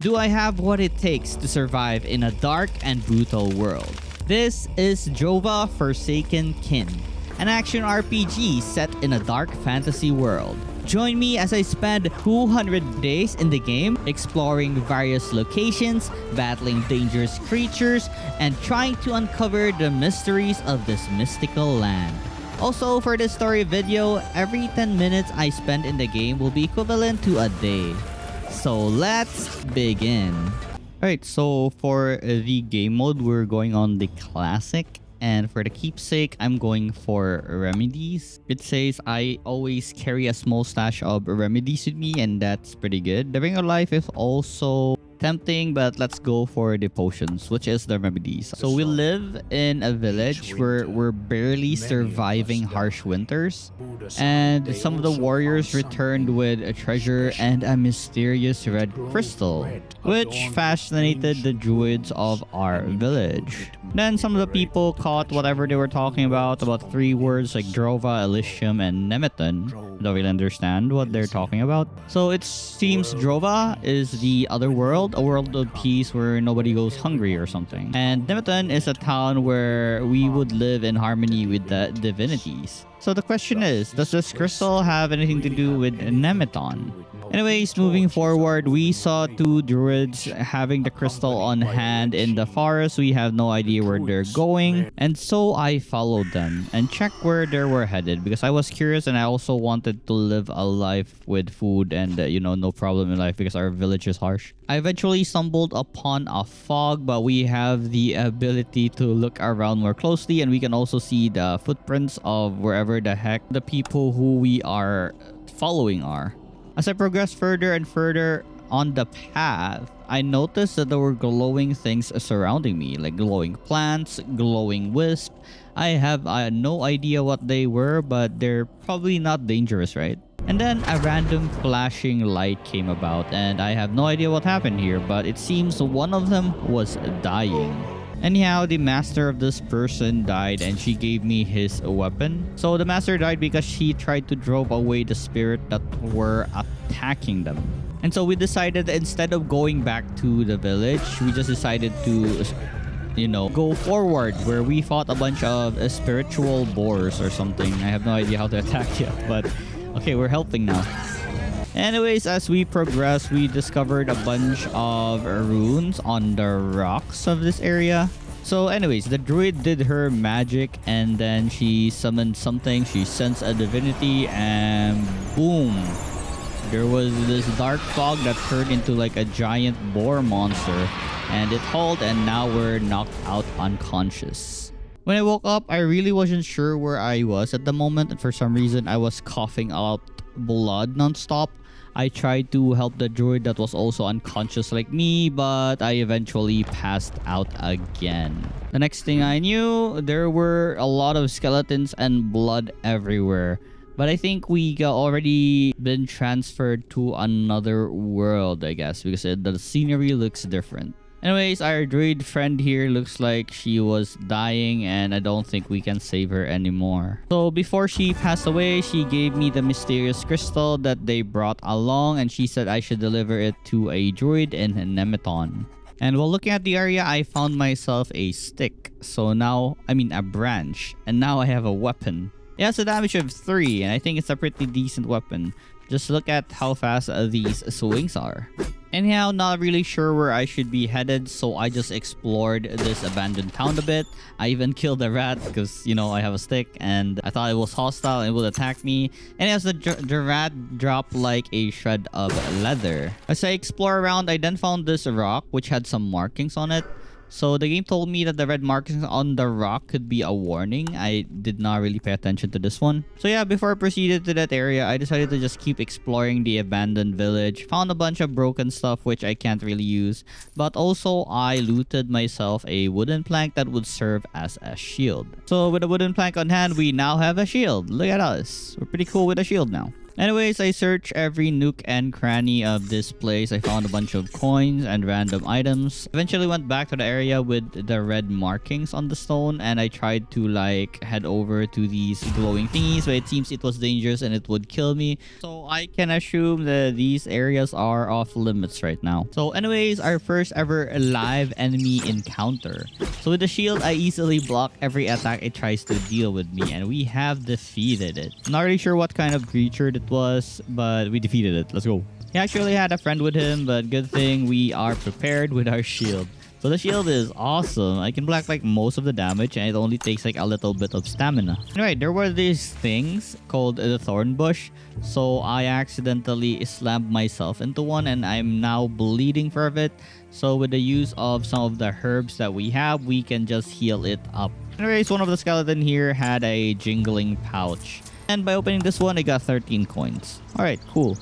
Do I have what it takes to survive in a dark and brutal world? This is Drova Forsaken Kin, an action RPG set in a dark fantasy world. Join me as I spend 200 days in the game, exploring various locations, battling dangerous creatures, and trying to uncover the mysteries of this mystical land. Also, for this story video, every 10 minutes I spend in the game will be equivalent to a day. So let's begin. Alright, so for the game mode, we're going on the classic. And for the keepsake, I'm going for remedies. It says I always carry a small stash of remedies with me, and that's pretty good. The Ring of Life is also tempting, but let's go for the potions, which is the remedies. So we live in a village where we're barely surviving harsh winters, and some of the warriors returned with a treasure and a mysterious red crystal, which fascinated the druids of our village. Then some of the people caught whatever they were talking about 3 words like Drova, Elysium, and Nemeton. Don't really understand what they're talking about. So it seems Drova is the other world, a world of peace where nobody goes hungry or something. And Nemeton is a town where we would live in harmony with the divinities. So the question is, does this crystal have anything to do with Nemeton? Anyways, moving forward, we saw 2 druids having the crystal on hand in the forest. We have no idea where they're going, and so I followed them and checked where they were headed because I was curious, and I also wanted to live a life with food and no problem in life because our village is harsh. I eventually stumbled upon a fog, but we have the ability to look around more closely, and we can also see the footprints of wherever the heck the people who we are following are. As I progressed further and further on the path, I noticed that there were glowing things surrounding me, like glowing plants, glowing wisps. I have no idea what they were, but they're probably not dangerous, right? And then a random flashing light came about, and I have no idea what happened here, but it seems one of them was dying. Anyhow, the master of this person died, and she gave me his weapon. So the master died because she tried to drive away the spirit that were attacking them. And so we decided that instead of going back to the village, we just decided to go forward, where we fought a bunch of spiritual boars or something. I have no idea how to attack yet, but okay, we're helping now. Anyways, as we progress, we discovered a bunch of runes on the rocks of this area. So anyways, the druid did her magic, and then she summoned something. She sensed a divinity, and boom, there was this dark fog that turned into like a giant boar monster, and it hauled, and now we're knocked out unconscious. When I woke up, I really wasn't sure where I was at the moment, and for some reason I was coughing out blood non-stop. I tried to help the druid that was also unconscious like me, but I eventually passed out again. The next thing I knew, there were a lot of skeletons and blood everywhere. But I think we already been transferred to another world, I guess, because the scenery looks different. Anyways, our druid friend here looks like she was dying, and I don't think we can save her anymore. So before she passed away, she gave me the mysterious crystal that they brought along, and she said I should deliver it to a druid in Nemeton. And while looking at the area, I found myself a stick. So now, a branch. And now I have a weapon. It has a damage of 3, and I think it's a pretty decent weapon. Just look at how fast these swings are. Anyhow, not really sure where I should be headed, so I just explored this abandoned town a bit. I even killed a rat because, I have a stick, and I thought it was hostile and it would attack me. And as the rat dropped like a shred of leather. As I explore around, I then found this rock which had some markings on it. So the game told me that the red markings on the rock could be a warning. I did not really pay attention to this one. So yeah, before I proceeded to that area, I decided to just keep exploring the abandoned village. Found a bunch of broken stuff which I can't really use. But also, I looted myself a wooden plank that would serve as a shield. So with a wooden plank on hand, we now have a shield. Look at us. We're pretty cool with a shield now. Anyways, I searched every nook and cranny of this place. I found a bunch of coins and random items. Eventually went back to the area with the red markings on the stone, and I tried to like head over to these glowing thingies, but it seems it was dangerous and it would kill me. So I can assume that these areas are off limits right now. So anyways, our first ever live enemy encounter. So with the shield, I easily block every attack it tries to deal with me, and we have defeated it. Not really sure what kind of creature it was, but we defeated it. Let's go. He actually had a friend with him, but good thing we are prepared with our shield. So the shield is awesome. I can block like most of the damage, and it only takes like a little bit of stamina. Anyway, there were these things called the thorn bush. So I accidentally slammed myself into one, and I'm now bleeding for a bit. So with the use of some of the herbs that we have, we can just heal it up. Anyways, one of the skeleton here had a jingling pouch. And by opening this one, I got 13 coins. Alright, cool.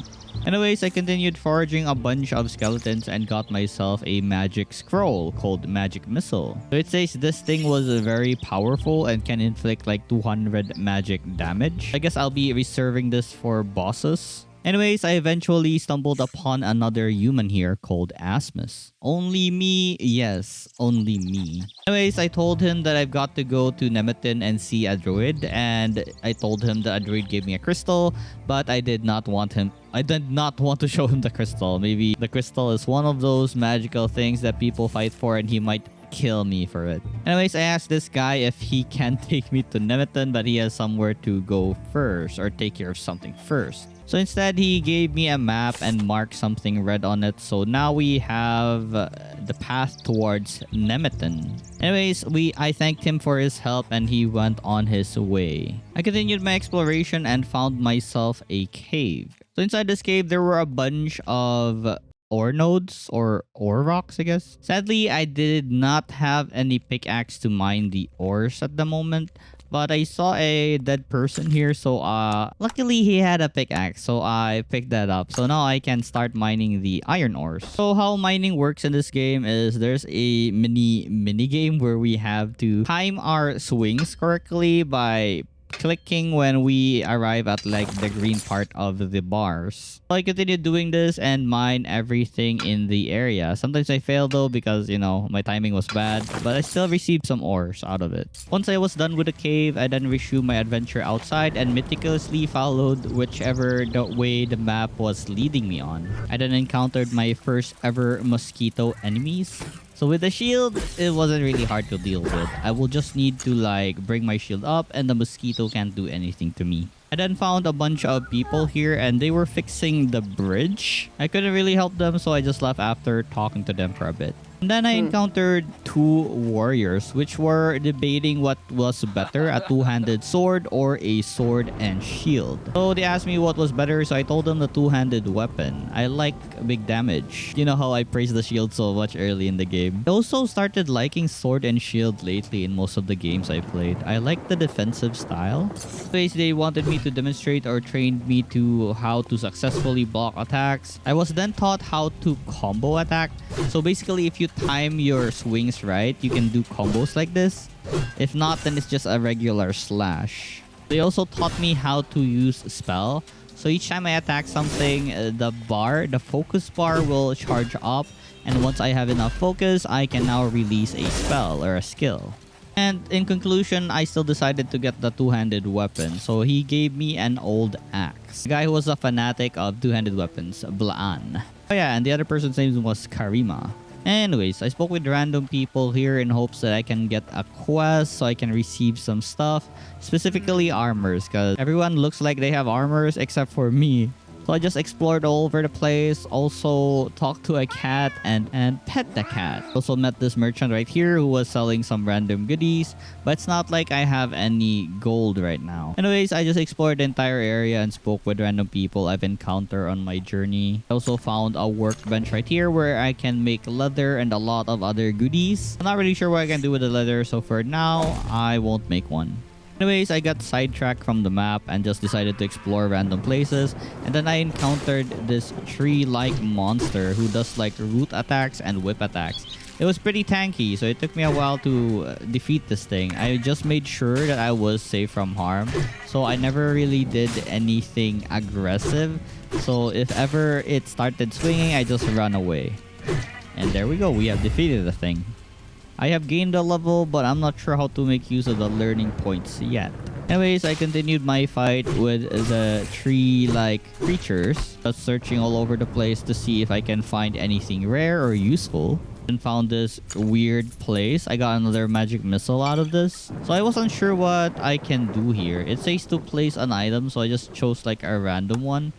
Anyways, I continued foraging a bunch of skeletons and got myself a magic scroll called Magic Missile. So it says this thing was very powerful and can inflict like 200 magic damage. I guess I'll be reserving this for bosses. Anyways, I eventually stumbled upon another human here called Asmus. Only me? Yes, only me. Anyways, I told him that I've got to go to Nemetin and see a druid, and I told him that a druid gave me a crystal, but I did not want to show him the crystal. Maybe the crystal is one of those magical things that people fight for, and he might kill me for it. Anyways, I asked this guy if he can take me to Nemetin, but he has somewhere to go first, or take care of something first. So instead, he gave me a map and marked something red on it. So now we have the path towards Nemetin. Anyways, I thanked him for his help, and he went on his way. I continued my exploration and found myself a cave. So inside this cave, there were a bunch of ore nodes or ore rocks, I guess. Sadly, I did not have any pickaxe to mine the ores at the moment. But I saw a dead person here, so luckily he had a pickaxe, so I picked that up. So now I can start mining the iron ores. So how mining works in this game is there's a mini game where we have to time our swings correctly by clicking when we arrive at like the green part of the bars. So I continued doing this and mine everything in the area. Sometimes I fail though because, you know, my timing was bad, but I still received some ores out of it. Once I was done with the cave, I then resumed my adventure outside and meticulously followed whichever way the map was leading me on. I then encountered my first ever mosquito enemies. So with the shield, it wasn't really hard to deal with. I will just need to like bring my shield up, and the mosquito can't do anything to me. I then found a bunch of people here, and they were fixing the bridge. I couldn't really help them, so I just left after talking to them for a bit. And then I encountered two warriors, which were debating what was better, a two-handed sword or a sword and shield. So they asked me what was better, so I told them the two-handed weapon. I like big damage. You know how I praised the shield so much early in the game. I also started liking sword and shield lately in most of the games I played. I like the defensive style. Anyways, they wanted me to demonstrate or trained me to how to successfully block attacks. I was then taught how to combo attack. So basically, if you time your swings right, you can do combos like this. If not, then it's just a regular slash. They also taught me how to use spell. So each time I attack something, the focus bar will charge up, and once I have enough focus, I can now release a spell or a skill. And in conclusion, I still decided to get the two-handed weapon. So he gave me an old axe. The guy who was a fanatic of two-handed weapons, Blaan. Oh yeah, and the other person's name was Karima. Anyways, I spoke with random people here in hopes that I can get a quest so I can receive some stuff. Specifically armors, because everyone looks like they have armors except for me. So I just explored all over the place. Also talked to a cat and pet the cat. Also met this merchant right here who was selling some random goodies. But it's not like I have any gold right now. Anyways, I just explored the entire area and spoke with random people I've encountered on my journey. I also found a workbench right here where I can make leather and a lot of other goodies. I'm not really sure what I can do with the leather, so for now, I won't make one. Anyways, I got sidetracked from the map and just decided to explore random places. And then I encountered this tree-like monster who does like root attacks and whip attacks. It was pretty tanky, so it took me a while to defeat this thing. I just made sure that I was safe from harm, so I never really did anything aggressive. So if ever it started swinging, I just run away. And there we go, we have defeated the thing. I have gained a level, but I'm not sure how to make use of the learning points yet. Anyways, I continued my fight with the tree-like creatures, just searching all over the place to see if I can find anything rare or useful. And found this weird place. I got another magic missile out of this. So I wasn't sure what I can do here. It says to place an item, so I just chose like a random one.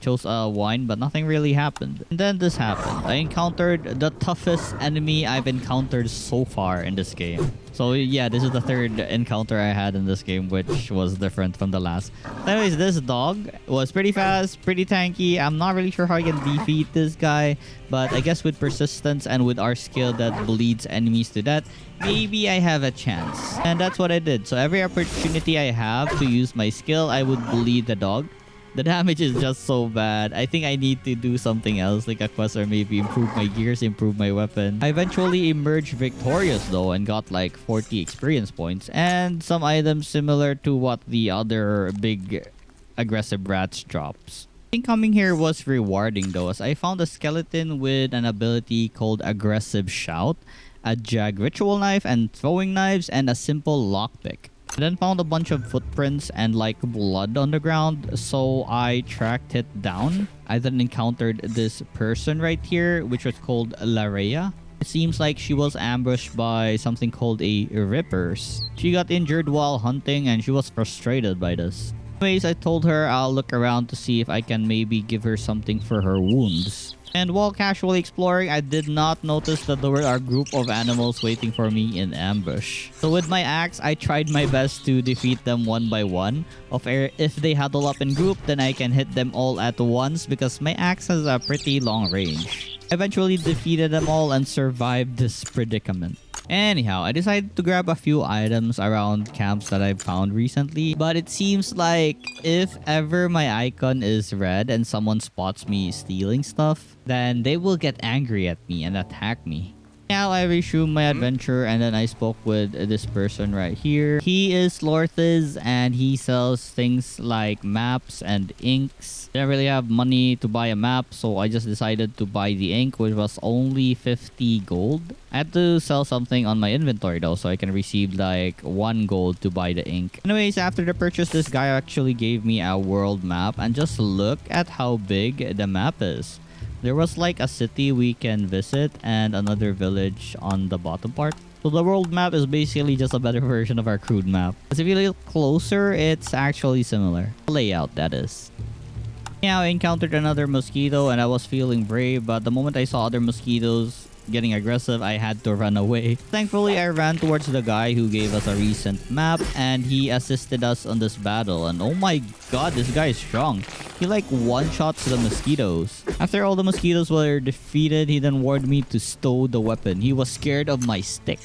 Chose a wine, but nothing really happened. And then this happened. I encountered the toughest enemy I've encountered so far in this game. So yeah, this is the third encounter I had in this game, which was different from the last. Anyways, this dog was pretty fast, pretty tanky. I'm not really sure how I can defeat this guy, but I guess with persistence and with our skill that bleeds enemies to death, maybe I have a chance. And that's what I did. So every opportunity I have to use my skill, I would bleed the dog. The damage is just so bad. I think I need to do something else, like a quest, or maybe improve my gears, improve my weapon. I eventually emerged victorious though and got like 40 experience points and some items similar to what the other big aggressive rats drops. I think coming here was rewarding though, as I found a skeleton with an ability called Aggressive Shout, a Jag ritual knife and throwing knives, and a simple lockpick. I then found a bunch of footprints and like blood on the ground, so I tracked it down. I then encountered this person right here, which was called Larea. It seems like she was ambushed by something called a Rippers. She got injured while hunting and she was frustrated by this. Anyways, I told her I'll look around to see if I can maybe give her something for her wounds. And while casually exploring, I did not notice that there were a group of animals waiting for me in ambush. So with my axe, I tried my best to defeat them one by one. If they huddle up in group, then I can hit them all at once because my axe has a pretty long range. I eventually defeated them all and survived this predicament. Anyhow, I decided to grab a few items around camps that I've found recently, but it seems like if ever my icon is red and someone spots me stealing stuff, then they will get angry at me and attack me. Now I resumed my adventure and then I spoke with this person right here. He is Lorthes and he sells things like maps and inks. I didn't really have money to buy a map, so I just decided to buy the ink, which was only 50 gold. I had to sell something on my inventory though, so I can receive like 1 gold to buy the ink. Anyways, after the purchase, this guy actually gave me a world map, and just look at how big the map is. There was like a city we can visit and another village on the bottom part. So the world map is basically just a better version of our crude map. As if you look closer, it's actually similar. The layout, that is. Yeah, I encountered another mosquito and I was feeling brave, but the moment I saw other mosquitoes getting aggressive, I had to run away. Thankfully, I ran towards the guy who gave us a recent map and he assisted us on this battle. And oh my god, this guy is strong. He like one-shots the mosquitoes. After all the mosquitoes were defeated, he then warned me to stow the weapon. He was scared of my stick.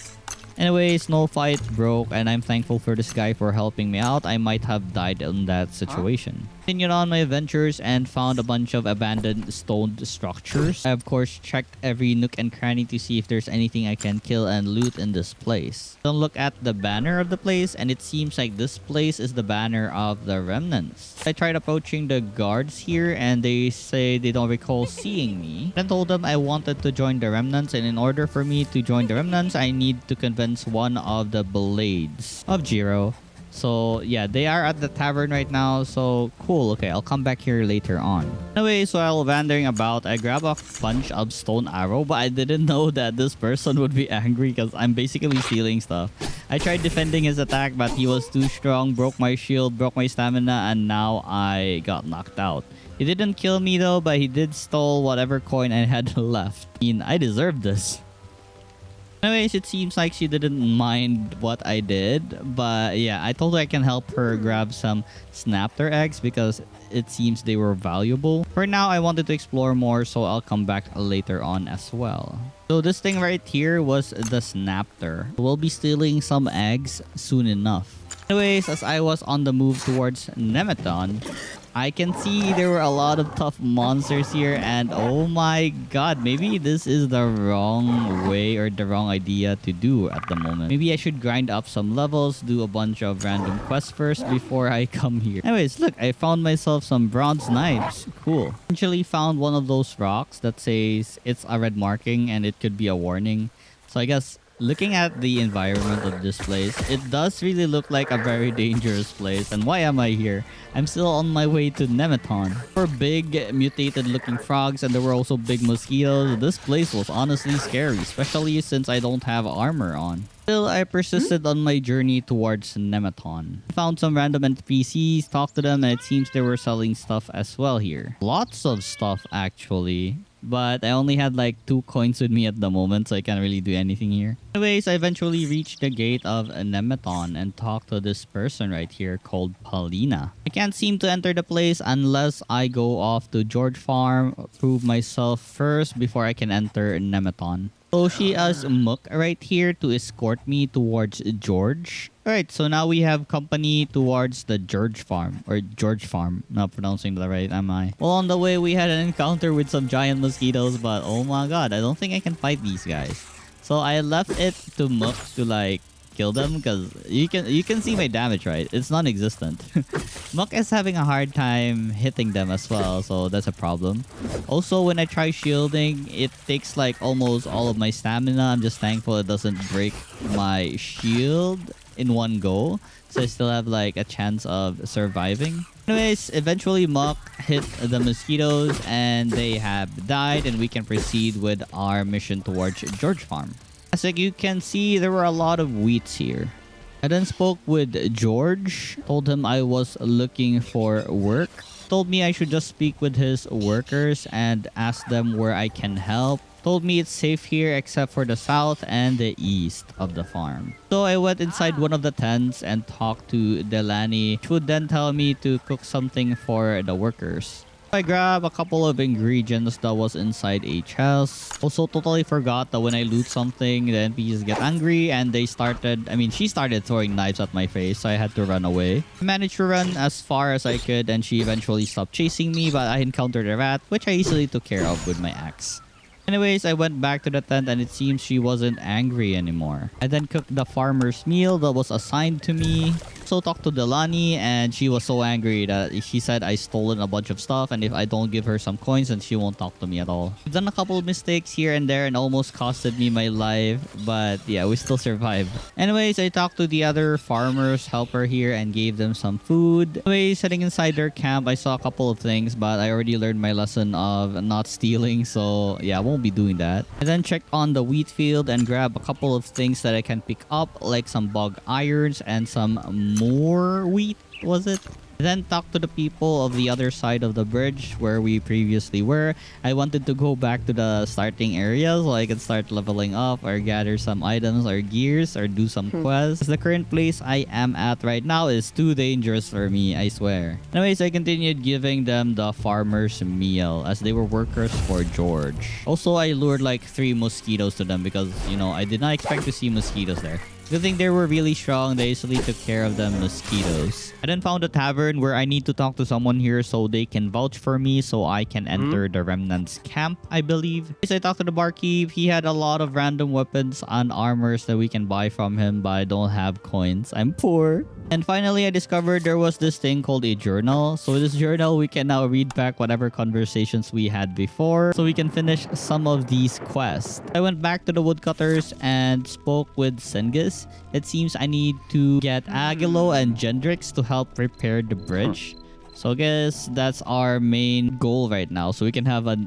Anyways, no fight broke and I'm thankful for this guy for helping me out. I might have died in that situation. Continued on my adventures and found a bunch of abandoned stone structures. I of course checked every nook and cranny to see if there's anything I can kill and loot in this place. Don't look at the banner of the place and it seems like this place is the banner of the remnants. I tried approaching the guards here and they say they don't recall seeing me. Then told them I wanted to join the remnants, and in order for me to join the remnants, I need to convince one of the blades of Jiro. So yeah, they are at the tavern right now, so cool. Okay, I'll come back here later on. Anyway, so while wandering about, I grabbed a bunch of stone arrow, but I didn't know that this person would be angry because I'm basically stealing stuff. I tried defending his attack, but he was too strong, broke my shield, broke my stamina, and now I got knocked out. He didn't kill me though, but he did stole whatever coin I had left. I mean, I deserved this. Anyways, it seems like she didn't mind what I did, but yeah, I told her I can help her grab some snapter eggs because it seems they were valuable. For now, I wanted to explore more, so I'll come back later on as well. So this thing right here was the snapter. We'll be stealing some eggs soon enough. Anyways, as I was on the move towards Nemeton, I can see there were a lot of tough monsters here, and oh my god, maybe this is the wrong way or the wrong idea to do at the moment. Maybe I should grind up some levels, do a bunch of random quests first before I come here. Anyways, look, I found myself some bronze knives. Cool. Eventually found one of those rocks that says it's a red marking and it could be a warning. So I guess looking at the environment of this place, it does really look like a very dangerous place. And why am I here? I'm still on my way to Nemeton. There were big mutated looking frogs and there were also big mosquitoes. This place was honestly scary, especially since I don't have armor on. Still, I persisted on my journey towards Nemeton. Found some random NPCs, talked to them, and it seems they were selling stuff as well here. Lots of stuff actually. But I only had like 2 coins with me at the moment, so I can't really do anything here. Anyways, I eventually reached the gate of Nemeton and talked to this person right here called Paulina. I can't seem to enter the place unless I go off to George Farm, prove myself first before I can enter Nemeton. So she has Mook right here to escort me towards George. Alright, so now we have company towards the George Farm. Or George Farm. Not pronouncing that right, am I? Well, on the way, we had an encounter with some giant mosquitoes. But oh my god, I don't think I can fight these guys. So I left it to Mook to like kill them. Because you can see my damage, right? It's non-existent. Mook is having a hard time hitting them as well. So that's a problem. Also, when I try shielding, it takes like almost all of my stamina. I'm just thankful it doesn't break my shield in one go, so I still have like a chance of surviving. Anyways, eventually Mock hit the mosquitoes and they have died, and we can proceed with our mission towards George Farm. As like you can see, there were a lot of wheats here. I then spoke with George, told him I was looking for work, told me I should just speak with his workers and ask them where I can help. Told me it's safe here except for the south and the east of the farm. So I went inside one of the tents and talked to Delani, who would then tell me to cook something for the workers. I grabbed a couple of ingredients that was inside a chest. Also totally forgot that when I loot something, the NPCs get angry and she started throwing knives at my face, so I had to run away. I managed to run as far as I could and she eventually stopped chasing me, but I encountered a rat, which I easily took care of with my axe. Anyways, I went back to the tent and it seems she wasn't angry anymore. I then cooked the farmer's meal that was assigned to me. Also talked to Delani and she was so angry that she said I stolen a bunch of stuff, and if I don't give her some coins then she won't talk to me at all. I've done a couple of mistakes here and there and almost costed me my life, but yeah, we still survived. Anyways, I talked to the other farmer's helper here and gave them some food. Anyways, heading inside their camp, I saw a couple of things, but I already learned my lesson of not stealing, so yeah, I won't be doing that. I then checked on the wheat field and grabbed a couple of things that I can pick up, like some bug irons and some more wheat, was it? I then talked to the people of the other side of the bridge where we previously were. I wanted to go back to the starting area so I could start leveling up or gather some items or gears or do some quests. The current place I am at right now is too dangerous for me, I swear. Anyways, I continued giving them the farmer's meal as they were workers for George. Also, I lured like 3 mosquitoes to them because, you know, I did not expect to see mosquitoes there. Good thing they were really strong. They easily took care of the mosquitoes. I then found a tavern where I need to talk to someone here so they can vouch for me so I can enter the remnants camp, I believe. As I talked to the barkeep, he had a lot of random weapons and armors that we can buy from him, but I don't have coins. I'm poor. And finally, I discovered there was this thing called a journal. So in this journal, we can now read back whatever conversations we had before so we can finish some of these quests. I went back to the woodcutters and spoke with Sengis. It seems I need to get Agilo and Gendrix to help repair the bridge. So I guess that's our main goal right now, so we can have a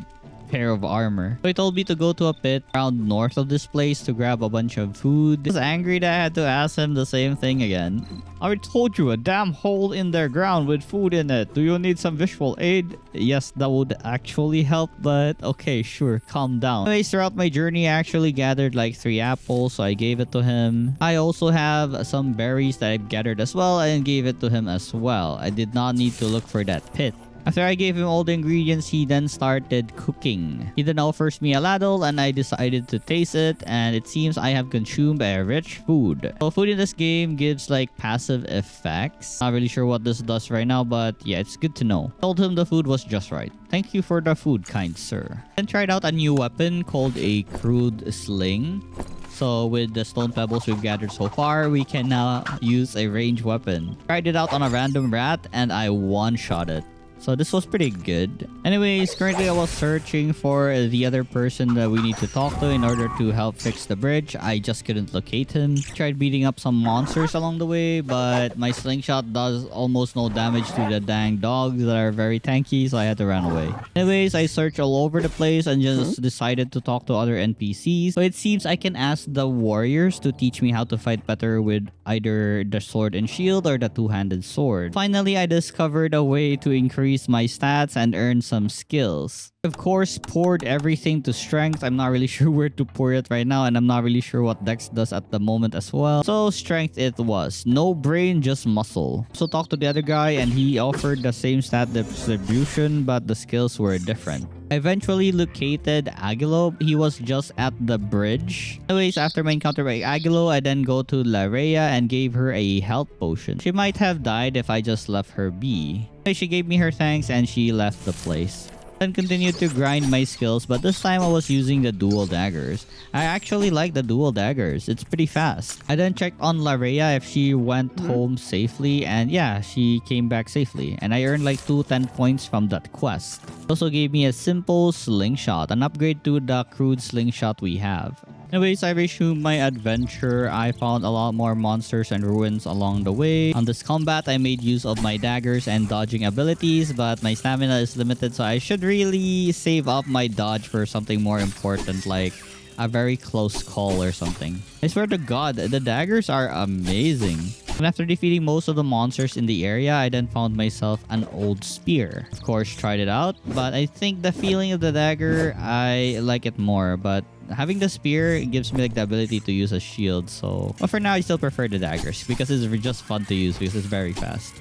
pair of armor. So he told me to go to a pit around north of this place to grab a bunch of food. I was angry that I had to ask him the same thing again. I already told you, a damn hole in their ground with food in it. Do you need some visual aid? Yes, that would actually help, but okay, sure, calm down. Anyways, throughout my journey, I actually gathered like 3 apples, so I gave it to him. I also have some berries that I've gathered as well and gave it to him as well. I did not need to look for that pit. After I gave him all the ingredients, he then started cooking. He then offers me a ladle and I decided to taste it, and it seems I have consumed a rich food. So food in this game gives like passive effects. Not really sure what this does right now, but yeah, it's good to know. I told him the food was just right. Thank you for the food, kind sir. Then tried out a new weapon called a crude sling. So with the stone pebbles we've gathered so far, we can now use a ranged weapon. Tried it out on a random rat and I one-shot it. So this was pretty good. Anyways, currently I was searching for the other person that we need to talk to in order to help fix the bridge. I just couldn't locate him. Tried beating up some monsters along the way, but my slingshot does almost no damage to the dang dogs that are very tanky, so I had to run away. Anyways, I searched all over the place and just decided to talk to other NPCs. So it seems I can ask the warriors to teach me how to fight better with either the sword and shield or the two-handed sword. Finally, I discovered a way to increase my stats and earn some skills. Of course, poured everything to strength. I'm not really sure where to pour it right now, and I'm not really sure what dex does at the moment as well. So strength it was. No brain, just muscle. So talked to the other guy and he offered the same stat distribution, but the skills were different. I eventually located Agilo. He was just at the bridge. Anyways, after my encounter by Agilo, I then go to Lareya and gave her a health potion. She might have died if I just left her be. She gave me her thanks and she left the place. Then continued to grind my skills, but this time I was using the dual daggers. I actually like the dual daggers. It's pretty fast. I then checked on Lareya if she went home safely, and yeah, she came back safely. And I earned like 10 points from that quest. It also gave me a simple slingshot, an upgrade to the crude slingshot we have. Anyways, I resumed my adventure. I found a lot more monsters and ruins along the way. On this combat, I made use of my daggers and dodging abilities, but my stamina is limited, so I should really save up my dodge for something more important, like a very close call or something. I swear to God, the daggers are amazing. And after defeating most of the monsters in the area, I then found myself an old spear. Of course, tried it out, but I think the feeling of the dagger, I like it more, but having the spear gives me like the ability to use a shield, so but for now I still prefer the daggers because it's just fun to use because it's very fast.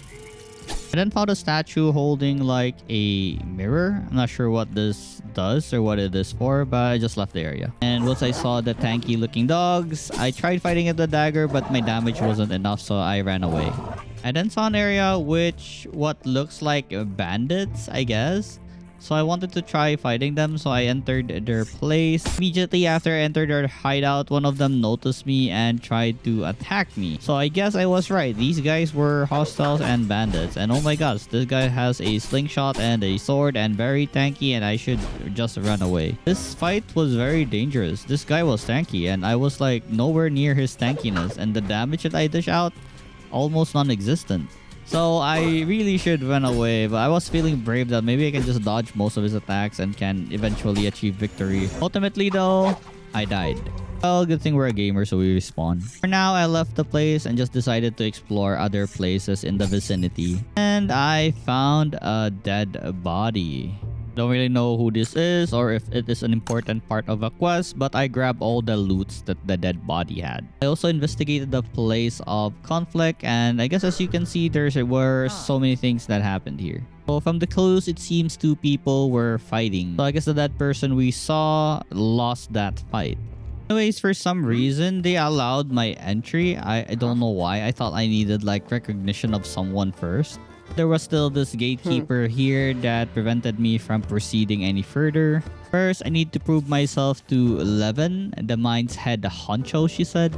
I then found a statue holding like a mirror. I'm not sure what this does or what it is for, but I just left the area. And once I saw the tanky looking dogs, I tried fighting at the dagger, but my damage wasn't enough, so I ran away. I then saw an area which what looks like bandits, I guess. So I wanted to try fighting them, so I entered their place. Immediately after I entered their hideout, one of them noticed me and tried to attack me. So I guess I was right. These guys were hostiles and bandits. And oh my gosh, this guy has a slingshot and a sword and very tanky, and I should just run away. This fight was very dangerous. This guy was tanky and I was like nowhere near his tankiness, and the damage that I dish out, almost non-existent. So I really should run away, but I was feeling brave that maybe I can just dodge most of his attacks and can eventually achieve victory. Ultimately though, I died. Well, good thing we're a gamer, so we respawn. For now, I left the place and just decided to explore other places in the vicinity. And I found a dead body. Don't really know who this is or if it is an important part of a quest, but I grabbed all the loots that the dead body had. I also investigated the place of conflict, and I guess as you can see, there were so many things that happened here. So from the clues, it seems two people were fighting. So I guess the dead person we saw lost that fight. Anyways, for some reason, they allowed my entry. I don't know why. I thought I needed like recognition of someone first. There was still this gatekeeper here that prevented me from proceeding any further. First, I need to prove myself to Levin, the mine's head honcho, she said.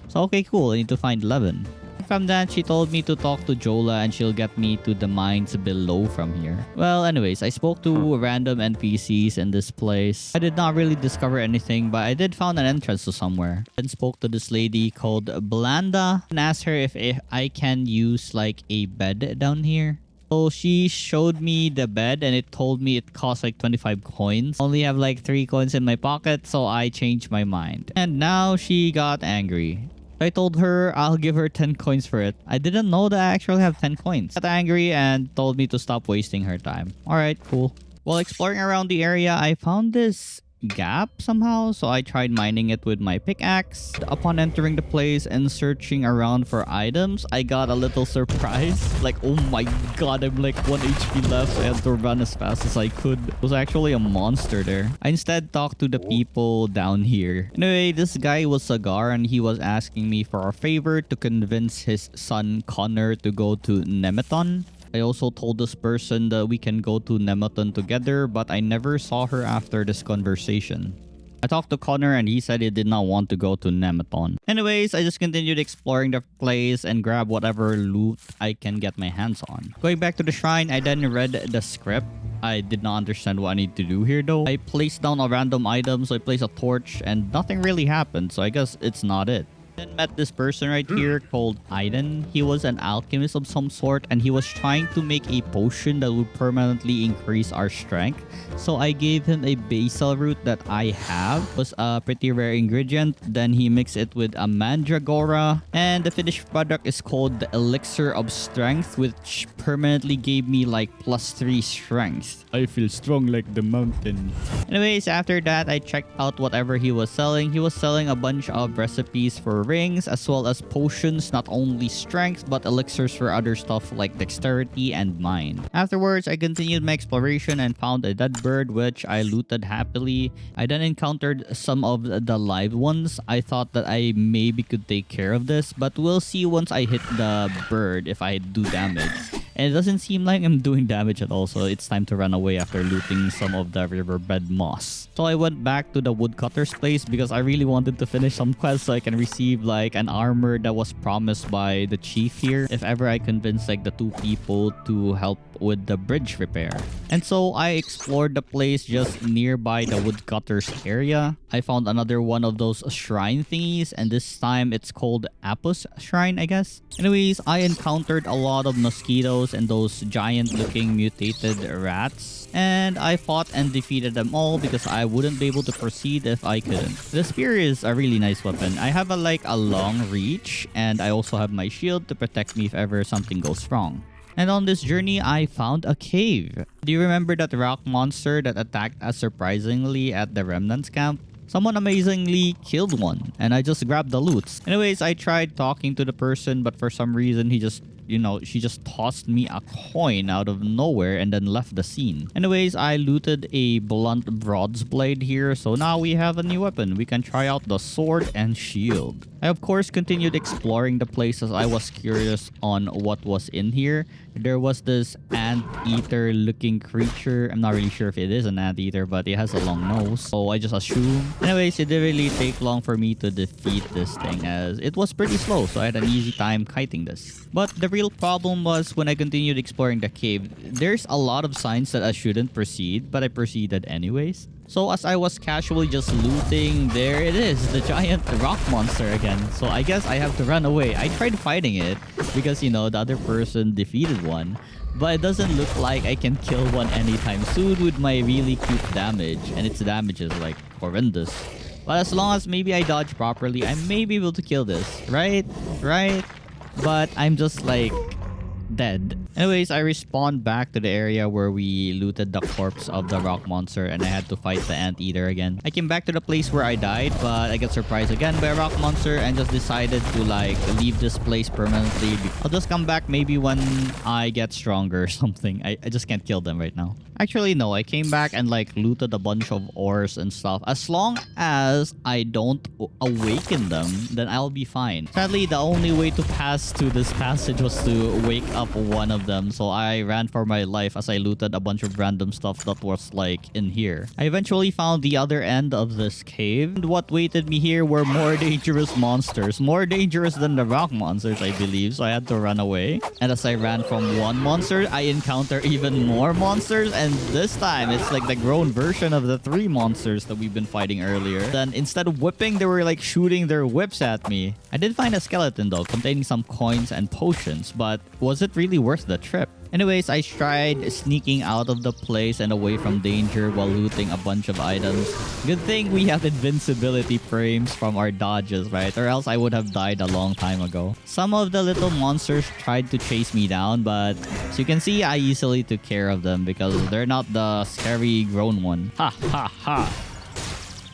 So okay, cool. I need to find Levin. From that, she told me to talk to Jola and she'll get me to the mines below from here. Well, anyways, I spoke to random NPCs in this place. I did not really discover anything, but I did found an entrance to somewhere. Then spoke to this lady called Blanda and asked her if I can use like a bed down here. So she showed me the bed and it told me it costs like 25 coins. I only have like 3 coins in my pocket, so I changed my mind. And now she got angry. I told her I'll give her 10 coins for it. I didn't know that I actually have 10 coins. She got angry and told me to stop wasting her time. Alright, cool. While exploring around the area, I found this gap somehow, so I tried mining it with my pickaxe. Upon entering the place and searching around for items, I got a little surprise. Like, oh my god, I'm like 1 HP left, so I had to run as fast as I could. It was actually a monster there. I instead talked to the people down here. Anyway, this guy was Sagar and he was asking me for a favor to convince his son Connor to go to Nemeton. I also told this person that we can go to Nemeton together, but I never saw her after this conversation. I talked to Connor and he said he did not want to go to Nemeton. Anyways, I just continued exploring the place and grabbed whatever loot I can get my hands on. Going back to the shrine, I then read the script. I did not understand what I need to do here though. I placed down a random item, so I placed a torch and nothing really happened, so I guess it's not it. Then met this person right here called Aiden. He was an alchemist of some sort and he was trying to make a potion that would permanently increase our strength. So I gave him a basil root that I have. It was a pretty rare ingredient. Then he mixed it with a mandragora and the finished product is called the elixir of strength, which permanently gave me like +3 strength. I feel strong like the mountain. Anyways, after that I checked out whatever he was selling. He was selling a bunch of recipes for rings as well as potions, not only strength but elixirs for other stuff like dexterity and mind. Afterwards, I continued my exploration and found a dead bird which I looted happily. I then encountered some of the live ones. I thought that I maybe could take care of this, but we'll see once I hit the bird if I do damage. And it doesn't seem like I'm doing damage at all, so it's time to run away after looting some of the riverbed moss. So I went back to the woodcutter's place because I really wanted to finish some quests so I can receive like an armor that was promised by the chief here if ever I convince like the 2 people to help with the bridge repair. And so I explored the place just nearby the woodcutter's area. I found another one of those shrine thingies and this time it's called Apus Shrine, I guess. Anyways, I encountered a lot of mosquitoes and those giant looking mutated rats and I fought and defeated them all because I wouldn't be able to proceed if I couldn't. The spear is a really nice weapon. I have a long reach and I also have my shield to protect me if ever something goes wrong. And on this journey, I found a cave. Do you remember that rock monster that attacked us surprisingly at the Remnants camp? Someone amazingly killed one, and I just grabbed the loot. Anyways, I tried talking to the person, but for some reason, she just tossed me a coin out of nowhere and then left the scene. Anyways, I looted a blunt broadsblade here, so now we have a new weapon. We can try out the sword and shield. I of course continued exploring the place as I was curious on what was in here. There was this anteater looking creature. I'm not really sure if it is an anteater, but it has a long nose, so I just assume. Anyways, it didn't really take long for me to defeat this thing as it was pretty slow, so I had an easy time kiting this. But the real problem was when I continued exploring the cave. There's a lot of signs that I shouldn't proceed, but I proceeded anyways. So as I was casually just looting, there it is, the giant rock monster again. So I guess I have to run away. I tried fighting it because, the other person defeated one. But it doesn't look like I can kill one anytime soon with my really cute damage. And its damage is like horrendous. But as long as maybe I dodge properly, I may be able to kill this. Right? But I'm just like dead. Anyways, I respawned back to the area where we looted the corpse of the rock monster and I had to fight the anteater again. I came back to the place where I died, but I got surprised again by a rock monster and just decided to leave this place permanently. I'll just come back maybe when I get stronger or something. I just can't kill them right now. Actually, no. I came back and looted a bunch of ores and stuff. As long as I don't awaken them, then I'll be fine. Sadly, the only way to pass to this passage was to wake up one of them, so I ran for my life as I looted a bunch of random stuff that was in here. I eventually found the other end of this cave, and what waited me here were more dangerous monsters. More dangerous than the rock monsters, I believe, so I had to run away. And as I ran from one monster, I encountered even more monsters, and this time it's like the grown version of the 3 monsters that we've been fighting earlier. Then instead of whipping, they were shooting their whips at me. I did find a skeleton though, containing some coins and potions, but was it really worth the trip? Anyways, I tried sneaking out of the place and away from danger while looting a bunch of items. Good thing we have invincibility frames from our dodges, right? Or else I would have died a long time ago. Some of the little monsters tried to chase me down, but as you can see, I easily took care of them because they're not the scary grown one. Ha ha ha!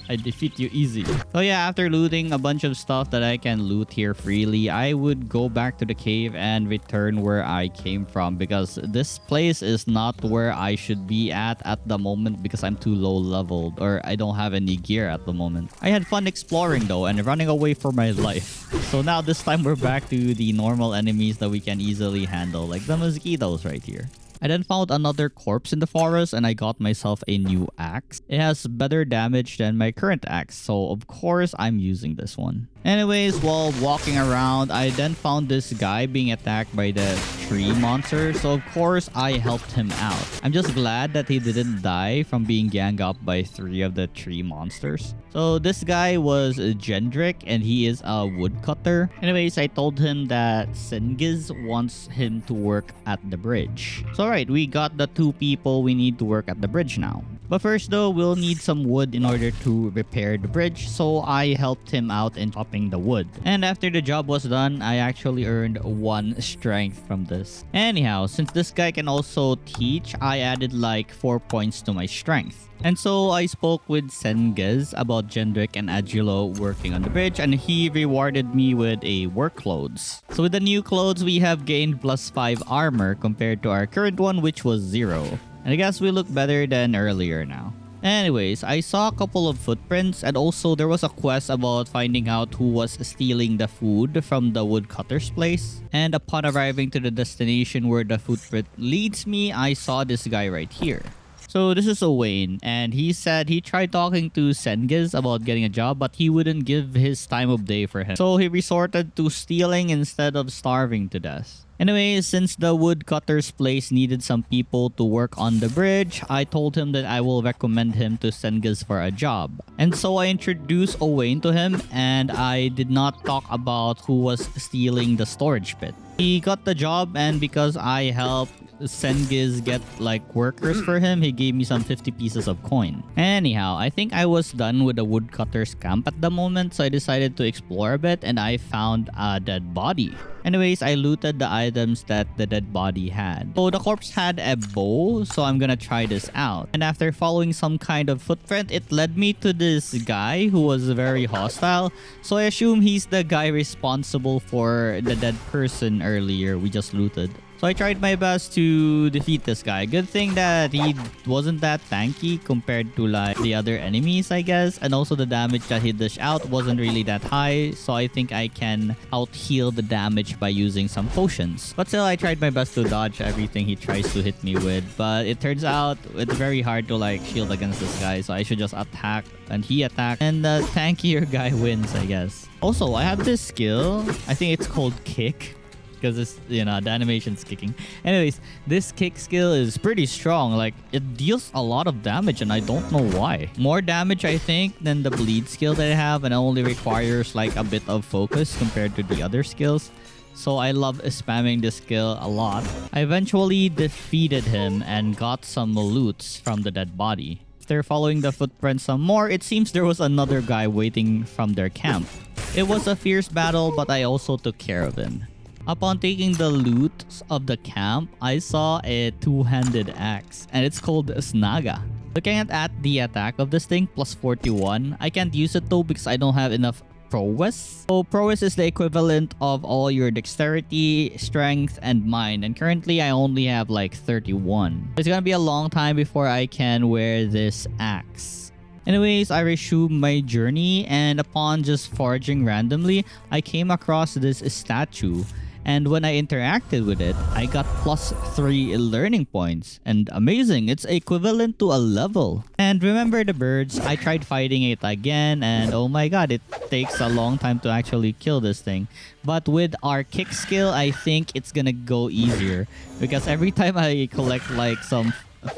I defeat you easy. So yeah, after looting a bunch of stuff that I can loot here freely, I would go back to the cave and return where I came from, because this place is not where I should be at the moment, because I'm too low leveled, or I don't have any gear at the moment. I had fun exploring though and running away for my life. So now this time we're back to the normal enemies that we can easily handle, like the mosquitoes right here. I then found another corpse in the forest and I got myself a new axe. It has better damage than my current axe, so of course I'm using this one. Anyways, while walking around, I then found this guy being attacked by the tree monster, so of course I helped him out. I'm just glad that he didn't die from being ganged up by 3 of the tree monsters. So this guy was Gendrick and he is a woodcutter. Anyways, I told him that Sengiz wants him to work at the bridge. So alright, we got the 2 people we need to work at the bridge now. But first though, we'll need some wood in order to repair the bridge, so I helped him out in chopping the wood. And after the job was done, I actually earned 1 strength from this. Anyhow, since this guy can also teach, I added like 4 points to my strength. And so I spoke with Sengiz about Gendrick and Agilo working on the bridge, and he rewarded me with a work clothes. So with the new clothes, we have gained +5 armor compared to our current one, which was 0. And I guess we look better than earlier now. Anyways, I saw a couple of footprints, and also there was a quest about finding out who was stealing the food from the woodcutter's place. And upon arriving to the destination where the footprint leads me, I saw this guy right here. So this is Owain, and he said he tried talking to Sengiz about getting a job, but he wouldn't give his time of day for him. So he resorted to stealing instead of starving to death. Anyways, since the woodcutter's place needed some people to work on the bridge, I told him that I will recommend him to Sengiz for a job. And so I introduced Owain to him, and I did not talk about who was stealing the storage pit. He got the job, and because I helped Sengiz get like workers for him, he gave me some 50 pieces of coin. Anyhow, I think I was done with the woodcutter's camp at the moment, so I decided to explore a bit, and I found a dead body. Anyways, I looted the items that the dead body had. So the corpse had a bow, so I'm gonna try this out. And after following some kind of footprint, it led me to this guy who was very hostile. So I assume he's the guy responsible for the dead person earlier we just looted. So I tried my best to defeat this guy. Good thing that he wasn't that tanky compared to like the other enemies, I guess. And also the damage that he dished out wasn't really that high. So I think I can out-heal the damage by using some potions. But still, I tried my best to dodge everything he tries to hit me with. But it turns out it's very hard to like shield against this guy. So I should just attack and he attacked. And the tankier guy wins, I guess. Also, I have this skill. I think it's called Kick, because it's, you know, the animation's kicking. Anyways, this kick skill is pretty strong. Like, it deals a lot of damage and I don't know why. More damage, I think, than the bleed skill that I have, and it only requires like a bit of focus compared to the other skills. So I love spamming this skill a lot. I eventually defeated him and got some loots from the dead body. After following the footprints some more, it seems there was another guy waiting from their camp. It was a fierce battle, but I also took care of him. Upon taking the loot of the camp, I saw a 2-handed axe, and it's called Snaga. Looking at the attack of this thing, +41. I can't use it though because I don't have enough prowess. So prowess is the equivalent of all your dexterity, strength, and mind. And currently I only have like 31. It's gonna be a long time before I can wear this axe. Anyways, I resumed my journey, and upon just foraging randomly, I came across this statue. And when I interacted with it, I got +3 learning points. And amazing, it's equivalent to a level. And remember the birds? I tried fighting it again, and oh my god, it takes a long time to actually kill this thing. But with our kick skill, I think it's gonna go easier. Because every time I collect like some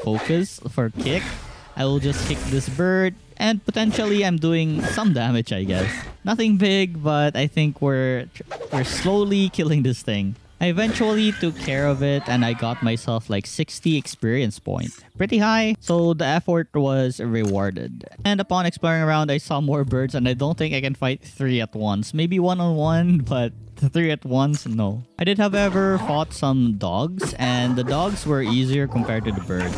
focus for kick, I will just kick this bird, and potentially I'm doing some damage, I guess. Nothing big, but I think we're slowly killing this thing. I eventually took care of it, and I got myself like 60 experience points. Pretty high, so the effort was rewarded. And upon exploring around, I saw more birds, and I don't think I can fight 3 at once. Maybe one-on-one, but 3 at once? No. I did, however, fought some dogs, and the dogs were easier compared to the birds.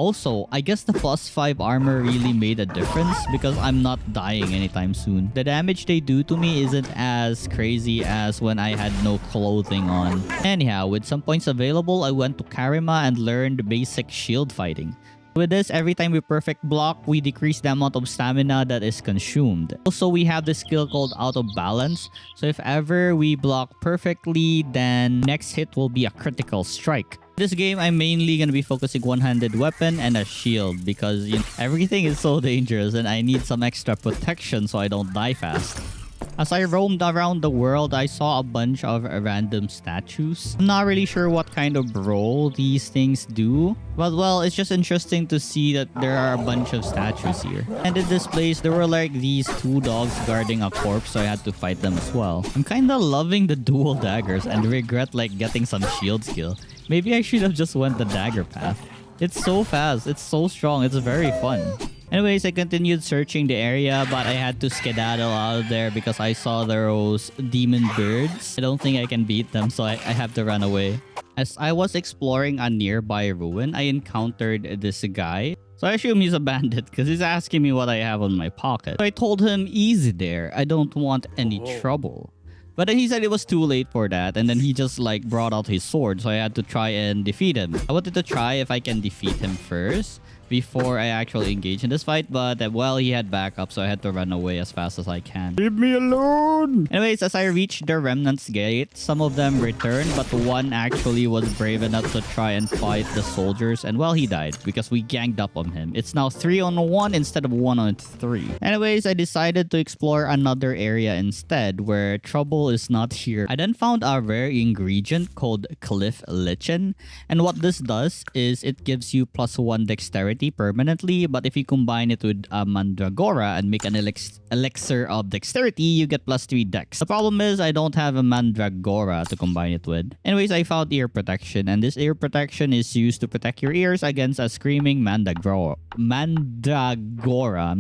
Also, I guess the +5 armor really made a difference because I'm not dying anytime soon. The damage they do to me isn't as crazy as when I had no clothing on. Anyhow, with some points available, I went to Karima and learned basic shield fighting. With this, every time we perfect block, we decrease the amount of stamina that is consumed. Also, we have this skill called Auto Balance. So if ever we block perfectly, then next hit will be a critical strike. This game, I'm mainly going to be focusing one-handed weapon and a shield because everything is so dangerous and I need some extra protection so I don't die fast. As I roamed around the world, I saw a bunch of random statues. I'm not really sure what kind of role these things do. But well, it's just interesting to see that there are a bunch of statues here. And in this place, there were like these 2 dogs guarding a corpse, so I had to fight them as well. I'm kinda loving the dual daggers and regret like getting some shield skill. Maybe I should have just went the dagger path. It's so fast, it's so strong, it's very fun. Anyways, I continued searching the area, but I had to skedaddle out of there because I saw those demon birds. I don't think I can beat them, so I have to run away. As I was exploring a nearby ruin, I encountered this guy. So I assume he's a bandit because he's asking me what I have on my pocket. So I told him, easy there, I don't want any trouble. But then he said it was too late for that, and then he just like brought out his sword, so I had to try and defeat him. I wanted to try if I can defeat him first before I actually engage in this fight, but well, he had backup, so I had to run away as fast as I can. Leave me alone! Anyways, as I reached the Remnant's Gate, some of them returned, but one actually was brave enough to try and fight the soldiers, and well, he died because we ganged up on him. It's now 3-on-1 instead of 1-on-3. Anyways, I decided to explore another area instead, where trouble is not here. I then found a rare ingredient called Cliff Lichen, and what this does is it gives you +1 dexterity permanently, but if you combine it with a mandragora and make an elixir of dexterity, you get +3 dex. The problem is I don't have a mandragora to combine it with. Anyways, I found ear protection, and this ear protection is used to protect your ears against a screaming mandragora. I'm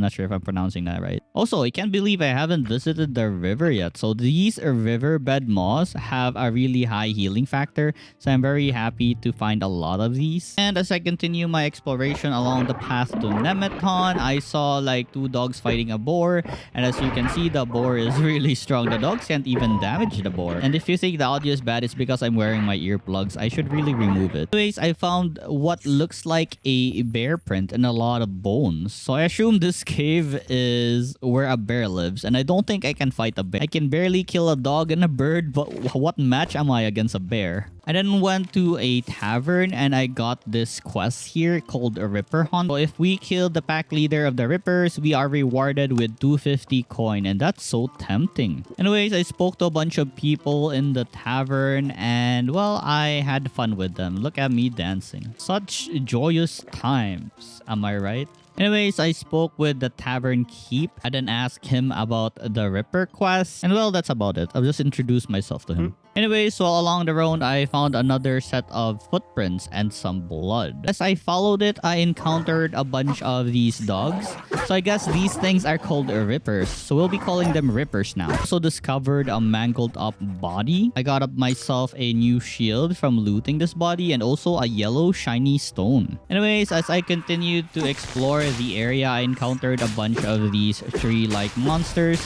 not sure if I'm pronouncing that right. Also, I can't believe I haven't visited the river yet. So these riverbed moss have a really high healing factor, so I'm very happy to find a lot of these. And as I continue my exploration along the path to Nemeton, I saw like 2 dogs fighting a boar, and as you can see, the boar is really strong. The dogs can't even damage the boar. And if you think the audio is bad, it's because I'm wearing my earplugs. I should really remove it. Anyways, I found what looks like a bear print and a lot of bones. So I assume this cave is where a bear lives, and I don't think I can fight a bear. I can barely kill a dog and a bird, but what match am I against a bear? I then went to a tavern and I got this quest here called a Ripper Hunt. So if we kill the pack leader of the Rippers, we are rewarded with 250 coin, and that's so tempting. Anyways, I spoke to a bunch of people in the tavern and well, I had fun with them. Look at me dancing. Such joyous times, am I right? Anyways, I spoke with the tavern keep. I then asked him about the Ripper quest. And well, that's about it. I'll just introduce myself to him. Anyways, so along the road, I found another set of footprints and some blood. As I followed it, I encountered a bunch of these dogs. So I guess these things are called Rippers. So we'll be calling them Rippers now. Also discovered a mangled up body. I got up myself a new shield from looting this body and also a yellow shiny stone. Anyways, as I continued to explore the area, I encountered a bunch of these tree-like monsters.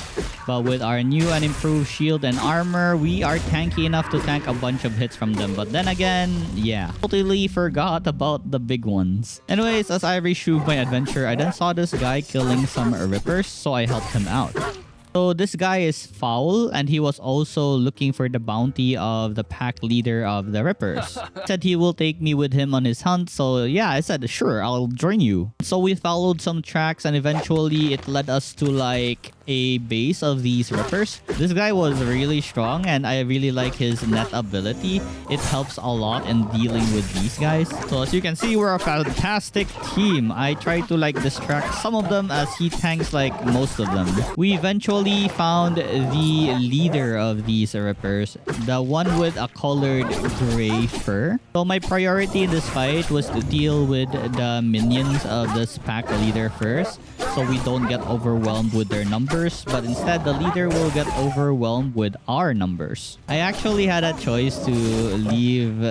But with our new and improved shield and armor, we are tanky enough to tank a bunch of hits from them. But then again, yeah, totally forgot about the big ones. Anyways, as I resumed my adventure, I then saw this guy killing some Rippers, so I helped him out. So this guy is Foul, and he was also looking for the bounty of the pack leader of the Rippers. He said he will take me with him on his hunt, so yeah, I said, sure, I'll join you. So we followed some tracks, and eventually it led us to like a base of these Rippers. This guy was really strong, and I really like his net ability. It helps a lot in dealing with these guys. So as you can see, we're a fantastic team. I try to like distract some of them as he tanks like most of them. We eventually found the leader of these Rippers, the one with a colored gray fur. So my priority in this fight was to deal with the minions of this pack leader first. so we don't get overwhelmed with their numbers, but instead the leader will get overwhelmed with our numbers. I actually had a choice to leave,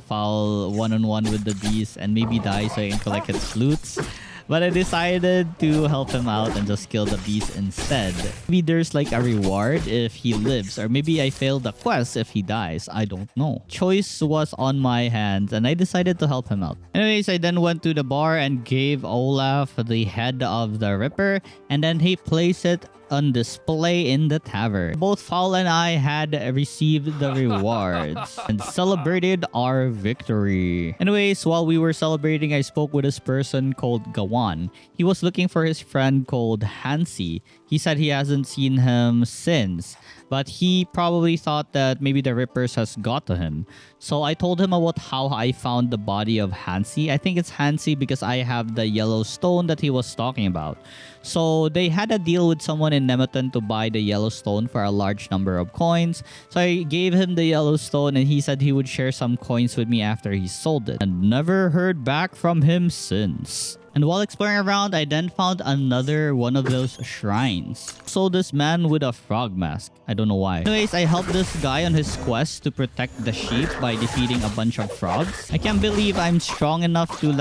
Fowl one-on-one with the beast and maybe die so I can collect its loots. But I decided to help him out and just kill the beast instead. Maybe there's like a reward if he lives, or maybe I failed the quest if he dies. I don't know. Choice was on my hands and I decided to help him out. Anyways, I then went to the bar and gave Olaf the head of the Ripper, and then he placed it on display in the tavern. Both Fowl and I had received the rewards and celebrated our victory. Anyways, while we were celebrating, I spoke with this person called Gawan. He was looking for his friend called Hansi. He said he hasn't seen him since, but he probably thought that maybe the Rippers has got to him. So I told him about how I found the body of Hansi. I think it's Hansi because I have the yellow stone that he was talking about. So they had a deal with someone in Nemeton to buy the yellow stone for a large number of coins. So I gave him the yellow stone and he said he would share some coins with me after he sold it. And never heard back from him since. And while exploring around, I then found another one of those shrines. So this man with a frog mask. I don't know why. Anyways, I helped this guy on his quest to protect the sheep by defeating a bunch of frogs. I can't believe I'm strong enough to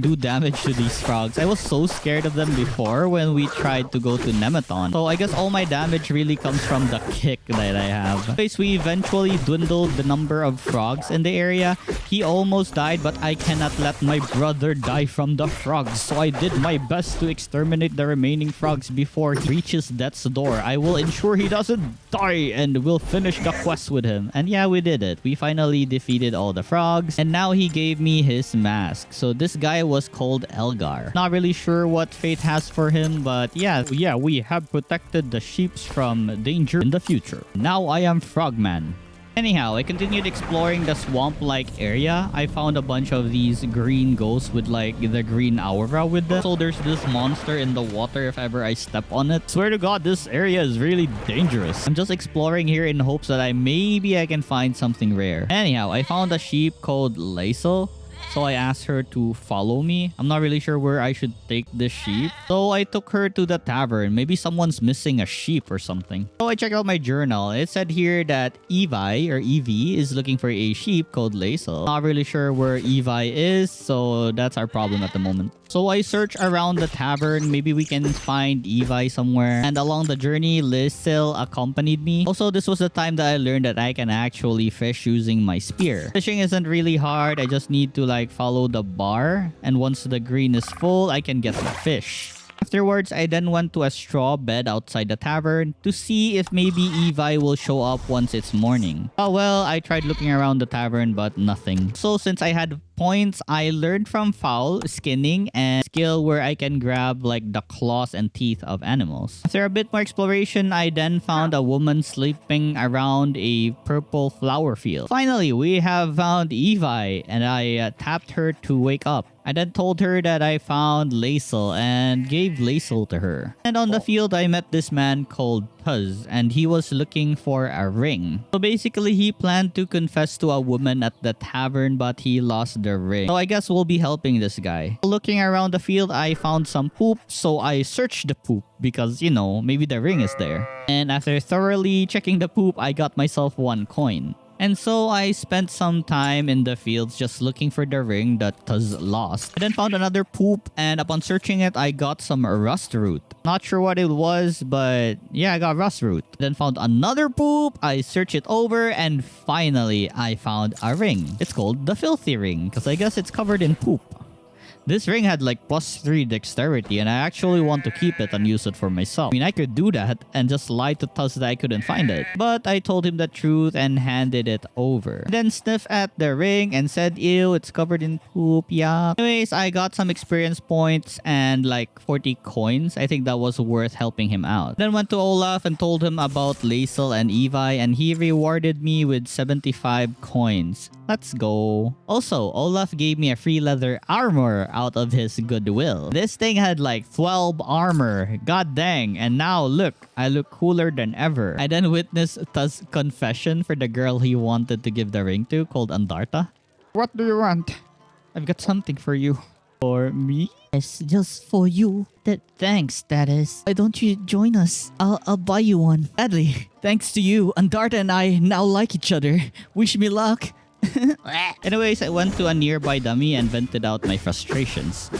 do damage to these frogs. I was so scared of them before when we tried to go to Nemeton. So I guess all my damage really comes from the kick that I have. Anyways, we eventually dwindled the number of frogs in the area. He almost died, but I cannot let my brother die from the frogs. So I did my best to exterminate the remaining frogs before he reaches death's door. I will ensure he doesn't die and we'll finish the quest with him. And yeah, we did it. We finally defeated all the frogs and now he gave me his mask. So this guy was called Elgar. Not really sure what fate has for him, but yeah, we have protected the sheep from danger in the future. Now I am Frogman. Anyhow, I continued exploring the swamp-like area. I found a bunch of these green ghosts with the green aura with them. So there's this monster in the water if ever I step on it. Swear to God, this area is really dangerous. I'm just exploring here in hopes that maybe I can find something rare. Anyhow, I found a sheep called Laisel. So I asked her to follow me. I'm not really sure where I should take this sheep. So I took her to the tavern. Maybe someone's missing a sheep or something. So I checked out my journal. It said here that Evie is looking for a sheep called Laisel. Not really sure where Evie is, so that's our problem at the moment. So I searched around the tavern. Maybe we can find Evie somewhere. And along the journey, Laisel accompanied me. Also, this was the time that I learned that I can actually fish using my spear. Fishing isn't really hard. I just need to follow the bar, and once the green is full, I can get the fish. Afterwards, I then went to a straw bed outside the tavern to see if maybe Evie will show up once it's morning. Oh well, I tried looking around the tavern but nothing. So since I had points, I learned from Fowl skinning and skill where I can grab the claws and teeth of animals. After a bit more exploration, I then found a woman sleeping around a purple flower field. Finally, we have found Evie and I tapped her to wake up. I then told her that I found Laisel and gave Laisel to her. And on the field, I met this man called Puz and he was looking for a ring. So basically, he planned to confess to a woman at the tavern but he lost the ring. So I guess we'll be helping this guy. Looking around the field, I found some poop, so I searched the poop because, maybe the ring is there. And after thoroughly checking the poop, I got myself 1 coin. And so I spent some time in the fields just looking for the ring that Tuz lost. I then found another poop and upon searching it, I got some rust root. Not sure what it was, but yeah, I got rust root. Then found another poop, I searched it over, and finally I found a ring. It's called the filthy ring because I guess it's covered in poop. This ring had +3 dexterity and I actually want to keep it and use it for myself. I mean, I could do that and just lie to Tuz that I couldn't find it. But I told him the truth and handed it over. Then sniffed at the ring and said, ew, it's covered in poop, yuck. Anyways, I got some experience points and 40 coins. I think that was worth helping him out. Then went to Olaf and told him about Laisel and Evie and he rewarded me with 75 coins. Let's go. Also, Olaf gave me a free leather armor out of his goodwill. This thing had 12 armor. God dang. And now look, I look cooler than ever. I then witnessed Tuz's confession for the girl he wanted to give the ring to called Andarta. What do you want? I've got something for you. For me? Yes, just for you. Thanks, that is. Why don't you join us? I'll buy you one. Gladly. Thanks to you, Andarta and I now like each other. Wish me luck. Anyways, I went to a nearby dummy and vented out my frustrations.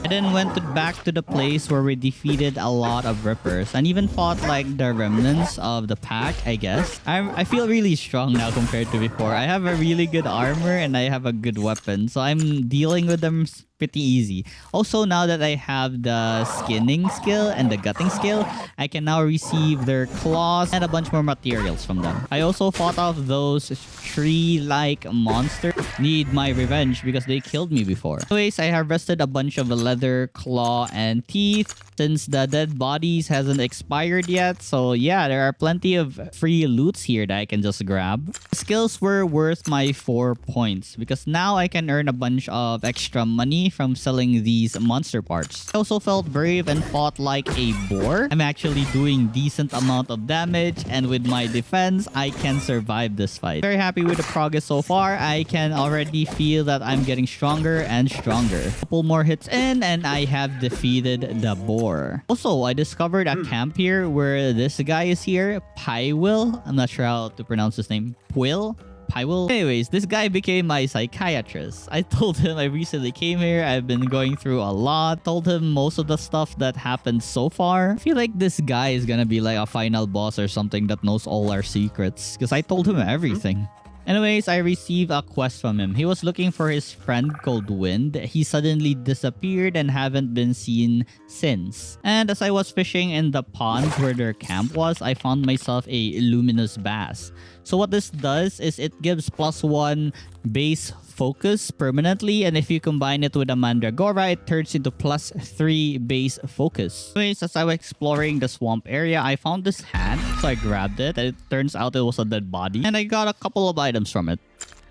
I then went back to the place where we defeated a lot of rippers and even fought like the remnants of the pack, I guess. I feel really strong now compared to before. I have a really good armor and I have a good weapon, so I'm dealing with them pretty easy. Also, now that I have the skinning skill and the gutting skill, I can now receive their claws and a bunch more materials from them. I also fought off those tree-like monsters. Need my revenge because they killed me before. Anyways, I harvested a bunch of leather, claw, and teeth since the dead bodies hasn't expired yet. So yeah, there are plenty of free loots here that I can just grab. Skills were worth my 4 points because now I can earn a bunch of extra money from selling these monster parts. I also felt brave and fought like a boar. I'm actually doing decent amount of damage, and with my defense, I can survive this fight. Very happy with the progress so far. I can already feel that I'm getting stronger and stronger. A couple more hits in and I have defeated the boar. Also, I discovered a camp here where this guy is here, Pywil. I'm not sure how to pronounce his name. Pywil? Anyways, this guy became my psychiatrist. I told him I recently came here. I've been going through a lot. Told him most of the stuff that happened so far. I feel like this guy is gonna be like a final boss or something that knows all our secrets because I told him everything. Anyways, I received a quest from him. He was looking for his friend called Wind. He suddenly disappeared and haven't been seen since. And as I was fishing in the pond where their camp was, I found myself a luminous bass. So what this does is it gives +1 base focus permanently, and if you combine it with a mandragora, it turns into +3 base focus. Anyways, as I was exploring the swamp area, I found this hat, so I grabbed it, and it turns out it was a dead body, and I got a couple of items from it.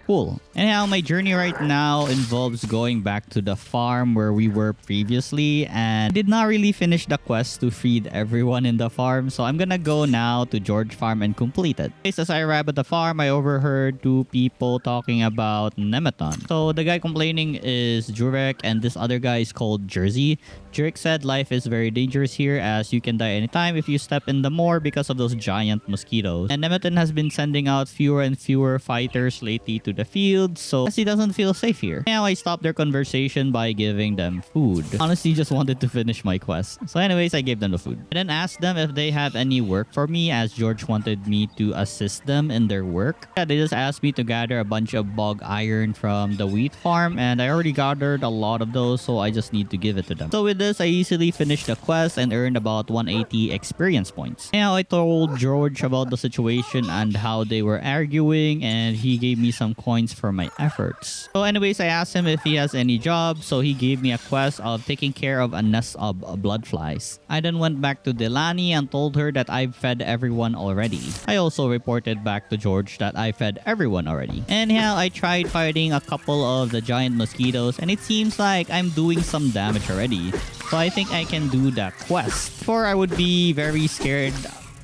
Cool. Anyhow, my journey right now involves going back to the farm where we were previously, and I did not really finish the quest to feed everyone in the farm, so I'm gonna go now to George Farm and complete it. As I arrived at the farm, I overheard 2 people talking about Nemeton. So the guy complaining is Jurek, and this other guy is called Jersey. Jurek said life is very dangerous here as you can die anytime if you step in the moor because of those giant mosquitoes. And Nemeton has been sending out fewer and fewer fighters lately to the field, so he doesn't feel safe here. Now I stopped their conversation by giving them food. Honestly, just wanted to finish my quest. So anyways, I gave them the food. I then asked them if they have any work for me as George wanted me to assist them in their work. Yeah, they just asked me to gather a bunch of bog iron from the wheat farm, and I already gathered a lot of those, so I just need to give it to them. So with this, I easily finished the quest and earned about 180 experience points. Now I told George about the situation and how they were arguing, and he gave me some coins for my efforts. So anyways, I asked him if he has any job, so he gave me a quest of taking care of a nest of bloodflies. I then went back to Delani and told her that I've fed everyone already. I also reported back to George that I fed everyone already. Anyhow, I tried fighting a couple of the giant mosquitoes, and it seems like I'm doing some damage already. So I think I can do that quest. Before, I would be very scared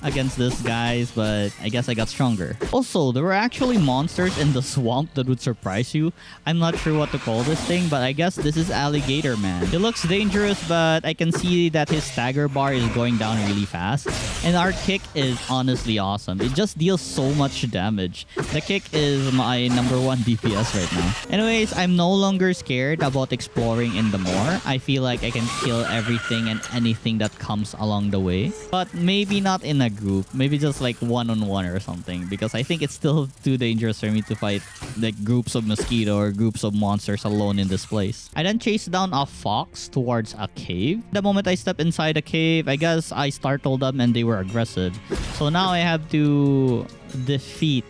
against this guys, but I guess I got stronger. Also, there were actually monsters in the swamp that would surprise you. I'm not sure what to call this thing, but I guess this is Alligator Man. It looks dangerous, but I can see that his stagger bar is going down really fast. And our kick is honestly awesome. It just deals so much damage. The kick is my #1 DPS right now. Anyways, I'm no longer scared about exploring in the moor. I feel like I can kill everything and anything that comes along the way. But maybe not in a group, maybe just like one-on-one or something, because I think it's still too dangerous for me to fight like groups of mosquito or groups of monsters alone in this place. I then chased down a fox towards a cave. The moment I stepped inside a cave, I guess I startled them and they were aggressive. So now I have to defeat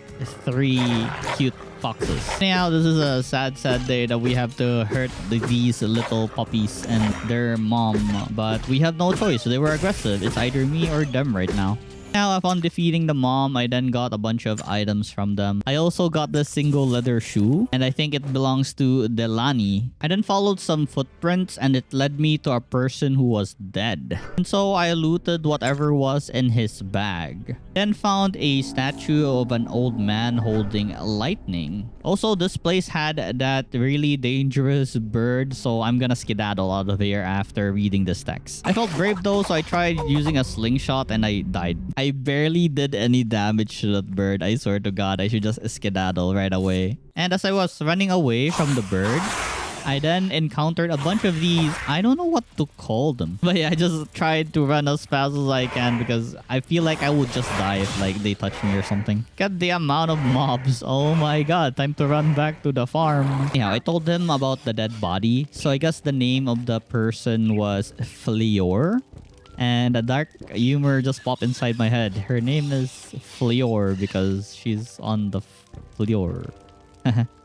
3 cute foxes. Now, this is a sad day that we have to hurt these little puppies and their mom, but we have no choice. They were aggressive. It's either me or them right now. Now, upon defeating the mom, I then got a bunch of items from them. I also got this single leather shoe, and I think it belongs to Delani. I then followed some footprints, and it led me to a person who was dead. And so I looted whatever was in his bag. Then found a statue of an old man holding lightning. Also, this place had that really dangerous bird, so I'm gonna skedaddle out of here after reading this text. I felt brave though, so I tried using a slingshot and I died. I barely did any damage to that bird. I swear to God, I should just skedaddle right away. And as I was running away from the bird, I then encountered a bunch of these. I don't know what to call them. But yeah, I just tried to run as fast as I can because I feel like I would just die if like they touch me or something. Get the amount of mobs. Oh my god, time to run back to the farm. Yeah, I told them about the dead body. So I guess the name of the person was Fleor. And a dark humor just popped inside my head. Her name is Fleor because she's on the floor.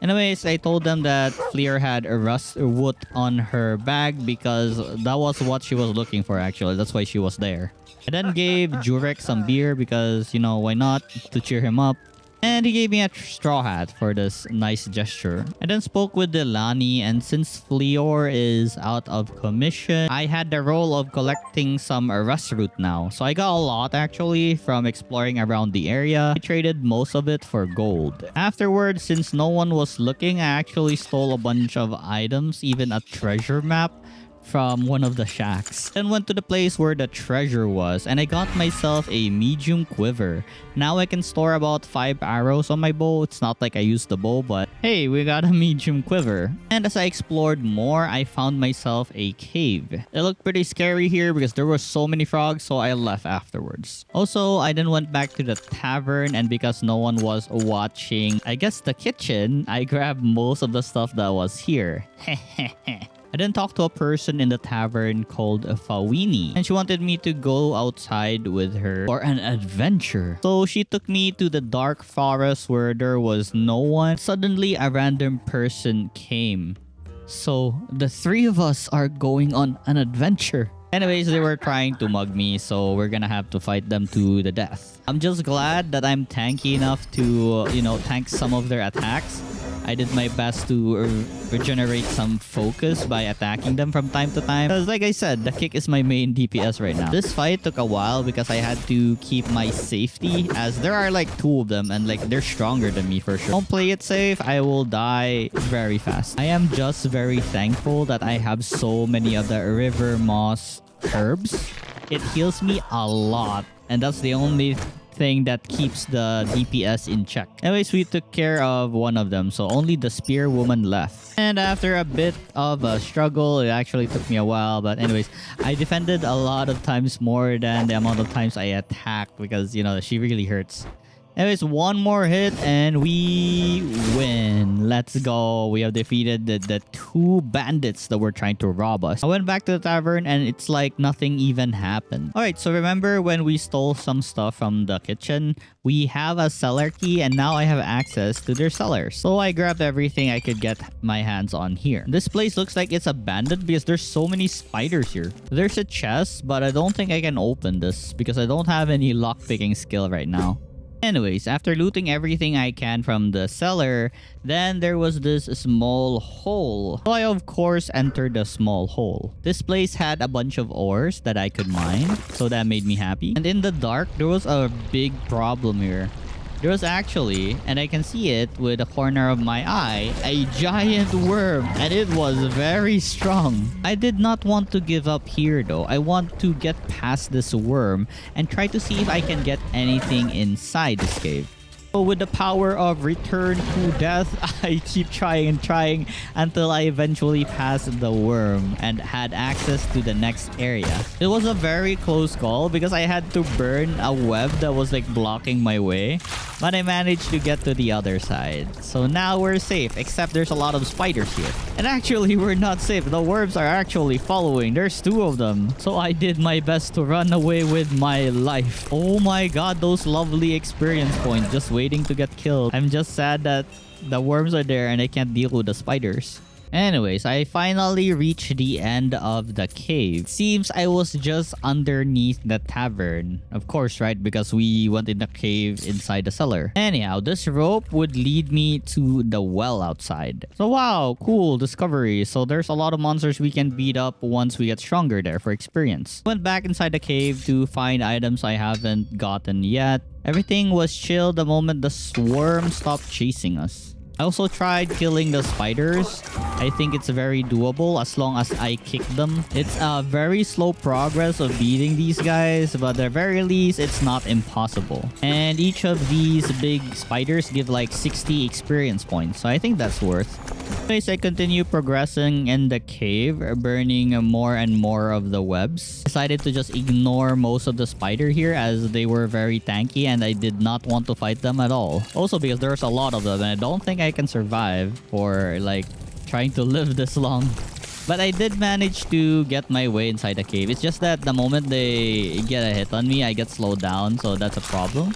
Anyways, I told them that Fleer had a rust wood on her bag because that was what she was looking for actually. That's why she was there. I then gave Jurek some beer because, you know, why not? To cheer him up. And he gave me a straw hat for this nice gesture. I then spoke with Delani, and since Fleor is out of commission, I had the role of collecting some rust root now. So I got a lot actually from exploring around the area. I traded most of it for gold. Afterwards, since no one was looking, I actually stole a bunch of items, even a treasure map from one of the shacks. Then went to the place where the treasure was, and I got myself a medium quiver. Now I can store about 5 arrows on my bow. It's not like I used the bow, but hey, we got a medium quiver. And as I explored more, I found myself a cave. It looked pretty scary here because there were so many frogs, so I left afterwards. Also, I then went back to the tavern, and because no one was watching, I guess the kitchen, I grabbed most of the stuff that was here. I then talked to a person in the tavern called Fawini, and she wanted me to go outside with her for an adventure. So she took me to the dark forest where there was no one. Suddenly, a random person came. So the three of us are going on an adventure. Anyways, they were trying to mug me, so we're gonna have to fight them to the death. I'm just glad that I'm tanky enough to, you know, tank some of their attacks. I did my best to regenerate some focus by attacking them from time to time. Because like I said, the kick is my main DPS right now. This fight took a while because I had to keep my safety, as there are like 2 of them and like they're stronger than me for sure. Don't play it safe, I will die very fast. I am just very thankful that I have so many of the river moss herbs. It heals me a lot, and that's the only thing that keeps the DPS in check. Anyways, we took care of one of them, so only the spear woman left. And after a bit of a struggle, it actually took me a while, but anyways, I defended a lot of times more than the amount of times I attacked because, you know, she really hurts. Anyways, one more hit and we win. Let's go. We have defeated the 2 bandits that were trying to rob us. I went back to the tavern and it's like nothing even happened. Alright, so remember when we stole some stuff from the kitchen? We have a cellar key and now I have access to their cellars. So I grabbed everything I could get my hands on here. This place looks like it's abandoned because there's so many spiders here. There's a chest, but I don't think I can open this because I don't have any lockpicking skill right now. Anyways, after looting everything I can from the cellar, then there was this small hole. So I of course entered the small hole. This place had a bunch of ores that I could mine, so that made me happy. And in the dark, there was a big problem here. There was actually, and I can see it with the corner of my eye, a giant worm, and it was very strong. I did not want to give up here though. I want to get past this worm and try to see if I can get anything inside this cave. So with the power of return to death, I keep trying and trying until I eventually passed the worm and had access to the next area. It was a very close call because I had to burn a web that was like blocking my way, but I managed to get to the other side. So now we're safe, except there's a lot of spiders here. And actually, we're not safe. The worms are actually following. There's 2 of them. So I did my best to run away with my life. Oh my god, those lovely experience points just waiting to get killed. I'm just sad that the worms are there and I can't deal with the spiders. Anyways, I finally reached the end of the cave. Seems I was just underneath the tavern. Of course, right? Because we went in the cave inside the cellar. Anyhow, this rope would lead me to the well outside. So wow, cool discovery. So there's a lot of monsters we can beat up once we get stronger there for experience. Went back inside the cave to find items I haven't gotten yet. Everything was chill the moment the swarm stopped chasing us. I also tried killing the spiders. I think it's very doable as long as I kick them. It's a very slow progress of beating these guys, but at the very least, it's not impossible. And each of these big spiders give like 60 experience points, so I think that's worth. Anyways, I continue progressing in the cave, burning more and more of the webs. Decided to just ignore most of the spider here as they were very tanky and I did not want to fight them at all. Also because there's a lot of them and I don't think I can survive for like trying to live this long. But I did manage to get my way inside the cave. It's just that the moment they get a hit on me, I get slowed down, so that's a problem.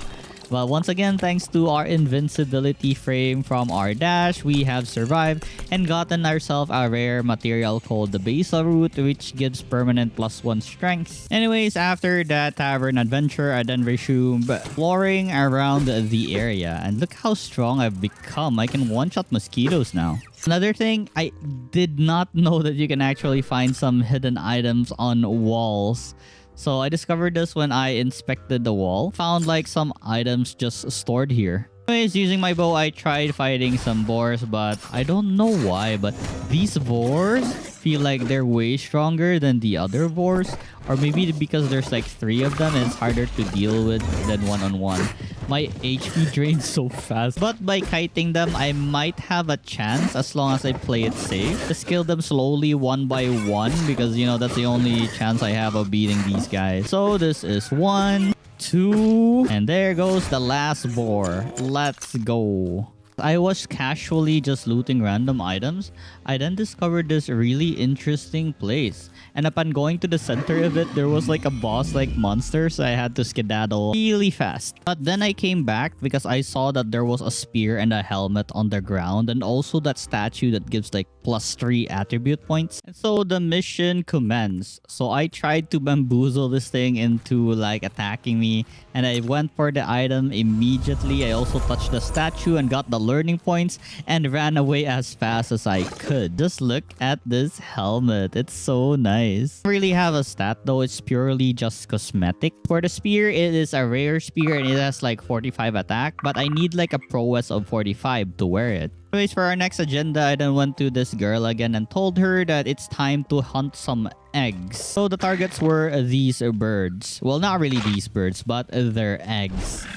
Well, once again, thanks to our invincibility frame from our dash, we have survived and gotten ourselves a rare material called the Basil Root, which gives permanent +1 strength. Anyways, after that tavern adventure, I then resumed exploring around the area. And look how strong I've become. I can one-shot mosquitoes now. Another thing, I did not know that you can actually find some hidden items on walls. So I discovered this when I inspected the wall. Found like some items just stored here. Anyways, using my bow, I tried fighting some boars, but I don't know why, but these boars feel like they're way stronger than the other boars. Or maybe because there's like 3 of them and it's harder to deal with than one-on-one. My HP drains so fast. But by kiting them, I might have a chance as long as I play it safe. Just kill them slowly one by one because, you know, that's the only chance I have of beating these guys. So this is 1, 2, and there goes the last boar. Let's go. I was casually just looting random items. I then discovered this really interesting place. And upon going to the center of it, there was like a boss-like monster, so I had to skedaddle really fast. But then I came back because I saw that there was a spear and a helmet on the ground, and also that statue that gives like +3 attribute points. And so the mission commenced. So I tried to bamboozle this thing into like attacking me, and I went for the item immediately. I also touched the statue and got the learning points and ran away as fast as I could. Just look at this helmet. It's so nice. Don't really have a stat though. It's purely just cosmetic. For the spear, it is a rare spear and it has like 45 attack, but I need like a prowess of 45 to wear it. Anyways, for our next agenda, I then went to this girl again and told her that it's time to hunt some eggs. So the targets were these birds. Well, not really these birds, but their eggs.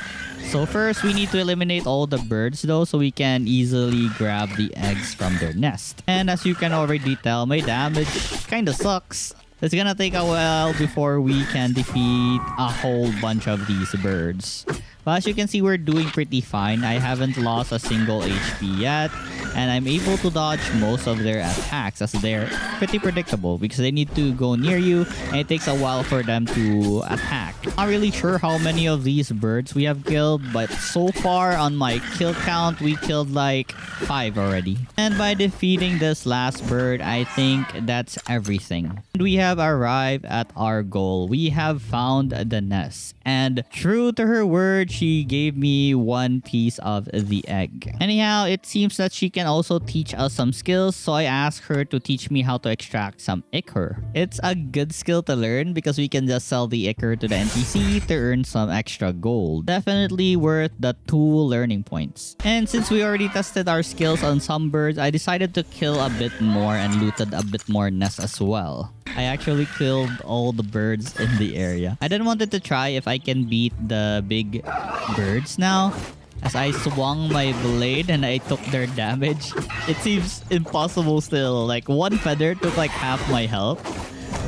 So first, we need to eliminate all the birds though, so we can easily grab the eggs from their nest. And as you can already tell, my damage kinda sucks. It's gonna take a while before we can defeat a whole bunch of these birds. But as you can see, we're doing pretty fine. I haven't lost a single HP yet. And I'm able to dodge most of their attacks as they're pretty predictable because they need to go near you and it takes a while for them to attack. Not really sure how many of these birds we have killed, but so far on my kill count, we killed like 5 already. And by defeating this last bird, I think that's everything. We have arrived at our goal. We have found the nest. And true to her word, she gave me 1 piece of the egg. Anyhow, it seems that she can also teach us some skills, so I asked her to teach me how to extract some ichor. It's a good skill to learn because we can just sell the ichor to the NPC to earn some extra gold. Definitely worth the 2 learning points. And since we already tested our skills on some birds, I decided to kill a bit more and looted a bit more nests as well. I actually killed all the birds in the area. I then wanted to try if I can beat the big birds now. As I swung my blade and I took their damage, it seems impossible still. Like 1 feather took like half my health.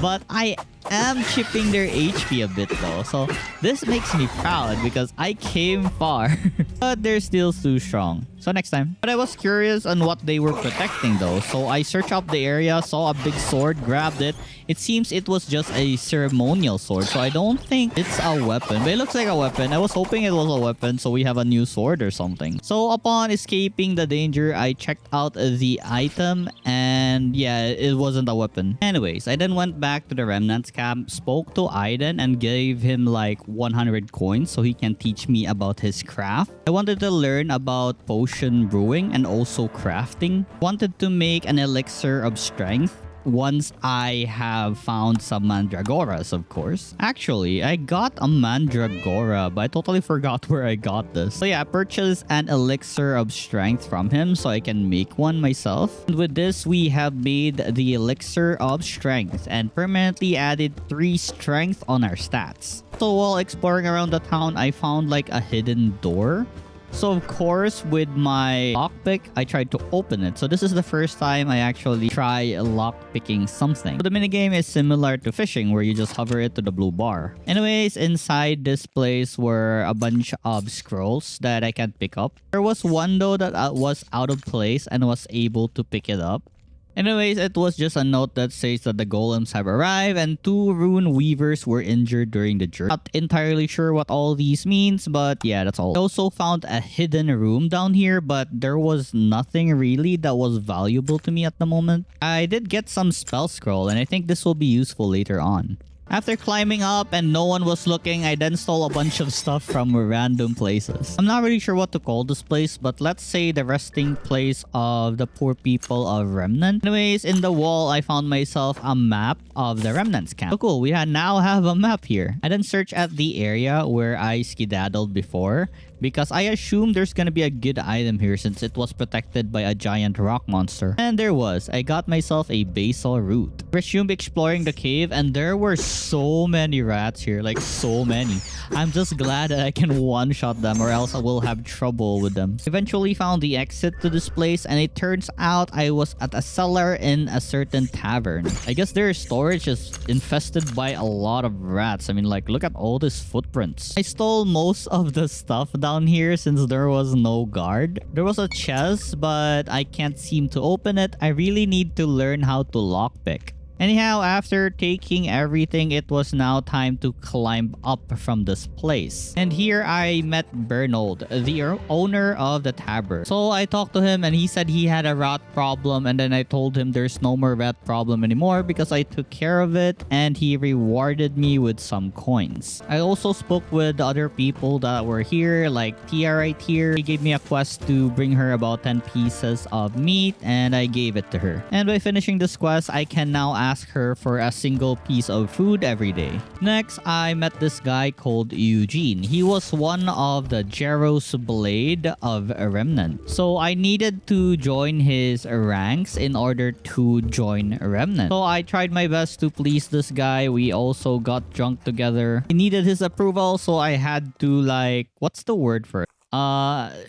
But I am chipping their HP a bit though. So this makes me proud because I came far. But they're still too strong. So next time. But I was curious on what they were protecting though. So I searched up the area, saw a big sword, grabbed it. It seems it was just a ceremonial sword. So I don't think it's a weapon. But it looks like a weapon. I was hoping it was a weapon so we have a new sword or something. So upon escaping the danger, I checked out the item and yeah, it wasn't a weapon. Anyways, I then went back to the remnants camp, spoke to Aiden and gave him like 100 coins so he can teach me about his craft. I wanted to learn about potion brewing and also crafting. Wanted to make an elixir of strength once I have found some mandragoras, of course. Actually, I got a mandragora, but I totally forgot where I got this. So yeah, I purchased an elixir of strength from him so I can make one myself. And with this, we have made the elixir of strength and permanently added 3 strength on our stats. So while exploring around the town, I found like a hidden door. So of course, with my lockpick, I tried to open it. So this is the first time I actually try lockpicking something. So the minigame is similar to fishing where you just hover it to the blue bar. Anyways, inside this place were a bunch of scrolls that I can't pick up. There was one though that was out of place and was able to pick it up. Anyways, it was just a note that says that the golems have arrived and 2 rune weavers were injured during the journey. Not entirely sure what all these means, but yeah, that's all. I also found a hidden room down here, but there was nothing really that was valuable to me at the moment. I did get some spell scroll and I think this will be useful later on. After climbing up and no one was looking, I then stole a bunch of stuff from random places. I'm not really sure what to call this place, but let's say the resting place of the poor people of Remnant. Anyways, in the wall, I found myself a map of the Remnant's camp. So cool, we now have a map here. I then searched at the area where I skedaddled before, because I assumed there's gonna be a good item here since it was protected by a giant rock monster. And there was. I got myself a basil root. Resumed exploring the cave and there were so many rats here, like so many. I'm just glad that I can one-shot them or else I will have trouble with them. Eventually found the exit to this place and it turns out I was at a cellar in a certain tavern. I guess their storage is infested by a lot of rats. I mean, like, look at all these footprints. I stole most of the stuff down here since there was no guard. There was a chest, but I can't seem to open it. I really need to learn how to lockpick. Anyhow, after taking everything, it was now time to climb up from this place. And here I met Bernold, the owner of the tavern. So I talked to him and he said he had a rat problem, and then I told him there's no more rat problem anymore because I took care of it, and he rewarded me with some coins. I also spoke with other people that were here, like Tia right here. He gave me a quest to bring her about 10 pieces of meat and I gave it to her. And by finishing this quest, I can now ask her for a single piece of food every day. Next, I met this guy called Eugene. He was one of the Jeros Blade of a Remnant. So I needed to join his ranks in order to join a Remnant. So I tried my best to please this guy. We also got drunk together. I needed his approval, so I had to, like, what's the word for it?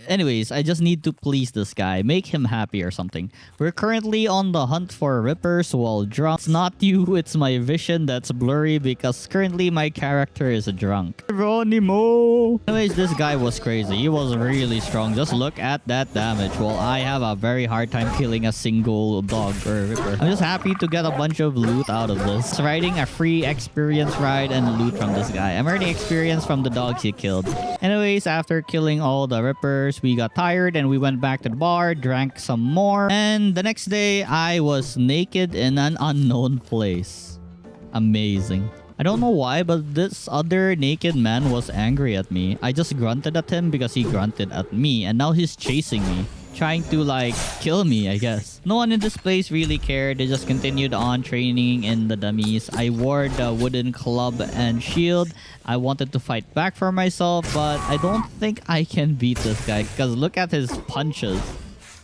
Anyways, I just need to please this guy, make him happy or something. We're currently on the hunt for rippers while drunk. It's not you, it's my vision that's blurry because currently my character is drunk. Geronimo! Anyways, this guy was crazy. He was really strong. Just look at that damage. Well, I have a very hard time killing a single dog or ripper. I'm just happy to get a bunch of loot out of this. Riding a free experience ride and loot from this guy. I'm earning experience from the dogs he killed. Anyways, after killing all the rippers, we got tired and we went back to the bar, drank some more, and the next day I was naked in an unknown place. Amazing. I don't know why, but this other naked man was angry at me. I just grunted at him because he grunted at me, and now he's chasing me, trying to, like, kill me, I guess. No one in this place really cared. They just continued on training in the dummies. I wore the wooden club and shield. I wanted to fight back for myself, but I don't think I can beat this guy because look at his punches.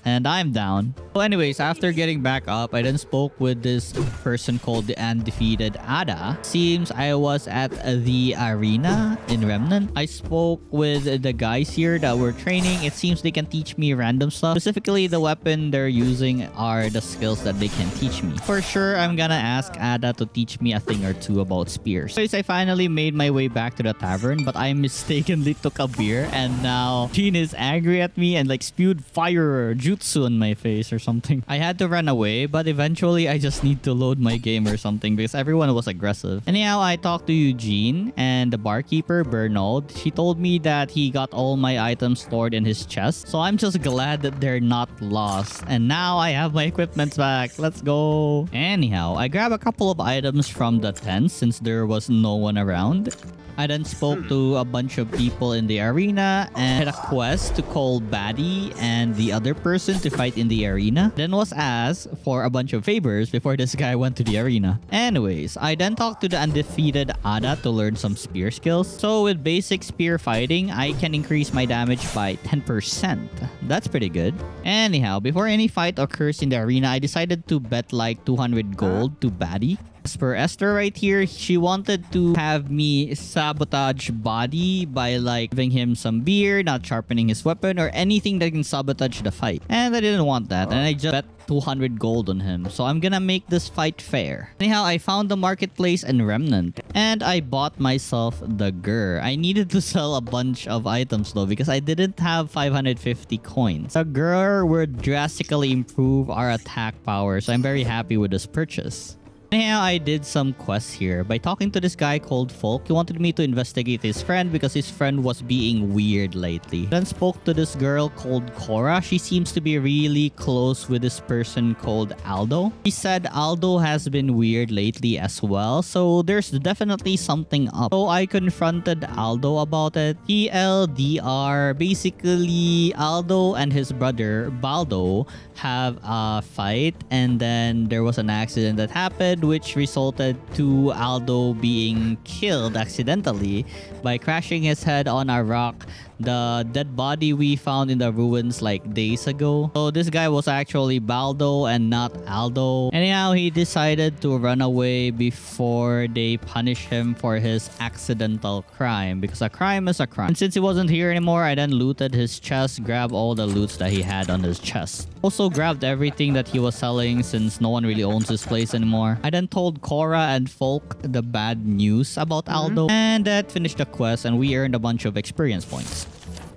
And I'm down. Well, anyways, after getting back up, I then spoke with this person called the Undefeated Ada. Seems I was at the arena in Remnant. I spoke with the guys here that were training. It seems they can teach me random stuff. Specifically, the weapon they're using are the skills that they can teach me. For sure, I'm gonna ask Ada to teach me a thing or two about spears. Anyways, I finally made my way back to the tavern, but I mistakenly took a beer, and now Jean is angry at me and like spewed fire jutsu on my face or something. I had to run away, but eventually I just need to load my game or something because everyone was aggressive. Anyhow, I talked to Eugene and the barkeeper, Bernard. She told me that he got all my items stored in his chest. So I'm just glad that they're not lost. And now I have my equipment back. Let's go. Anyhow, I grabbed a couple of items from the tent since there was no one around. I then spoke to a bunch of people in the arena and had a quest to call Baddie and the other person to fight in the arena. Then was asked for a bunch of favors before this guy went to the arena. Anyways, I then talked to the Undefeated Ada to learn some spear skills. So with basic spear fighting, I can increase my damage by 10%. That's pretty good. Anyhow, before any fight occurs in the arena, I decided to bet like 200 gold to Baddie. As per Esther right here, she wanted to have me sabotage Body by like giving him some beer, not sharpening his weapon, or anything that can sabotage the fight. And I didn't want that, and I just bet 200 gold on him. So I'm gonna make this fight fair. Anyhow, I found the marketplace in Remnant, and I bought myself the Gur. I needed to sell a bunch of items though because I didn't have 550 coins. The Gur would drastically improve our attack power, so I'm very happy with this purchase. Anyhow, I did some quests here. By talking to this guy called Folk, he wanted me to investigate his friend because his friend was being weird lately. Then spoke to this girl called Cora. She seems to be really close with this person called Aldo. He said Aldo has been weird lately as well, so there's definitely something up. So I confronted Aldo about it. TLDR, basically Aldo and his brother Baldo have a fight, and then there was an accident that happened which resulted to Aldo being killed accidentally by crashing his head on a rock. The dead body we found in the ruins like days ago. So this guy was actually Baldo and not Aldo. Anyhow, he decided to run away before they punish him for his accidental crime, because a crime is a crime. And since he wasn't here anymore, I then looted his chest, grabbed all the loots that he had on his chest. Also grabbed everything that he was selling since no one really owns this place anymore. I then told Cora and Folk the bad news about Aldo, and that finished the quest, and we earned a bunch of experience points.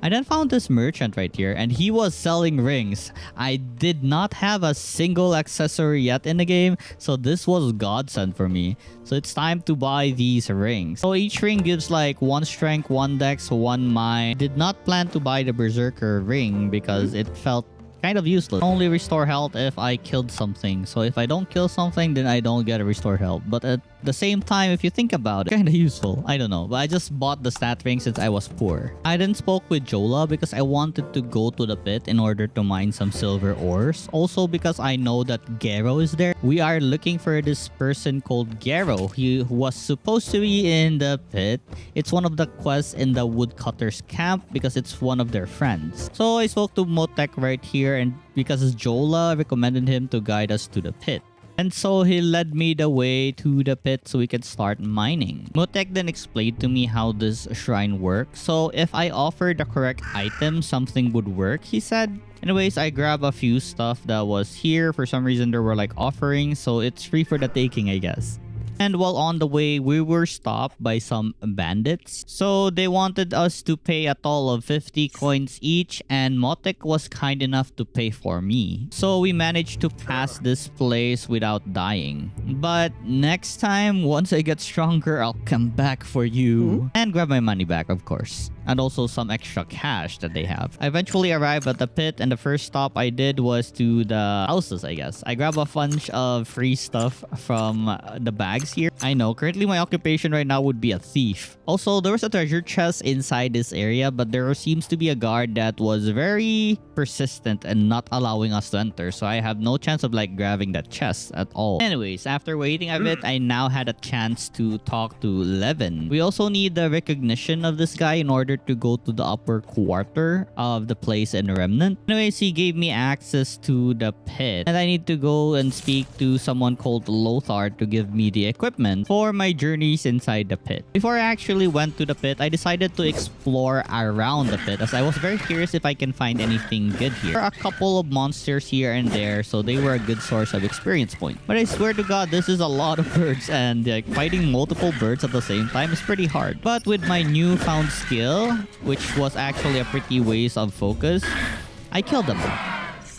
I then found this merchant right here, and he was selling rings. I did not have a single accessory yet in the game, so this was godsend for me. So it's time to buy these rings. So each ring gives like 1 strength, 1 dex, 1 mind. Did not plan to buy the berserker ring because it felt kind of useless. Only restore health if I killed something. So if I don't kill something, then I don't get a restore health. But at the same time, if you think about it, kind of useful. I don't know. But I just bought the stat ring since I was poor. I then spoke with Jola because I wanted to go to the pit in order to mine some silver ores. Also because I know that Gero is there. We are looking for this person called Gero. He was supposed to be in the pit. It's one of the quests in the woodcutter's camp because it's one of their friends. So I spoke to Motek right here, and because Jola recommended him to guide us to the pit. And so he led me the way to the pit so we could start mining. Motek then explained to me how this shrine works. So if I offer the correct item, something would work, he said. Anyways, I grabbed a few stuff that was here. For some reason, there were like offerings, so it's free for the taking, I guess. And while on the way, we were stopped by some bandits. So they wanted us to pay a total of 50 coins each, and Motek was kind enough to pay for me. So we managed to pass this place without dying. But next time, once I get stronger, I'll come back for you. And grab my money back, of course. And also some extra cash that they have. I eventually arrived at the pit, and the first stop I did was to the houses, I guess. I grabbed a bunch of free stuff from the bags here. I know, currently my occupation right now would be a thief. Also, there was a treasure chest inside this area, but there seems to be a guard that was very persistent and not allowing us to enter. So I have no chance of like grabbing that chest at all. Anyways, after waiting a bit, I now had a chance to talk to Levin. We also need the recognition of this guy in order order to go to the upper quarter of the place in Remnant. Anyways, he gave me access to the pit, and I need to go and speak to someone called Lothar to give me the equipment for my journeys inside the pit. Before I actually went to the pit, I decided to explore around the pit as I was very curious if I can find anything good here. There are a couple of monsters here and there, so they were a good source of experience points. But I swear to God, this is a lot of birds, and like fighting multiple birds at the same time is pretty hard. But with my newfound skill, which was actually a pretty waste of focus, I killed them.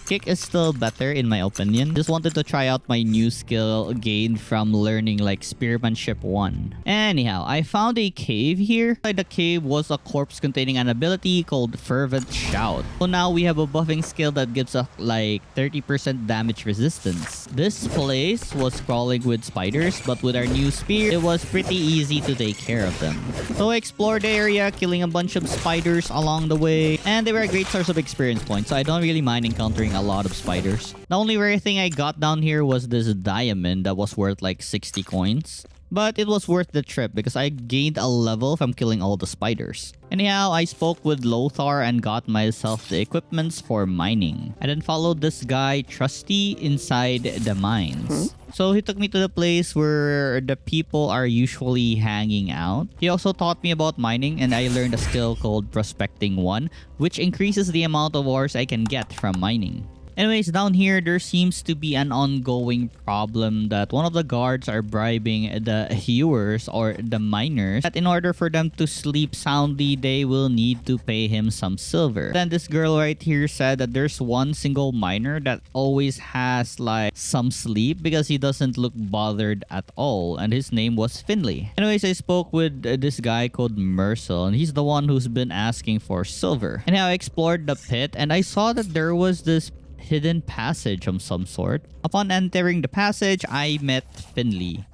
Kick is still better in my opinion. Just wanted to try out my new skill gained from learning like Spearmanship 1. Anyhow, I found a cave here. Inside the cave was a corpse containing an ability called Fervent Shout. So now we have a buffing skill that gives us like 30% damage resistance. This place was crawling with spiders, but with our new spear, it was pretty easy to take care of them. So I explored the area, killing a bunch of spiders along the way, and they were a great source of experience points, so I don't really mind encountering a lot of spiders. The only rare thing I got down here was this diamond that was worth like 60 coins. But it was worth the trip because I gained a level from killing all the spiders. Anyhow, I spoke with Lothar and got myself the equipments for mining. I then followed this guy, Trusty, inside the mines. So he took me to the place where the people are usually hanging out. He also taught me about mining, and I learned a skill called Prospecting 1, which increases the amount of ores I can get from mining. Anyways, down here, there seems to be an ongoing problem that one of the guards are bribing the hewers or the miners that in order for them to sleep soundly, they will need to pay him some silver. Then this girl right here said that there's one single miner that always has like some sleep because he doesn't look bothered at all, and his name was Finley. Anyways, I spoke with this guy called Mercel, and he's the one who's been asking for silver. And I explored the pit, and I saw that there was this hidden passage of some sort. Upon entering the passage, I met Finley.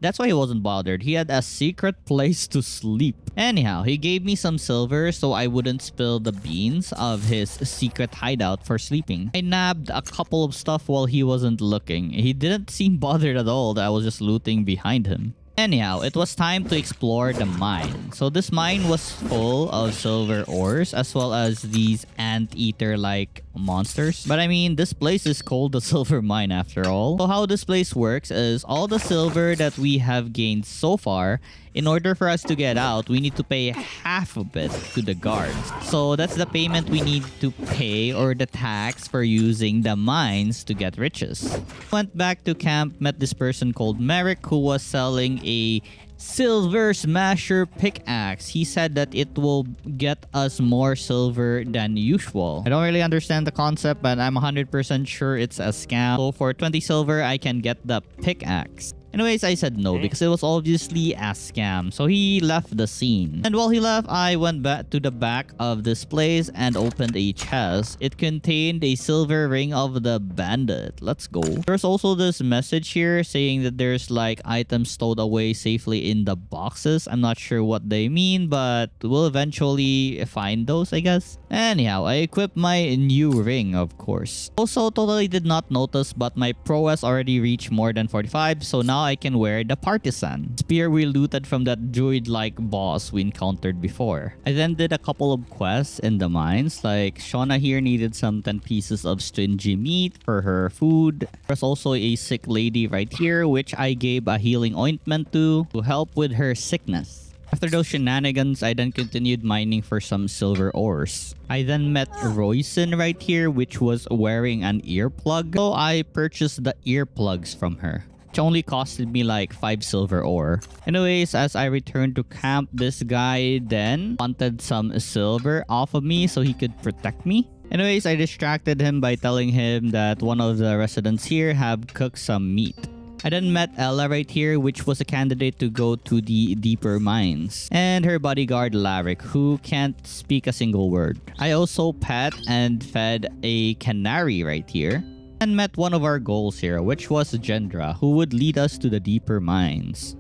That's why he wasn't bothered. He had a secret place to sleep. Anyhow, he gave me some silver so I wouldn't spill the beans of his secret hideout for sleeping. I nabbed a couple of stuff while he wasn't looking. He didn't seem bothered at all that I was just looting behind him. Anyhow, it was time to explore the mine. So this mine was full of silver ores as well as these anteater-like monsters. But I mean, this place is called the silver mine after all. So how this place works is all the silver that we have gained so far, in order for us to get out, we need to pay half of it to the guards. So that's the payment we need to pay, or the tax for using the mines to get riches. Went back to camp, met this person called Merrick who was selling a silver smasher pickaxe. He said that it will get us more silver than usual. I don't really understand the concept, but I'm 100% sure it's a scam. So for 20 silver, I can get the pickaxe. Anyways, I said no because it was obviously a scam, so he left the scene. And while he left, I went back to the back of this place and opened a chest. It contained a silver ring of the bandit. Let's go. There's also this message here saying that there's like items stowed away safely in the boxes. I'm not sure what they mean, but we'll eventually find those, I guess. Anyhow, I equipped my new ring, of course. Also, totally did not notice, but my prowess already reached more than 45, so now I can wear the partisan spear we looted from that druid-like boss we encountered before. I then did a couple of quests in the mines, like Shauna here needed some 10 pieces of stingy meat for her food. There's also a sick lady right here, which I gave a healing ointment to help with her sickness. After those shenanigans, I then continued mining for some silver ores. I then met Royson right here, which was wearing an earplug, so I purchased the earplugs from her, which only costed me like 5 silver ore. Anyways, as I returned to camp, this guy then wanted some silver off of me so he could protect me. Anyways, I distracted him by telling him that one of the residents here have cooked some meat. I then met Ella right here, which was a candidate to go to the deeper mines, and her bodyguard Larrick, who can't speak a single word. I also pet and fed a canary right here, and met one of our goals here, which was Gendra, who would lead us to the deeper mines.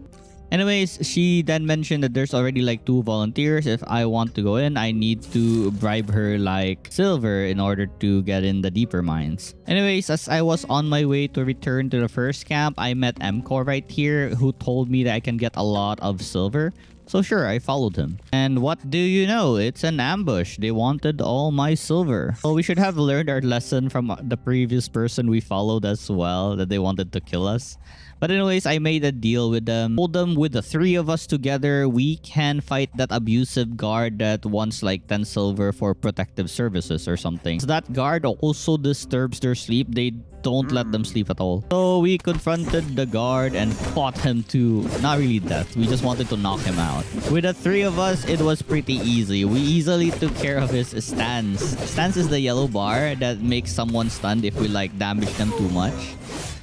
Anyways, she then mentioned that there's already like 2 volunteers. If I want to go in, I need to bribe her like silver in order to get in the deeper mines. Anyways, as I was on my way to return to the first camp, I met Mcore right here, who told me that I can get a lot of silver. So sure, I followed him. And what do you know? It's an ambush. They wanted all my silver. So we should have learned our lesson from the previous person we followed as well, that they wanted to kill us. But anyways, I made a deal with them. Told them with the three of us together, we can fight that abusive guard that wants like 10 silver for protective services or something. So that guard also disturbs their sleep. They don't let them sleep at all. So we confronted the guard and fought him to not really death. We just wanted to knock him out. With the three of us, it was pretty easy. We easily took care of his stance. Stance is the yellow bar that makes someone stunned if we like damage them too much.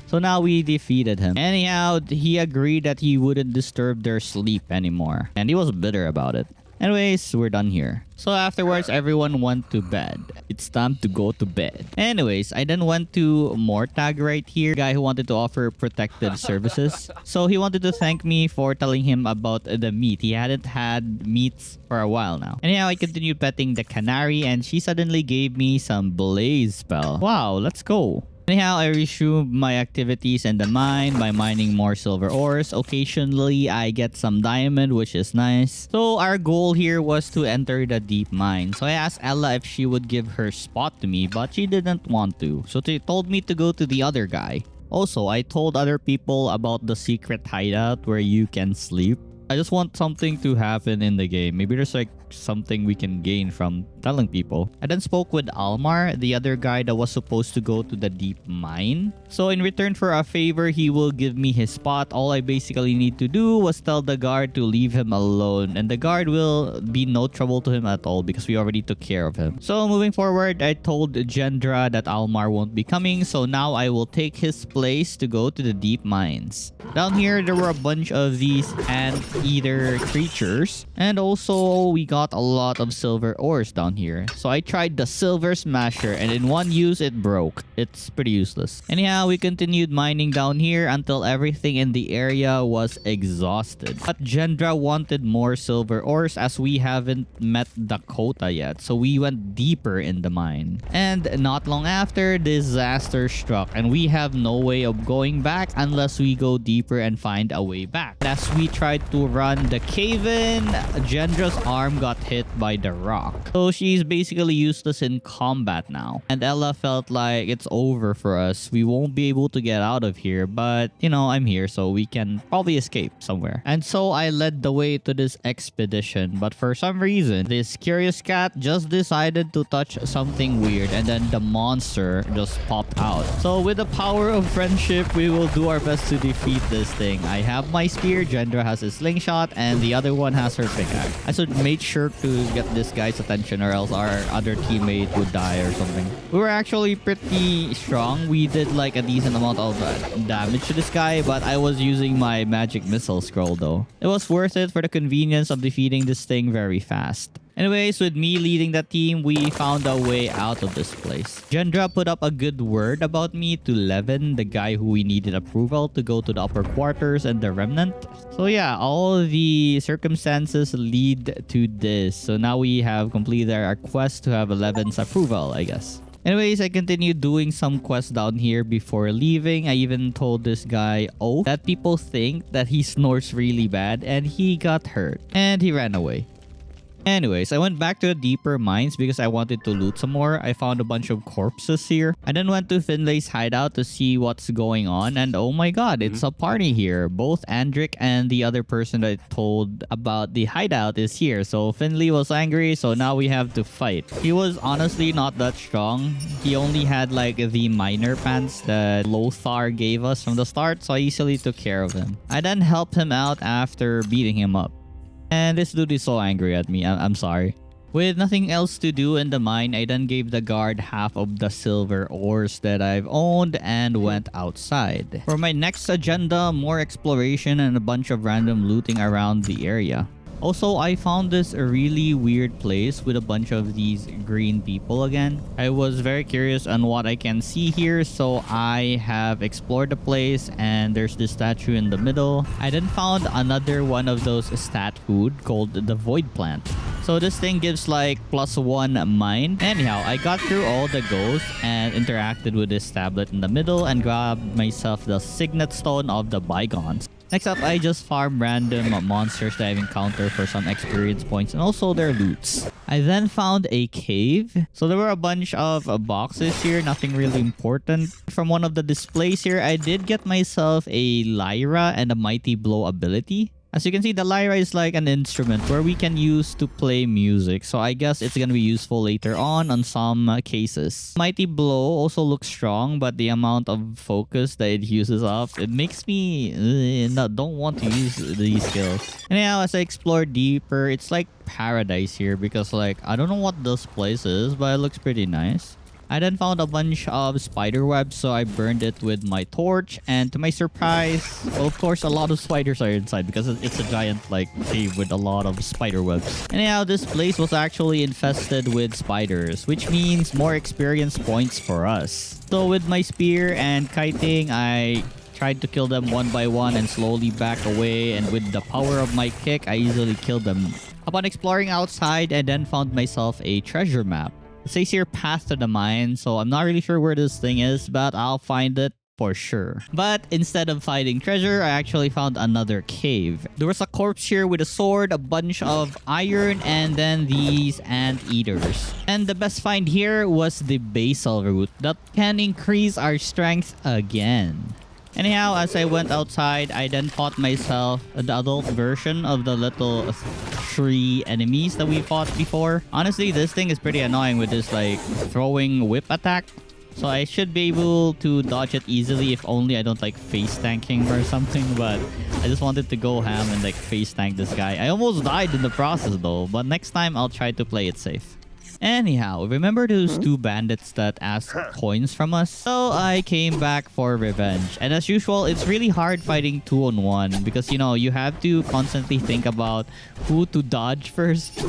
So now we defeated him. Anyhow, he agreed that he wouldn't disturb their sleep anymore. And he was bitter about it. Anyways, we're done here. So afterwards, everyone went to bed. It's time to go to bed. Anyways, I then went to Mortag right here. Guy who wanted to offer protective services. So he wanted to thank me for telling him about the meat. He hadn't had meats for a while now. Anyhow, I continued petting the canary and she suddenly gave me some blaze spell. Wow, let's go. Anyhow, I resumed my activities in the mine by mining more silver ores. Occasionally, I get some diamond, which is nice. So our goal here was to enter the deep mine. So I asked Ella if she would give her spot to me, but she didn't want to. So she told me to go to the other guy. Also, I told other people about the secret hideout where you can sleep. I just want something to happen in the game. Maybe there's like something we can gain from telling people. I then spoke with Almar, the other guy that was supposed to go to the deep mine. So in return for a favor, he will give me his spot. All I basically need to do was tell the guard to leave him alone. And the guard will be no trouble to him at all because we already took care of him. So moving forward, I told Gendra that Almar won't be coming. So now I will take his place to go to the deep mines. Down here, there were a bunch of these anteater creatures. And also, we got a lot of silver ores down here. So I tried the silver smasher and in one use it broke. It's pretty useless. Anyhow, we continued mining down here until everything in the area was exhausted. But Gendra wanted more silver ores as we haven't met the quota yet. So we went deeper in the mine. And not long after, disaster struck and we have no way of going back unless we go deeper and find a way back. As we tried to run the cave-in, Gendra's arm got hit by the rock. So she's basically useless in combat now. And Ella felt like it's over for us. We won't be able to get out of here. But, you know, I'm here so we can probably escape somewhere. And so I led the way to this expedition. But for some reason, this curious cat just decided to touch something weird. And then the monster just popped out. So with the power of friendship, we will do our best to defeat this thing. I have my spear, Gendra has a slingshot, and the other one has her pickaxe. I should make sure to get this guy's attention or else our other teammate would die or something. We were actually pretty strong. We did like a decent amount of damage to this guy, but I was using my magic missile scroll though. It was worth it for the convenience of defeating this thing very fast. Anyways, with me leading the team, we found a way out of this place. Gendra put up a good word about me to Levin, the guy who we needed approval to go to the upper quarters and the remnant. So yeah, all the circumstances lead to this. So now we have completed our quest to have Levin's approval, I guess. Anyways, I continued doing some quests down here before leaving. I even told this guy, oh, that people think that he snorts really bad and he got hurt. And he ran away. Anyways, I went back to the deeper mines because I wanted to loot some more. I found a bunch of corpses here. I then went to Finlay's hideout to see what's going on. And oh my god, it's a party here. Both Andric and the other person that I told about the hideout is here. So Finlay was angry, so now we have to fight. He was honestly not that strong. He only had like the miner pants that Lothar gave us from the start, so I easily took care of him. I then helped him out after beating him up. And this dude is so angry at me. I'm sorry. With nothing else to do in the mine, I then gave the guard half of the silver ores that I've owned and went outside. For my next agenda, more exploration and a bunch of random looting around the area. Also, I found this really weird place with a bunch of these green people again. I was very curious on what I can see here, so I have explored the place and there's this statue in the middle. I then found another one of those stat food called the void plant. So this thing gives like +1 mine. Anyhow, I got through all the ghosts and interacted with this tablet in the middle and grabbed myself the signet stone of the bygones. Next up, I just farm random monsters that I've encountered for some experience points and also their loots. I then found a cave. So there were a bunch of boxes here, nothing really important. From one of the displays here, I did get myself a lyra and a mighty blow ability. As you can see, the lyra is like an instrument where we can use to play music. So I guess it's gonna be useful later on some cases. Mighty blow also looks strong, but the amount of focus that it uses up, it makes me don't want to use these skills. Anyhow, as I explore deeper, it's like paradise here because like I don't know what this place is, but it looks pretty nice. I then found a bunch of spider webs, so I burned it with my torch, and to my surprise, well, of course, a lot of spiders are inside because it's a giant like cave with a lot of spider webs. Anyhow, this place was actually infested with spiders, which means more experience points for us. So with my spear and kiting, I tried to kill them one by one and slowly back away, and with the power of my kick, I easily killed them. Upon exploring outside, I then found myself a treasure map. It says here path to the mine, so I'm not really sure where this thing is, but I'll find it for sure. But instead of finding treasure, I actually found another cave. There was a corpse here with a sword, a bunch of iron, and then these anteaters. And the best find here was the basil root that can increase our strength again. Anyhow, as I went outside, I then fought myself the adult version of the little tree enemies that we fought before. Honestly, this thing is pretty annoying with this like throwing whip attack. So I should be able to dodge it easily if only I don't like face tanking or something. But I just wanted to go ham and like face tank this guy. I almost died in the process though, but next time I'll try to play it safe. Anyhow, remember those two bandits that asked coins from us? So I came back for revenge. And as usual, it's really hard fighting 2-on-1 because, you know, you have to constantly think about who to dodge first.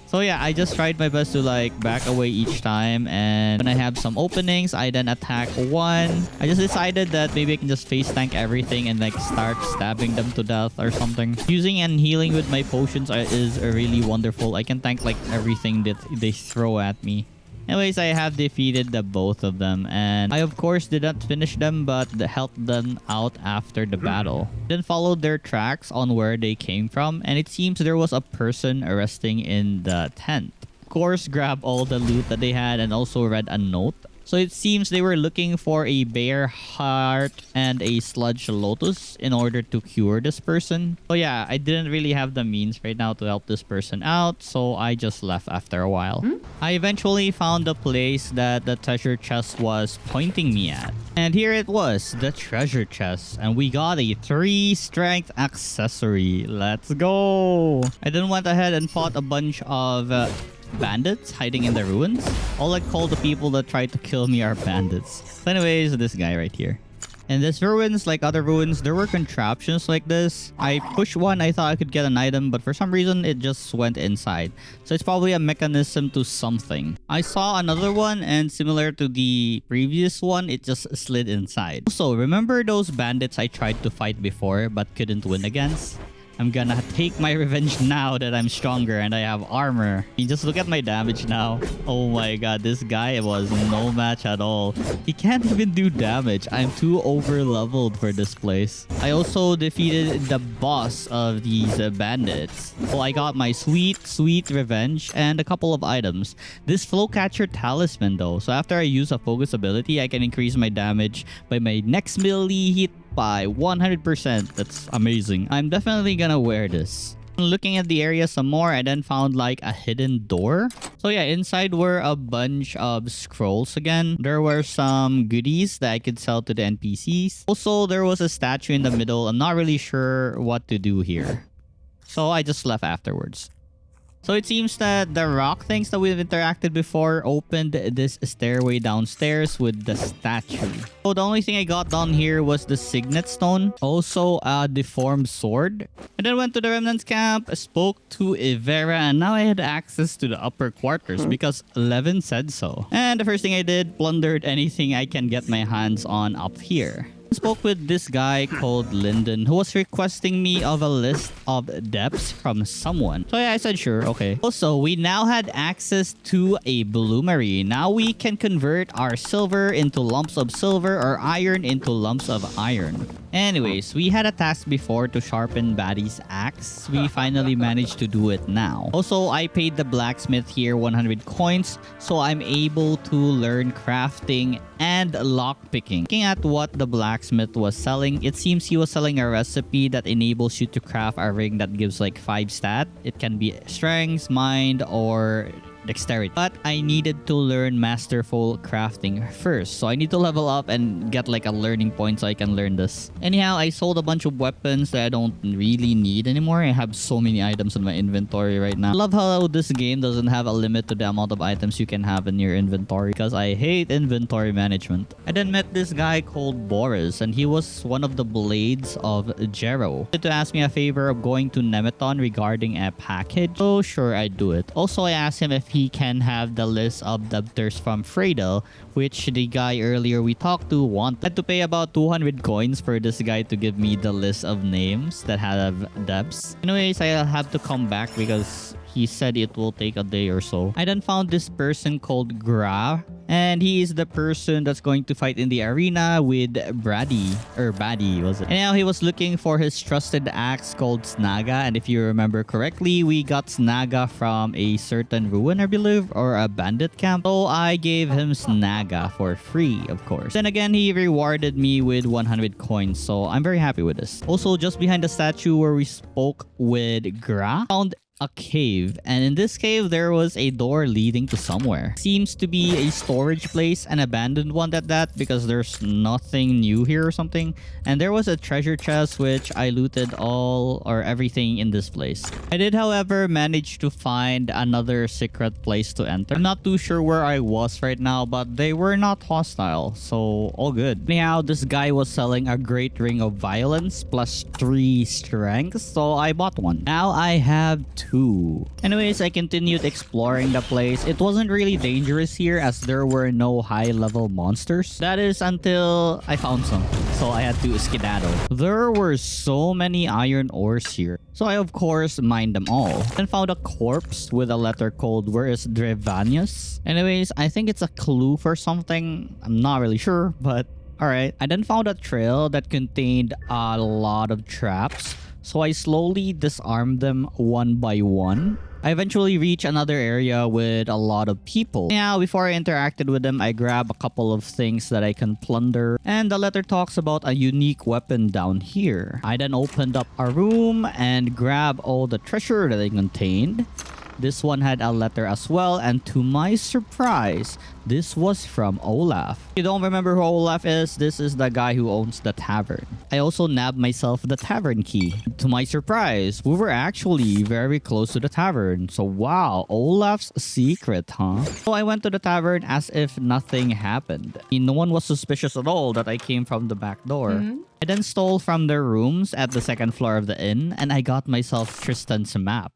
So yeah, I just tried my best to like back away each time, and when I have some openings, I then attack one. I just decided that maybe I can just face tank everything and like start stabbing them to death or something. Using and healing with my potions is really wonderful. I can tank like everything that they throw at me. Anyways, I have defeated the both of them, and I of course did not finish them, but helped them out after the battle. Then followed their tracks on where they came from, and it seems there was a person resting in the tent. Of course, grab all the loot that they had and also read a note. So it seems they were looking for a bear heart and a sludge lotus in order to cure this person. So yeah, I didn't really have the means right now to help this person out, so I just left after a while. I eventually found the place that the treasure chest was pointing me at. And here it was, the treasure chest. And we got a 3 strength accessory. Let's go! I then went ahead and fought a bunch of bandits hiding in the ruins. All I call the people that try to kill me are bandits. So anyways, this guy right here. In this ruins, like other ruins, there were contraptions like this. I pushed one, I thought I could get an item, but for some reason, it just went inside. So it's probably a mechanism to something. I saw another one, and similar to the previous one, it just slid inside. Also, remember those bandits I tried to fight before, but couldn't win against? I'm gonna take my revenge now that I'm stronger and I have armor. I mean, just look at my damage now. Oh my god, this guy was no match at all. He can't even do damage. I'm too over leveled for this place. I also defeated the boss of these bandits. So I got my sweet revenge and a couple of items. This Flowcatcher talisman though. So after I use a focus ability, I can increase my damage by my next melee hit by 100%. That's amazing. I'm definitely gonna wear this. Looking at the area some more, I then found like a hidden door. So yeah, inside were a bunch of scrolls again. There were some goodies that I could sell to the NPCs. Also, there was a statue in the middle. I'm not really sure what to do here, so I just left afterwards. So it seems that the rock things that we've interacted before opened this stairway downstairs with the statue. So the only thing I got down here was the signet stone, also a deformed sword. I then went to the remnants camp, spoke to Ivera, and now I had access to the upper quarters because Levin said so. And the first thing I did, plundered anything I can get my hands on up here. Spoke with this guy called Lyndon who was requesting me of a list of depths from someone. So yeah, I said sure, okay. Also, we now had access to a bloomery. Now we can convert our silver into lumps of silver or iron into lumps of iron. Anyways, we had a task before to sharpen Batty's axe. We finally managed to do it now. Also, I paid the blacksmith here 100 coins, so I'm able to learn crafting and lockpicking. Looking at what the blacksmith was selling, it seems he was selling a recipe that enables you to craft a ring that gives like 5 stat. It can be strength, mind, or dexterity. But I needed to learn masterful crafting first. So I need to level up and get like a learning point so I can learn this. Anyhow, I sold a bunch of weapons that I don't really need anymore. I have so many items in my inventory right now. I love how this game doesn't have a limit to the amount of items you can have in your inventory because I hate inventory management. I then met this guy called Boris and he was one of the blades of Jero. He to ask me a favor of going to Nemeton regarding a package. So sure, I'd do it. Also, I asked him if he can have the list of debtors from Freydel, which the guy earlier we talked to wanted. I had to pay about 200 coins for this guy to give me the list of names that have debts. Anyways, I'll have to come back because he said it will take a day or so. I then found this person called Gra, and he is the person that's going to fight in the arena with Baddy was it. And now he was looking for his trusted axe called Snaga, and if you remember correctly, we got Snaga from a certain ruin, I believe, or a bandit camp. So I gave him Snaga for free, of course. Then again, he rewarded me with 100 coins, so I'm very happy with this. Also, just behind the statue where we spoke with Gra, found a cave, and in this cave there was a door leading to somewhere. Seems to be a storage place, an abandoned one at that, because there's nothing new here or something. And there was a treasure chest which I looted all or everything in this place. I did however manage to find another secret place to enter. I'm not too sure where I was right now, but they were not hostile, so all good. Anyhow, this guy was selling a great ring of violence plus 3 strength, so I bought one. Now I have 2. Anyways, I continued exploring the place. It wasn't really dangerous here as there were no high level monsters. That is until I found some, so I had to skedaddle. There were so many iron ores here, so I of course mined them all. Then found a corpse with a letter called "Where is Drevanius?" Anyways, I think it's a clue for something. I'm not really sure, but alright. I then found a trail that contained a lot of traps, so I slowly disarmed them one by one. I eventually reached another area with a lot of people. Now, before I interacted with them, I grabbed a couple of things that I can plunder. And the letter talks about a unique weapon down here. I then opened up a room and grabbed all the treasure that it contained. This one had a letter as well, and to my surprise, this was from Olaf. If you don't remember who Olaf is, this is the guy who owns the tavern. I also nabbed myself the tavern key. To my surprise, we were actually very close to the tavern. So wow, Olaf's secret, huh? So I went to the tavern as if nothing happened. No one was suspicious at all that I came from the back door. I then stole from their rooms at the 2nd floor of the inn, and I got myself Tristan's map.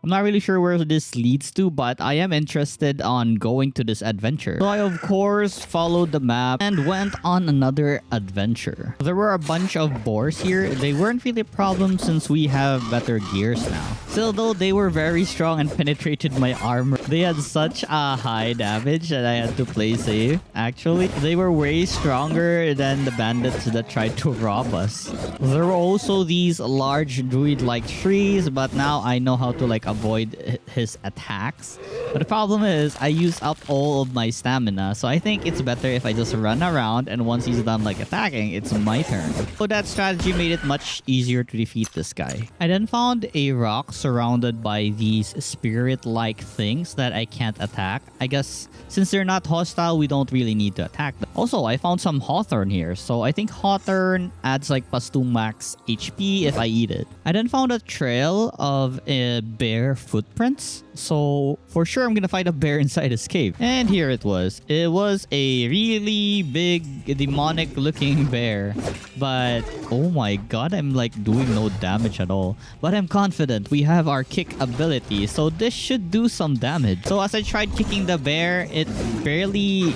I'm not really sure where this leads to, but I am interested on going to this adventure. So I of course followed the map and went on another adventure. There were a bunch of boars here. They weren't really a problem since we have better gears now. Still though, they were very strong and penetrated my armor. They had such a high damage that I had to play safe. Actually, they were way stronger than the bandits that tried to rob us. There were also these large druid-like trees, but now I know how to like avoid his attacks. But the problem is I used up all of my stamina, so I think it's better if I just run around and once he's done like attacking, it's my turn. So that strategy made it much easier to defeat this guy. I then found a rock surrounded by these spirit-like things that I can't attack. I guess since they're not hostile, we don't really need to attack them. Also, I found some hawthorn here, so I think hawthorn adds like plus 2 max HP if I eat it. I then found a trail of bear footprints, so for sure I'm gonna find a bear inside this cave. And here it was. It was a really big demonic looking bear, but oh my god, I'm like doing no damage at all. But I'm confident we have our kick ability, so this should do some damage. So as I tried kicking the bear, it barely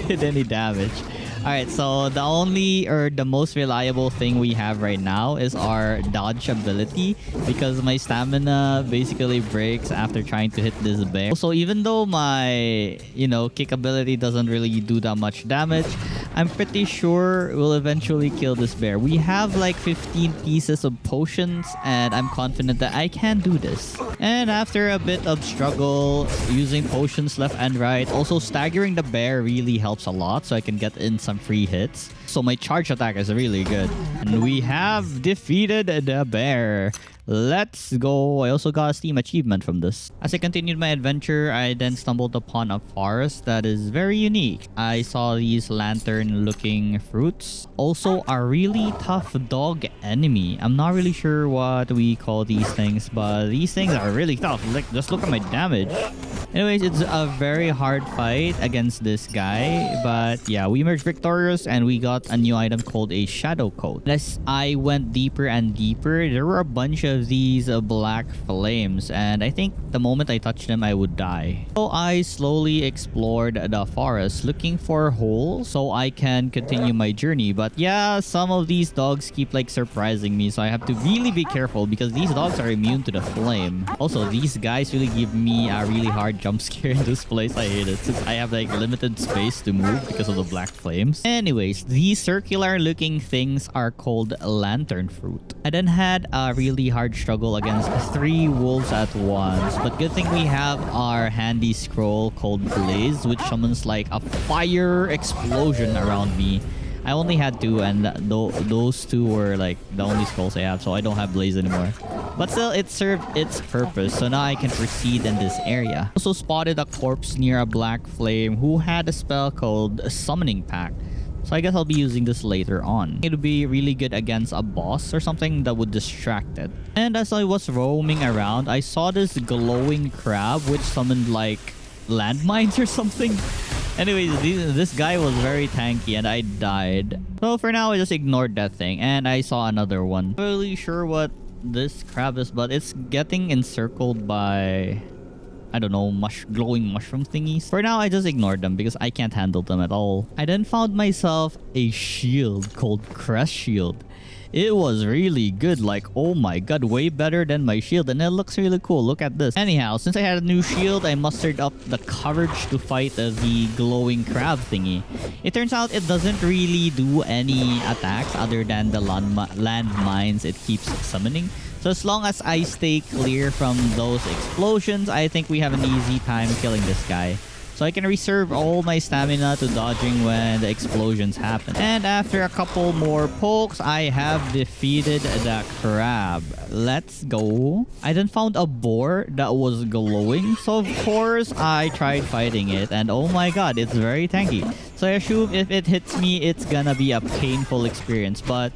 did any damage. Alright, so the only or the most reliable thing we have right now is our dodge ability because my stamina basically breaks after trying to hit this bear. So even though my, kick ability doesn't really do that much damage, I'm pretty sure we'll eventually kill this bear. We have like 15 pieces of potions and I'm confident that I can do this. And after a bit of struggle using potions left and right, also staggering the bear really helps a lot so I can get in some free hits. So my charge attack is really good. And we have defeated the bear. Let's go. I also got a Steam achievement from this. As I continued my adventure, I then stumbled upon a forest that is very unique. I saw these lantern-looking fruits. Also, a really tough dog enemy. I'm not really sure what we call these things, but these things are really tough. Like, just look at my damage. Anyways, it's a very hard fight against this guy. But yeah, we emerged victorious and we got a new item called a shadow coat. As I went deeper and deeper, there were a bunch of these black flames. And I think the moment I touched them, I would die. So I slowly explored the forest looking for holes so I can continue my journey. But yeah, some of these dogs keep like surprising me. So I have to really be careful because these dogs are immune to the flame. Also, these guys really give me a really hard jump scare in this place. I hate it since I have like limited space to move because of the black flames. Anyways, these circular looking things are called lantern fruit. I then had a really hard struggle against 3 wolves at once, but good thing we have our handy scroll called Blaze, which summons like a fire explosion around me. I only had 2 and those 2 were like the only scrolls I have, so I don't have Blaze anymore. But still, it served its purpose, so now I can proceed in this area. Also spotted a corpse near a black flame who had a spell called Summoning Pact. So I guess I'll be using this later on. It would be really good against a boss or something that would distract it. And as I was roaming around, I saw this glowing crab which summoned like landmines or something. Anyways, this guy was very tanky and I died. So for now, I just ignored that thing and I saw another one. Not really sure what this crab is, but it's getting encircled by, I don't know, glowing mushroom thingies. For now, I just ignored them because I can't handle them at all. I then found myself a shield called Crest Shield. It was really good, like, oh my god, way better than my shield, and it looks really cool. Look at this. Anyhow, since I had a new shield, I mustered up the courage to fight the glowing crab thingy. It turns out it doesn't really do any attacks other than the landmines it keeps summoning. So as long as I stay clear from those explosions, I think we have an easy time killing this guy. So I can reserve all my stamina to dodging when the explosions happen. And after a couple more pokes, I have defeated the crab. Let's go. I then found a boar that was glowing. So of course, I tried fighting it. And oh my god, it's very tanky. So I assume if it hits me, it's gonna be a painful experience. But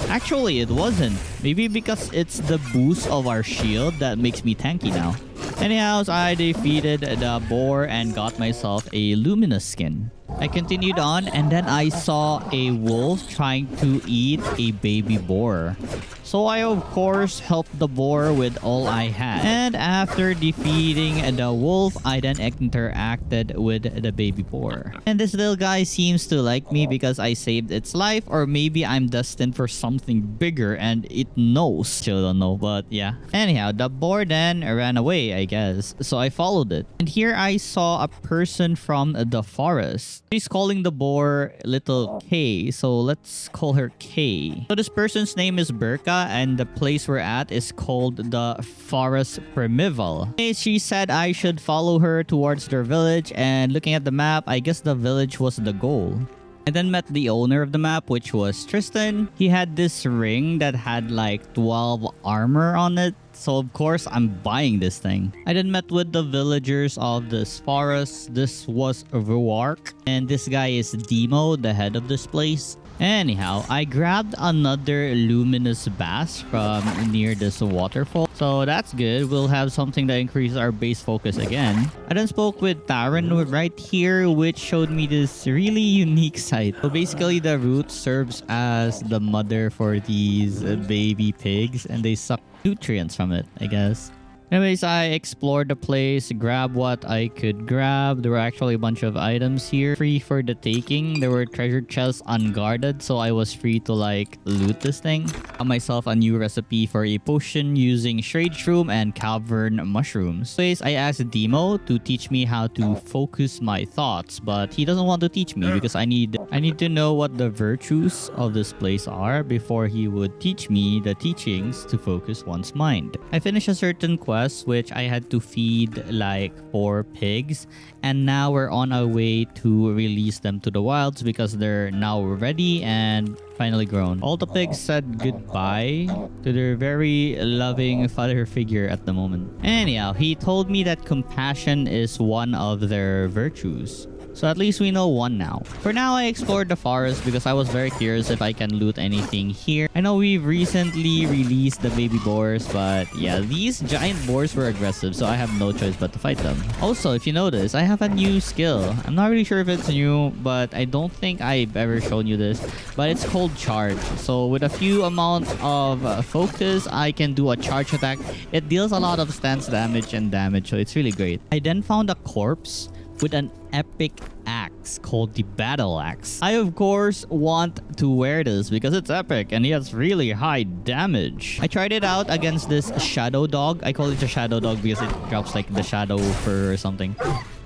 actually, it wasn't. Maybe because it's the boost of our shield that makes me tanky now. Anyhow, I defeated the boar and got myself a luminous skin. I continued on and then I saw a wolf trying to eat a baby boar. So I of course helped the boar with all I had. And after defeating the wolf, I then interacted with the baby boar. And this little guy seems to like me because I saved its life, or maybe I'm destined for something bigger and it knows. Still don't know, but yeah. Anyhow, the boar then ran away, I guess. So I followed it. And here I saw a person from the forest. She's calling the boar little K, so let's call her K. So this person's name is Berka and the place we're at is called the Forest Primeval. She said I should follow her towards their village, and looking at the map, I guess the village was the goal. I then met the owner of the map, which was Tristan. He had this ring that had like 12 armor on it. So of course, I'm buying this thing. I then met with the villagers of this forest. This was Ruark. And this guy is Demo, the head of this place. Anyhow, I grabbed another luminous bass from near this waterfall. So that's good. We'll have something that increases our base focus again. I then spoke with Taran right here, which showed me this really unique sight. So basically, the root serves as the mother for these baby pigs, and they suck nutrients from it, I guess. Anyways, I explored the place, grabbed what I could grab. There were actually a bunch of items here, free for the taking. There were treasure chests unguarded, so I was free to like loot this thing. Found myself a new recipe for a potion using shade shroom and cavern mushrooms. Anyways, I asked Demo to teach me how to focus my thoughts, but he doesn't want to teach me because I need to know what the virtues of this place are before he would teach me the teachings to focus one's mind. I finished a certain quest which I had to feed like 4 pigs, and now we're on our way to release them to the wilds because they're now ready and finally grown. All the pigs said goodbye to their very loving father figure at the moment. Anyhow, he told me that compassion is one of their virtues. So at least we know one now. For now, I explored the forest because I was very curious if I can loot anything here. I know we've recently released the baby boars, but yeah, these giant boars were aggressive, so I have no choice but to fight them. Also, if you notice, I have a new skill. I'm not really sure if it's new, but I don't think I've ever shown you this, but it's called charge. So with a few amount of focus, I can do a charge attack. It deals a lot of stance damage and damage, so it's really great. I then found a corpse with an epic axe called the battle axe. I of course want to wear this because it's epic and it has really high damage. I tried it out against this shadow dog. I call it a shadow dog because it drops like the shadow fur or something.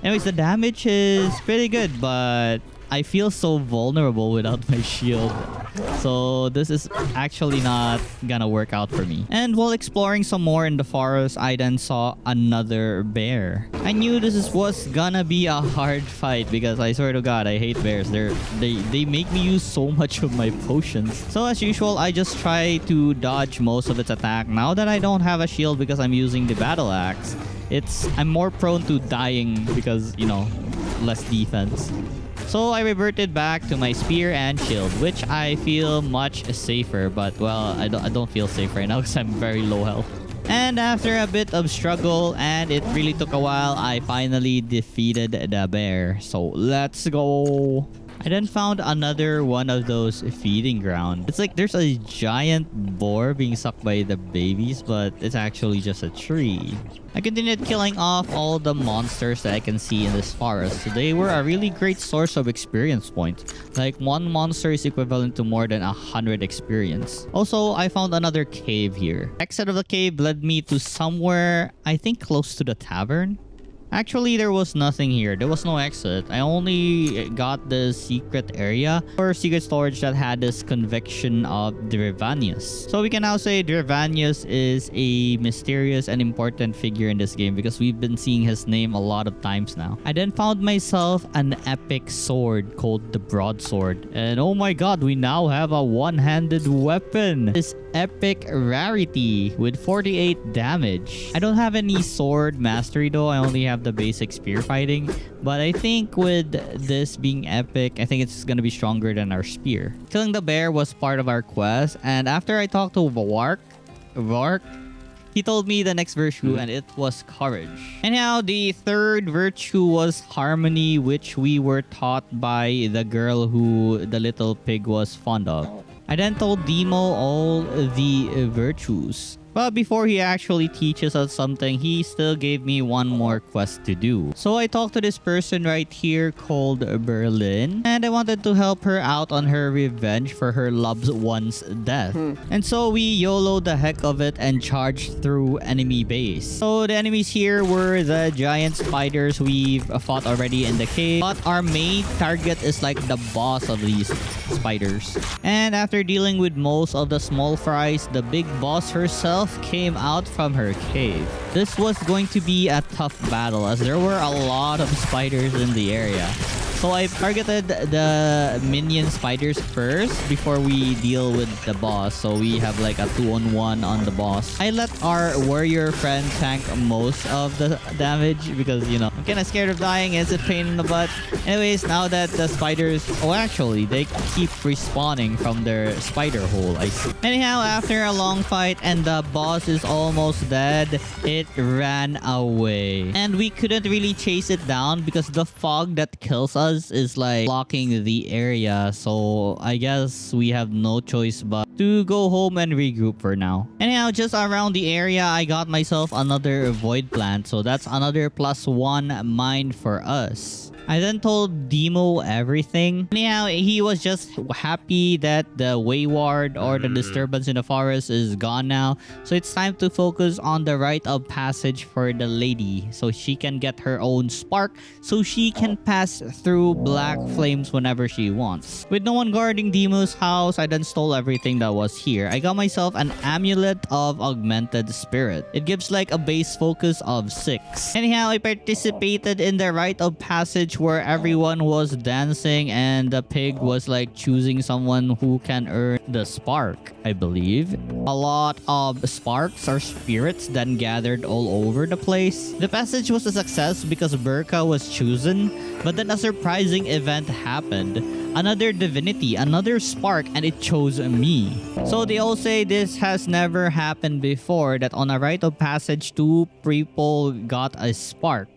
Anyways, the damage is pretty good, but I feel so vulnerable without my shield. So this is actually not gonna work out for me. And while exploring some more in the forest, I then saw another bear. I knew was gonna be a hard fight because I swear to God, I hate bears. They make me use so much of my potions. So as usual, I just try to dodge most of its attack. Now that I don't have a shield because I'm using the battle axe, I'm more prone to dying because, you know, less defense. So I reverted back to my spear and shield, which I feel much safer, but well, I don't feel safe right now because I'm very low health. And after a bit of struggle, and it really took a while, I finally defeated the bear. So let's go. I then found another one of those feeding ground. It's like there's a giant boar being sucked by the babies, but it's actually just a tree. I continued killing off all the monsters that I can see in this forest. So they were a really great source of experience points. Like one monster is equivalent to more than 100 experience. Also, I found another cave here. Exit of the cave led me to somewhere, I think close to the tavern. Actually, there was nothing here. There was no exit. I only got the secret area or secret storage that had this conviction of Drevanius. So we can now say Drevanius is a mysterious and important figure in this game because we've been seeing his name a lot of times now. I then found myself an epic sword called the Broadsword. And oh my god, we now have a one-handed weapon. This epic rarity with 48 damage. I don't have any sword mastery though. I only have the basic spear fighting, but I think with this being epic, I think it's gonna be stronger than our spear. Killing the bear was part of our quest, and after I talked to Vark, he told me the next virtue, and it was courage. Anyhow, the third virtue was harmony, which we were taught by the girl who the little pig was fond of. I then told Demo all the virtues. But before he actually teaches us something, he still gave me one more quest to do. So I talked to this person right here called Berlin, and I wanted to help her out on her revenge for her loved one's death. And so we YOLO the heck of it and charged through enemy base. So the enemies here were the giant spiders we've fought already in the cave, but our main target is like the boss of these spiders. And after dealing with most of the small fries, the big boss herself came out from her cave. This was going to be a tough battle as there were a lot of spiders in the area. So I targeted the minion spiders first before we deal with the boss. So we have like a 2-on-1 on the boss. I let our warrior friend tank most of the damage because, you know, I'm kind of scared of dying. It's a pain in the butt. Anyways, now that the spiders... Oh, actually, they keep respawning from their spider hole, I see. Anyhow, after a long fight and the boss is almost dead, it ran away. And we couldn't really chase it down because the fog that kills us fuzz is like blocking the area, so I guess we have no choice but to go home and regroup for now. Anyhow, just around the area, I got myself another void plant, so that's another +1 mine for us. I then told Demo everything. Anyhow, he was just happy that the wayward or the disturbance in the forest is gone now. So it's time to focus on the rite of passage for the lady, so she can get her own spark, so she can pass through black flames whenever she wants. With no one guarding Demo's house, I then stole everything that was here. I got myself an amulet of augmented spirit. It gives like a base focus of 6. Anyhow, I participated in the rite of passage where everyone was dancing and the pig was like choosing someone who can earn the spark, I believe. A lot of sparks or spirits then gathered all over the place. The passage was a success because Burka was chosen, but then a surprising event happened. Another divinity, another spark, and it chose me. So they all say this has never happened before, that on a rite of passage 2 people got a spark.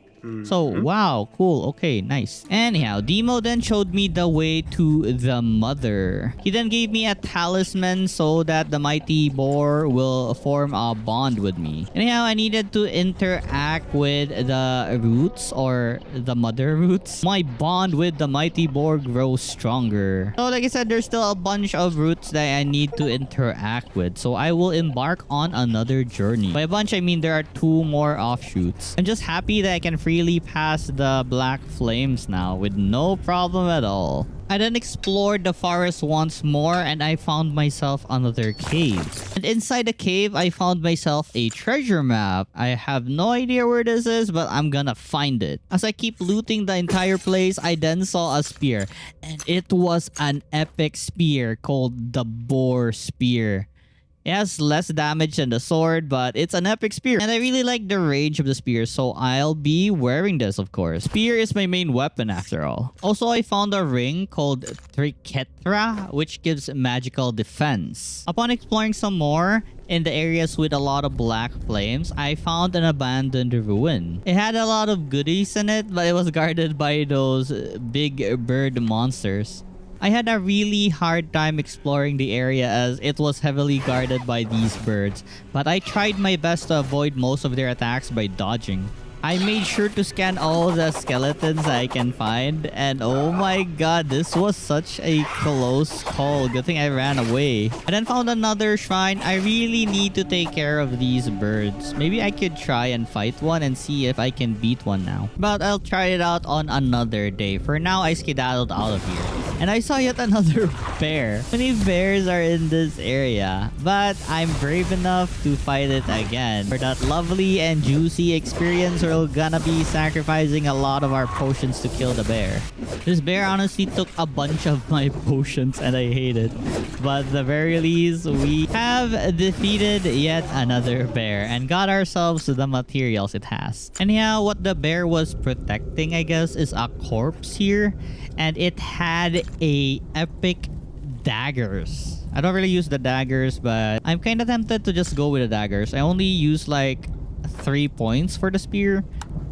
So, wow, cool, okay, nice. Anyhow, Demo then showed me the way to the mother. He then gave me a talisman so that the mighty boar will form a bond with me. Anyhow, I needed to interact with the roots or the mother roots. My bond with the mighty boar grows stronger. So, like I said, there's still a bunch of roots that I need to interact with. So, I will embark on another journey. By a bunch, I mean there are 2 more offshoots. I'm just happy that I can freely pass the black flames now with no problem at all. I then explored the forest once more and I found myself another cave. And inside the cave, I found myself a treasure map. I have no idea where this is, but I'm gonna find it. As I keep looting the entire place, I then saw a spear. And it was an epic spear called the Boar Spear. It has less damage than the sword, but it's an epic spear. And I really like the range of the spear, so I'll be wearing this, of course. Spear is my main weapon after all. Also, I found a ring called Triquetra, which gives magical defense. Upon exploring some more, in the areas with a lot of black flames, I found an abandoned ruin. It had a lot of goodies in it, but it was guarded by those big bird monsters. I had a really hard time exploring the area as it was heavily guarded by these birds, but I tried my best to avoid most of their attacks by dodging. I made sure to scan all the skeletons I can find, and oh my god, this was such a close call. Good thing I ran away. I then found another shrine. I really need to take care of these birds. Maybe I could try and fight one and see if I can beat one now. But I'll try it out on another day. For now, I skedaddled out of here. And I saw yet another bear. Many bears are in this area, but I'm brave enough to fight it again. For that lovely and juicy experience, we're gonna be sacrificing a lot of our potions to kill the bear. This bear honestly took a bunch of my potions and I hate it. But at the very least, we have defeated yet another bear and got ourselves the materials it has. Anyhow, what the bear was protecting, I guess, is a corpse here. And it had a epic daggers. I don't really use the daggers, but I'm kind of tempted to just go with the daggers. I only use like 3 points for the spear,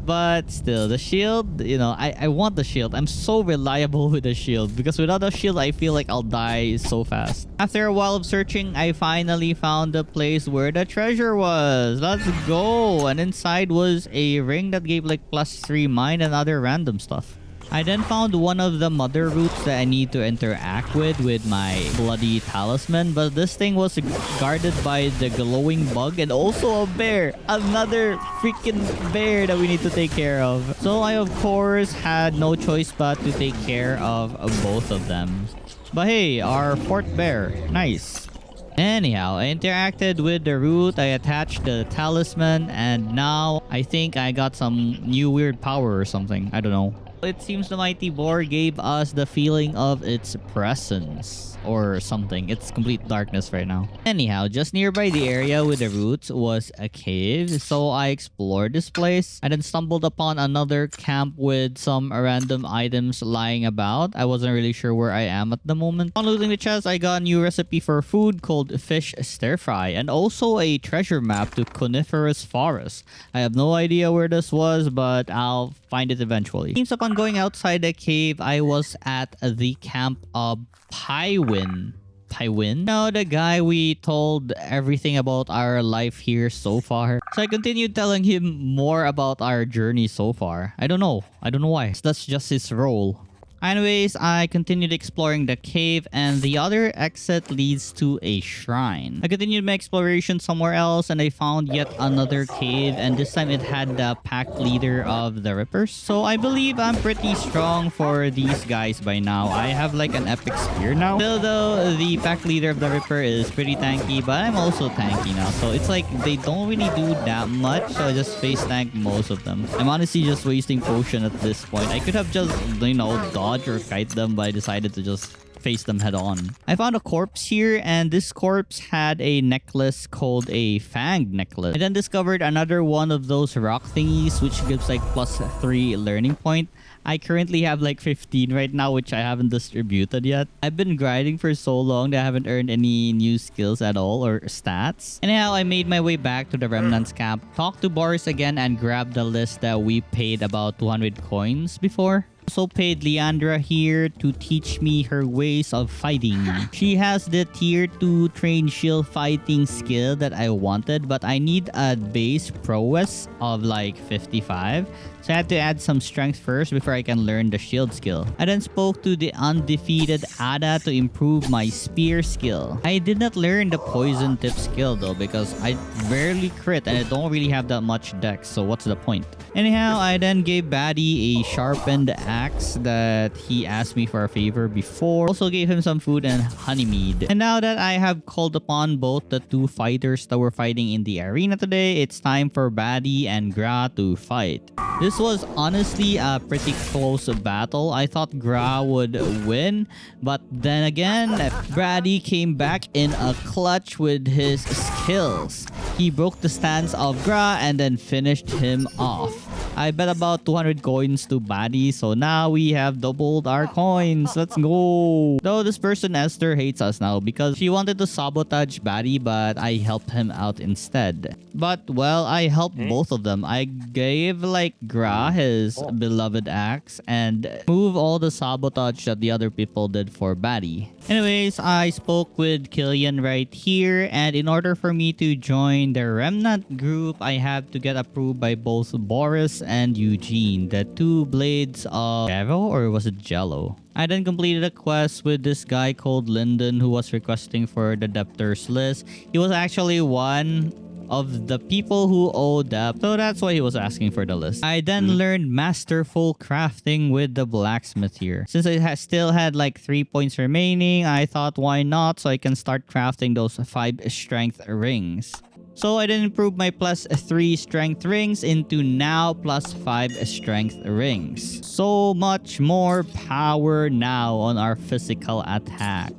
but still the shield, you know, I want the shield. I'm so reliable with the shield because without the shield I feel like I'll die so fast. After a while of searching, I finally found the place where the treasure was. Let's go. And inside was a ring that gave like +3 mine and other random stuff. I then found one of the mother roots that I need to interact with my bloody talisman, but this thing was guarded by the glowing bug and also a bear. Another freaking bear that we need to take care of. So I of course had no choice but to take care of both of them. But hey, our 4th bear. Nice. Anyhow, I interacted with the root, I attached the talisman, and now I think I got some new weird power or something. I don't know. It seems the mighty boar gave us the feeling of its presence or something. It's complete darkness right now. Anyhow, just nearby the area with the roots was a cave, so I explored this place. I then stumbled upon another camp with some random items lying about. I wasn't really sure where I am at the moment. On looting the chest, I got a new recipe for food called fish stir fry and also a treasure map to coniferous forest. I have no idea where this was, but I'll find it eventually. Seems upon then going outside the cave, I was at the camp of Pywin. Pywin? No, the guy we told everything about our life here so far. So I continued telling him more about our journey so far. I don't know why. That's just his role. Anyways, I continued exploring the cave and the other exit leads to a shrine. I continued my exploration somewhere else and I found yet another cave, and this time it had the pack leader of the Rippers. So I believe I'm pretty strong for these guys by now. I have like an epic spear now. Still though, the pack leader of the Ripper is pretty tanky, but I'm also tanky now. So it's like they don't really do that much, so I just face tank most of them. I'm honestly just wasting potion at this point. I could have just, you know, dodge or kite them, but I decided to just face them head on. I found a corpse here, and this corpse had a necklace called a fanged necklace. I then discovered another one of those rock thingies, which gives like +3 learning point. I currently have like 15 right now, which I haven't distributed yet. I've been grinding for so long that I haven't earned any new skills at all or stats. Anyhow, I made my way back to the Remnants camp, talked to Boris again, and grabbed the list that we paid about 200 coins before. Also paid Leandra here to teach me her ways of fighting. She has the tier 2 trained shield fighting skill that I wanted, but I need a base prowess of like 55. So I had to add some strength first before I can learn the shield skill. I then spoke to the undefeated Ada to improve my spear skill. I did not learn the poison tip skill though because I rarely crit and I don't really have that much dex, so what's the point? Anyhow, I then gave Batty a sharpened axe that he asked me for a favor before. Also gave him some food and honey mead. And now that I have called upon both the two fighters that were fighting in the arena today, it's time for Batty and Gra to fight. This was honestly a pretty close battle. I thought Gra would win, but then again, Brady came back in a clutch with his skills. He broke the stance of Gra and then finished him off. I bet about 200 coins to Batty, so now we have doubled our coins. Let's go. Though this person Esther hates us now because she wanted to sabotage Batty, but I helped him out instead. But well, I helped both of them. I gave like Gra his beloved axe and move all the sabotage that the other people did for Batty. Anyways, I spoke with Killian right here, and in order for me to join the Remnant group, I have to get approved by both Boris and Eugene, the two blades of Jello, or was it Jello? I then completed a quest with this guy called Lyndon who was requesting for the debtors list. He was actually one of the people who owe debt, so that's why he was asking for the list. I then learned masterful crafting with the blacksmith here. Since I still had like 3 points remaining, I thought why not, so I can start crafting those 5 strength rings. So I then improved my +3 strength rings into now +5 strength rings. So much more power now on our physical attack.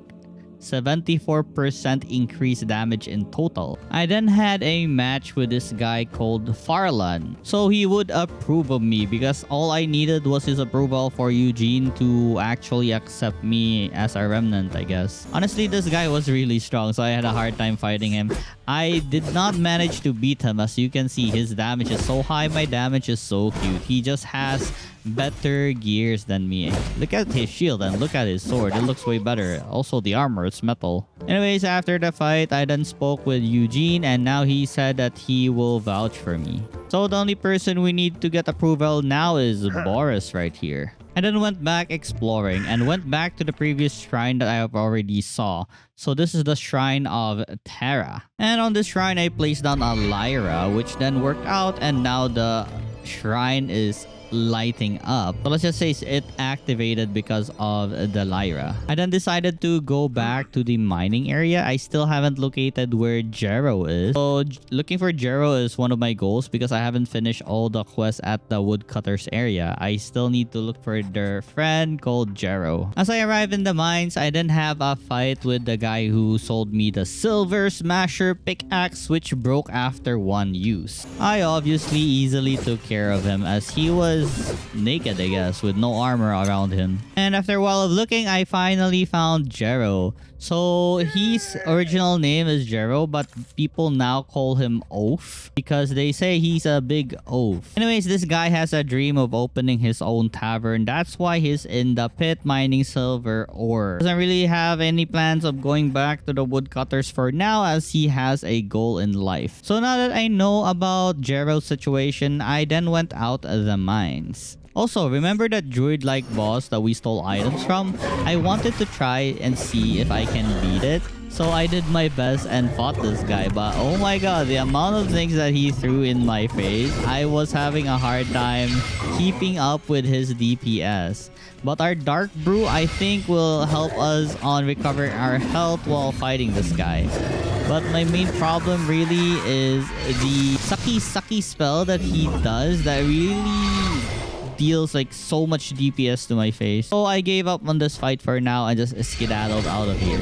74% increased damage in total. I then had a match with this guy called Farlan, so he would approve of me because all I needed was his approval for Eugene to actually accept me as a remnant, I guess. Honestly, this guy was really strong, so I had a hard time fighting him. I did not manage to beat him. As you can see, his damage is so high, my damage is so cute. He just has better gears than me. Look at his shield and look at his sword. It looks way better. Also, the armor, it's metal. Anyways, after the fight, I then spoke with Eugene and now he said that he will vouch for me. So the only person we need to get approval now is Boris right here. I then went back exploring and went back to the previous shrine that I have already saw. So this is the shrine of Terra. And on this shrine, I placed down a Lyra, which then worked out, and now the shrine is lighting up. So let's just say it activated because of the Lyra. I then decided to go back to the mining area. I still haven't located where Jero is. So looking for Jero is one of my goals because I haven't finished all the quests at the woodcutters area. I still need to look for their friend called Jero. As I arrive in the mines, I then have a fight with the guy who sold me the Silver Smasher pickaxe, which broke after one use. I obviously easily took care of him as he was was naked, I guess, with no armor around him. And after a while of looking, I finally found Jero. So his original name is Jero, but people now call him Oaf because they say he's a big oaf. Anyways, this guy has a dream of opening his own tavern. That's why he's in the pit mining silver ore. Doesn't really have any plans of going back to the woodcutters for now, as he has a goal in life. So now that I know about Jero's situation, I then went out of the mines. Also, remember that druid-like boss that we stole items from? I wanted to try and see if I can beat it. So I did my best and fought this guy, but oh my god, the amount of things that he threw in my face, I was having a hard time keeping up with his DPS. But our Dark Brew, I think, will help us on recovering our health while fighting this guy. But my main problem really is the sucky spell that he does that really deals like so much DPS to my face. So I gave up on this fight for now and just skedaddled out of here.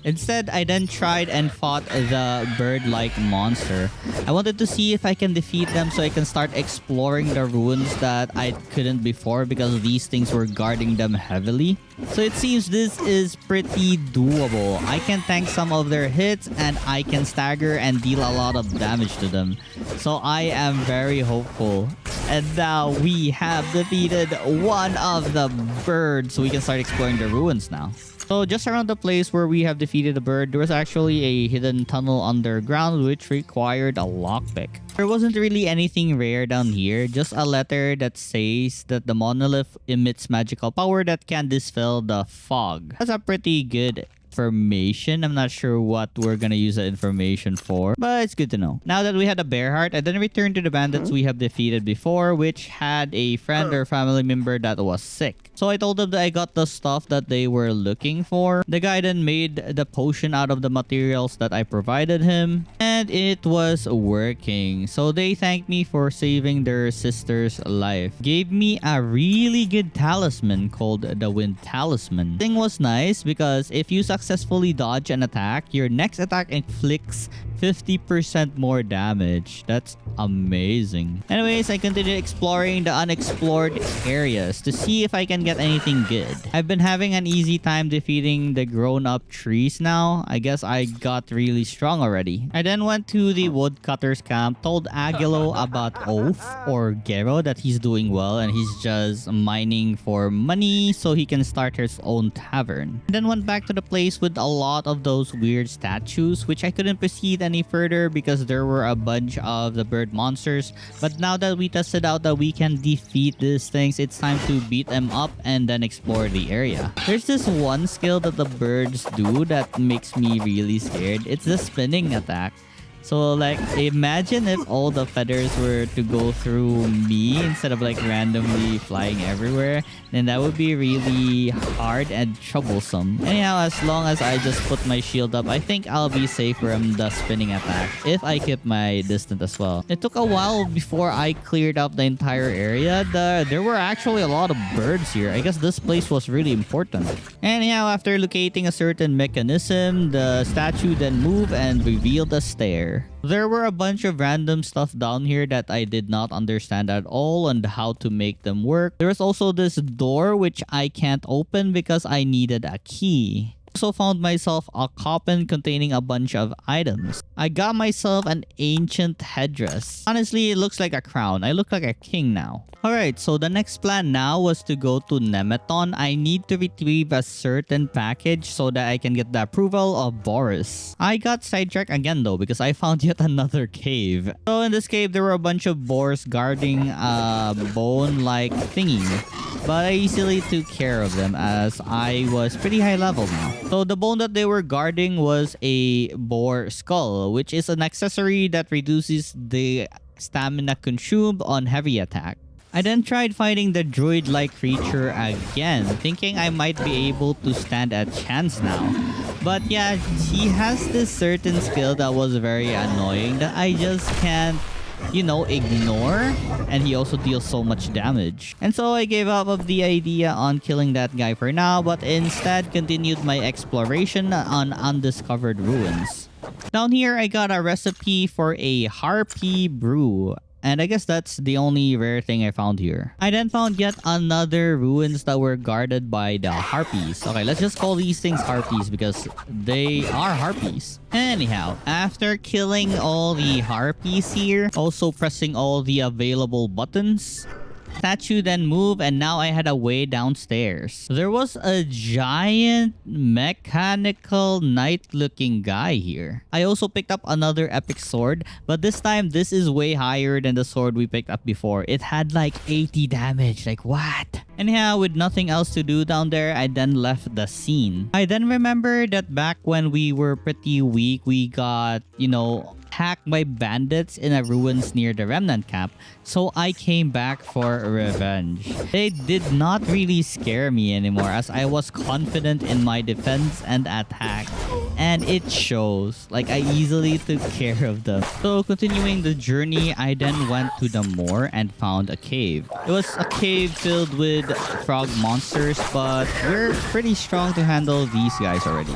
Instead, I then tried and fought the bird-like monster. I wanted to see if I can defeat them so I can start exploring the ruins that I couldn't before because these things were guarding them heavily. So it seems this is pretty doable. I can tank some of their hits and I can stagger and deal a lot of damage to them. So I am very hopeful. And now we have defeated one of the birds, so we can start exploring the ruins now. So just around the place where we have defeated the bird, there was actually a hidden tunnel underground which required a lockpick. There wasn't really anything rare down here, just a letter that says that the monolith emits magical power that can dispel the fog. That's a pretty good information. I'm not sure what we're gonna use that information for, but it's good to know. Now that we had a bear heart, I then returned to the bandits we have defeated before, which had a friend or family member that was sick. So I told them that I got the stuff that they were looking for. The guy then made the potion out of the materials that I provided him, and it was working. So they thanked me for saving their sister's life. Gave me a really good talisman called the Wind Talisman. Thing was nice because if you successfully dodge an attack, your next attack inflicts 50% more damage. That's amazing. Anyways, I continued exploring the unexplored areas to see if I can get anything good. I've been having an easy time defeating the grown-up trees now. I guess I got really strong already. I then went to the woodcutter's camp, told Agilo about Oaf or Gero that he's doing well and he's just mining for money so he can start his own tavern. I then went back to the place with a lot of those weird statues, which I couldn't proceed any further because there were a bunch of the bird monsters. But now that we tested out that we can defeat these things, it's time to beat them up and then explore the area. There's this one skill that the birds do that makes me really scared. It's the spinning attack. So like, imagine if all the feathers were to go through me instead of like randomly flying everywhere, then that would be really hard and troublesome. Anyhow, as long as I just put my shield up, I think I'll be safe from the spinning attack if I keep my distance as well. It took a while before I cleared up the entire area. There were actually a lot of birds here. I guess this place was really important. Anyhow, after locating a certain mechanism, the statue then moved and revealed a stair. There were a bunch of random stuff down here that I did not understand at all and how to make them work. There was also this door which I can't open because I needed a key. Also found myself a coffin containing a bunch of items. I got myself an ancient headdress. Honestly, it looks like a crown. I look like a king now. Alright, so the next plan now was to go to Nemeton. I need to retrieve a certain package so that I can get the approval of Boris. I got sidetracked again though because I found yet another cave. So in this cave, there were a bunch of boars guarding a bone-like thingy. But I easily took care of them as I was pretty high level now. So the bone that they were guarding was a boar skull, which is an accessory that reduces the stamina consumed on heavy attack. I then tried fighting the druid-like creature again, thinking I might be able to stand a chance now. But yeah, he has this certain skill that was very annoying that I just can't, you know, ignore, and he also deals so much damage. And so I gave up of the idea on killing that guy for now, but instead continued my exploration on undiscovered ruins. Down here, I got a recipe for a harpy brew. And I guess that's the only rare thing I found here. I then found yet another ruins that were guarded by the harpies. Okay, let's just call these things harpies because they are harpies. Anyhow, after killing all the harpies here, also pressing all the available buttons, statue then moved and now I had a way downstairs. There was a giant mechanical knight looking guy here. I also picked up another epic sword, but this time this is way higher than the sword we picked up before. It had like 80 damage. Like what? Anyhow, with nothing else to do down there, I then left the scene. I then remember that back when we were pretty weak, we got, hacked by bandits in a ruins near the remnant camp, so I came back for revenge. They did not really scare me anymore as I was confident in my defense and attack, and it shows. Like I easily took care of them. So continuing the journey, I then went to the moor and found a cave. It was a cave filled with frog monsters, but we're pretty strong to handle these guys already.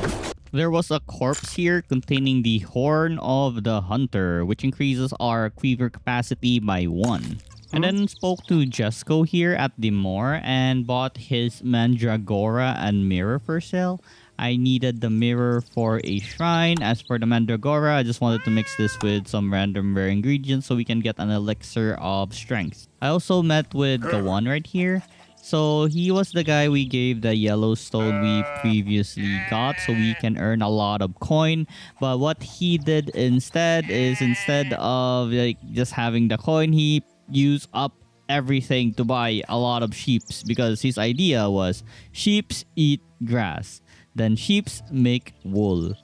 There was a corpse here containing the horn of the hunter, which increases our quiver capacity by 1. I then spoke to Jesco here at the moor and bought his mandragora and mirror for sale. I needed the mirror for a shrine. As for the mandragora, I just wanted to mix this with some random rare ingredients so we can get an elixir of strength. I also met with the one right here. So he was the guy we gave the yellow stone we previously got so we can earn a lot of coin. But what he did instead is instead of just having the coin, he used up everything to buy a lot of sheeps because his idea was sheeps eat grass, then sheeps make wool.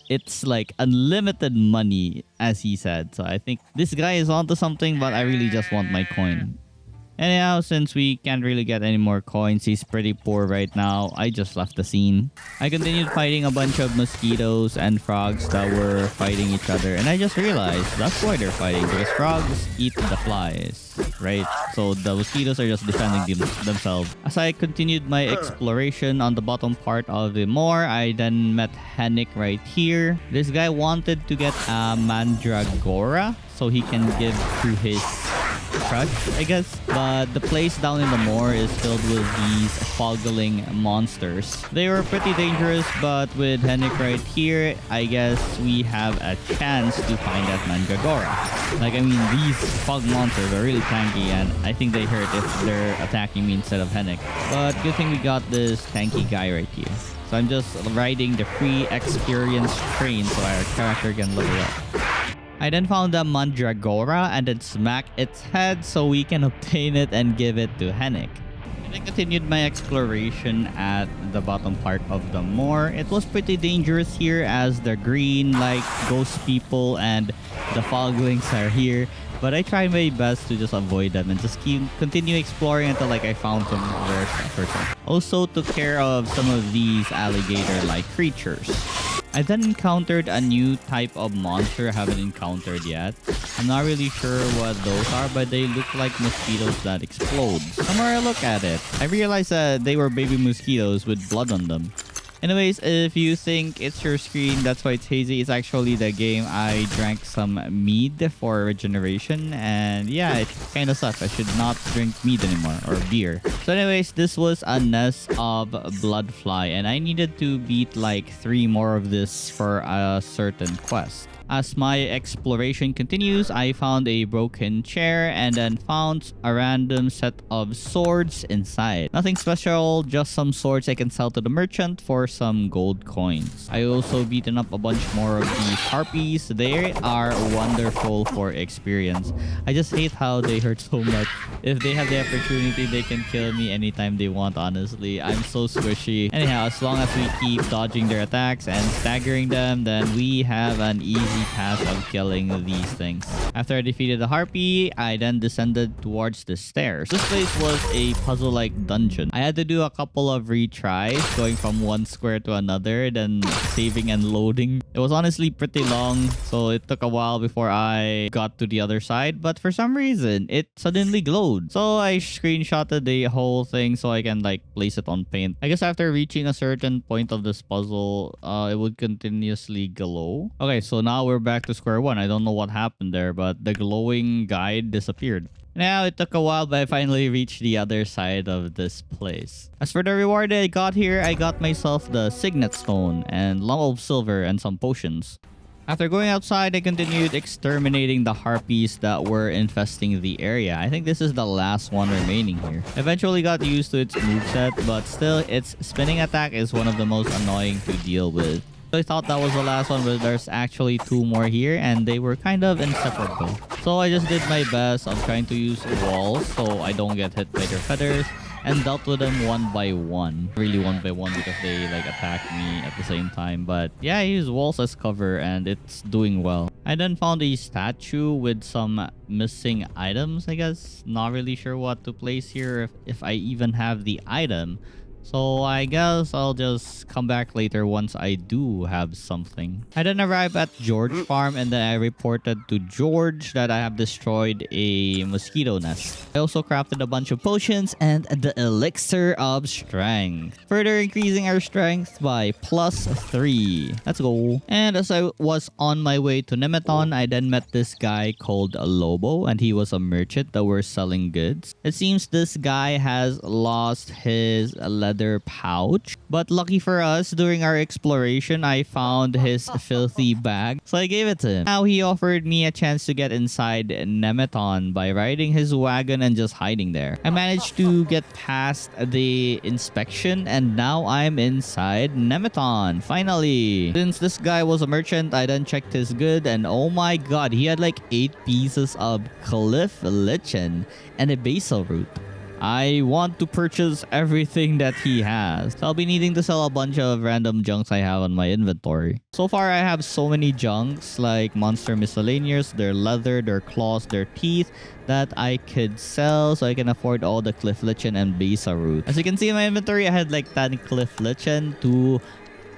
It's like unlimited money, as he said. So I think this guy is onto something, but I really just want my coin. Anyhow, since we can't really get any more coins, he's pretty poor right now. I just left the scene. I continued fighting a bunch of mosquitoes and frogs that were fighting each other. And I just realized that's why they're fighting, because frogs eat the flies, right? So the mosquitoes are just defending themselves. As I continued my exploration on the bottom part of the moor, I then met Henrik right here. This guy wanted to get a mandragora so he can give to his crush, I guess. But the place down in the moor is filled with these foggling monsters. They were pretty dangerous, but with Henrik right here, I guess we have a chance to find that mandragora. Like, I mean, these fog monsters are really tanky, and I think they hurt if they're attacking me instead of Henrik. But good thing we got this tanky guy right here. So I'm just riding the free experience train so our character can level up. I then found the mandragora and then smacked its head so we can obtain it and give it to Henrik. I continued my exploration at the bottom part of the moor. It was pretty dangerous here as the green, ghost people and the foglings are here. But I tried my best to just avoid them and just continue exploring until I found some rare stuff or something. Also took care of some of these alligator-like creatures. I then encountered a new type of monster I haven't encountered yet. I'm not really sure what those are, but they look like mosquitoes that explode. The more I look at it, I realized that they were baby mosquitoes with blood on them. Anyways, if you think it's your screen, that's why it's hazy. It's actually the game. I drank some mead for regeneration, and yeah, it kind of sucks. I should not drink mead anymore, or beer. So anyways, this was a nest of bloodfly, and I needed to beat 3 more of this for a certain quest. As my exploration continues, I found a broken chair and then found a random set of swords inside. Nothing special, just some swords I can sell to the merchant for some gold coins. I also beaten up a bunch more of these harpies. They are wonderful for experience. I just hate how they hurt so much. If they have the opportunity, they can kill me anytime they want, honestly. I'm so squishy. Anyhow, as long as we keep dodging their attacks and staggering them, then we have an easy path of killing these things. After I defeated the harpy, I then descended towards the stairs. This place was a puzzle-like dungeon. I had to do a couple of retries, going from one square to another, then saving and loading. It was honestly pretty long, so it took a while before I got to the other side, but for some reason, it suddenly glowed. So I screenshotted the whole thing so I can place it on paint. I guess after reaching a certain point of this puzzle, it would continuously glow. Okay, so now now we're back to square one. I don't know what happened there, but the glowing guide disappeared. Now, it took a while, but I finally reached the other side of this place. As for the reward I got here, I got myself the Signet Stone and lump of silver and some potions. After going outside, I continued exterminating the harpies that were infesting the area. I think this is the last one remaining here. Eventually got used to its moveset, but still, its spinning attack is one of the most annoying to deal with. I thought that was the last one, but there's actually 2 more here, and they were kind of inseparable. So I just did my best of trying to use walls so I don't get hit by their feathers, and dealt with them one by one. Really one by one because they like attacked me at the same time. But yeah, I use walls as cover and it's doing well. I then found a statue with some missing items, I guess. Not really sure what to place here if I even have the item. So I guess I'll just come back later once I do have something. I then arrived at George Farm and then I reported to George that I have destroyed a mosquito nest. I also crafted a bunch of potions and the elixir of strength, further increasing our strength by +3. Let's go. And as I was on my way to Nemeton, I then met this guy called Lobo, and he was a merchant that were selling goods. It seems this guy has lost his leather pouch, but lucky for us, during our exploration I found his filthy bag, so I gave it to him. Now he offered me a chance to get inside Nemeton by riding his wagon and just hiding there. I managed to get past the inspection and now I'm inside Nemeton, finally. Since this guy was a merchant, I then checked his good and oh my god, he had like 8 pieces of cliff lichen and a basil root. I want to purchase everything that he has. So I'll be needing to sell a bunch of random junks I have on my inventory. So far, I have so many junks like monster miscellaneous, their leather, their claws, their teeth that I could sell so I can afford all the cliff lichen and basil root. As you can see in my inventory, I had like 10 cliff lichen, 2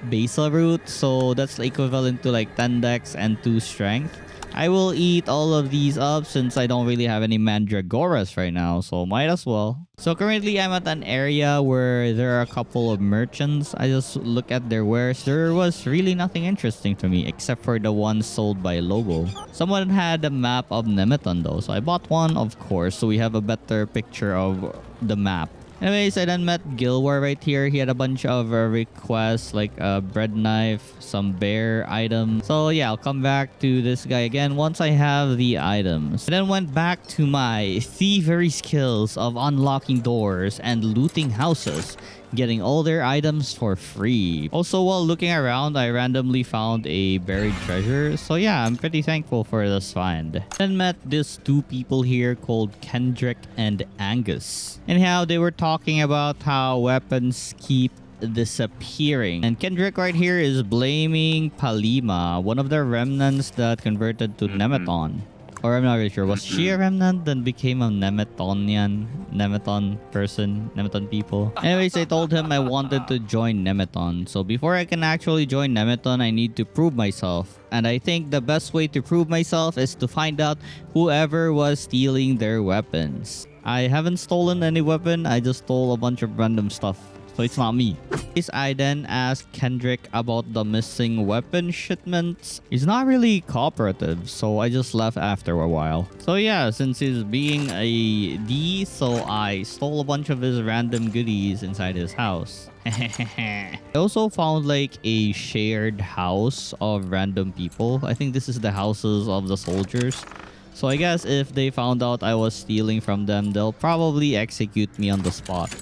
basil root. So that's equivalent to like 10 dex and 2 strength. I will eat all of these up since I don't really have any mandragoras right now, so might as well. So currently I'm at an area where there are a couple of merchants. I just look at their wares. There was really nothing interesting to me except for the ones sold by Lobo. Someone had a map of Nemeton though, so I bought one of course, so we have a better picture of the map. Anyways, I then met Gilwar right here. He had a bunch of requests like a bread knife, some bear items. So yeah, I'll come back to this guy again once I have the items. I then went back to my thievery skills of unlocking doors and looting houses, getting all their items for free. Also, while looking around, I randomly found a buried treasure. So yeah, I'm pretty thankful for this find. Then met these 2 people here called Kendrick and Angus. And how they were talking about how weapons keep disappearing. And Kendrick right here is blaming Palima, one of the remnants that converted to Nemeton. Or I'm not really sure. Was she a remnant then became a Nemeton person, Nemeton people? Anyways, I told him I wanted to join Nemeton. So before I can actually join Nemeton, I need to prove myself. And I think the best way to prove myself is to find out whoever was stealing their weapons. I haven't stolen any weapon. I just stole a bunch of random stuff. So it's not me. I then asked Kendrick about the missing weapon shipments. He's not really cooperative, so I just left after a while. So yeah, since he's being a D, so I stole a bunch of his random goodies inside his house. I also found like a shared house of random people. I think this is the houses of the soldiers. So I guess if they found out I was stealing from them, they'll probably execute me on the spot.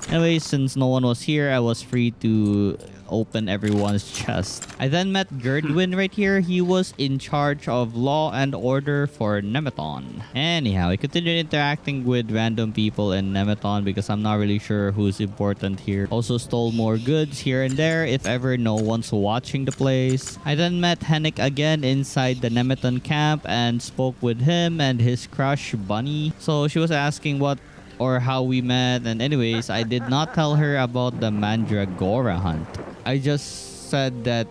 Anyway, since no one was here, I was free to open everyone's chest. I then met Gerdwin right here. He was in charge of law and order for Nemeton. Anyhow, I continued interacting with random people in Nemeton because I'm not really sure who's important here. Also stole more goods here and there if ever no one's watching the place. I then met Hennick again inside the Nemeton camp and spoke with him and his crush Bunny. So she was asking what or how we met, and anyways, I did not tell her about the Mandragora hunt. I just said that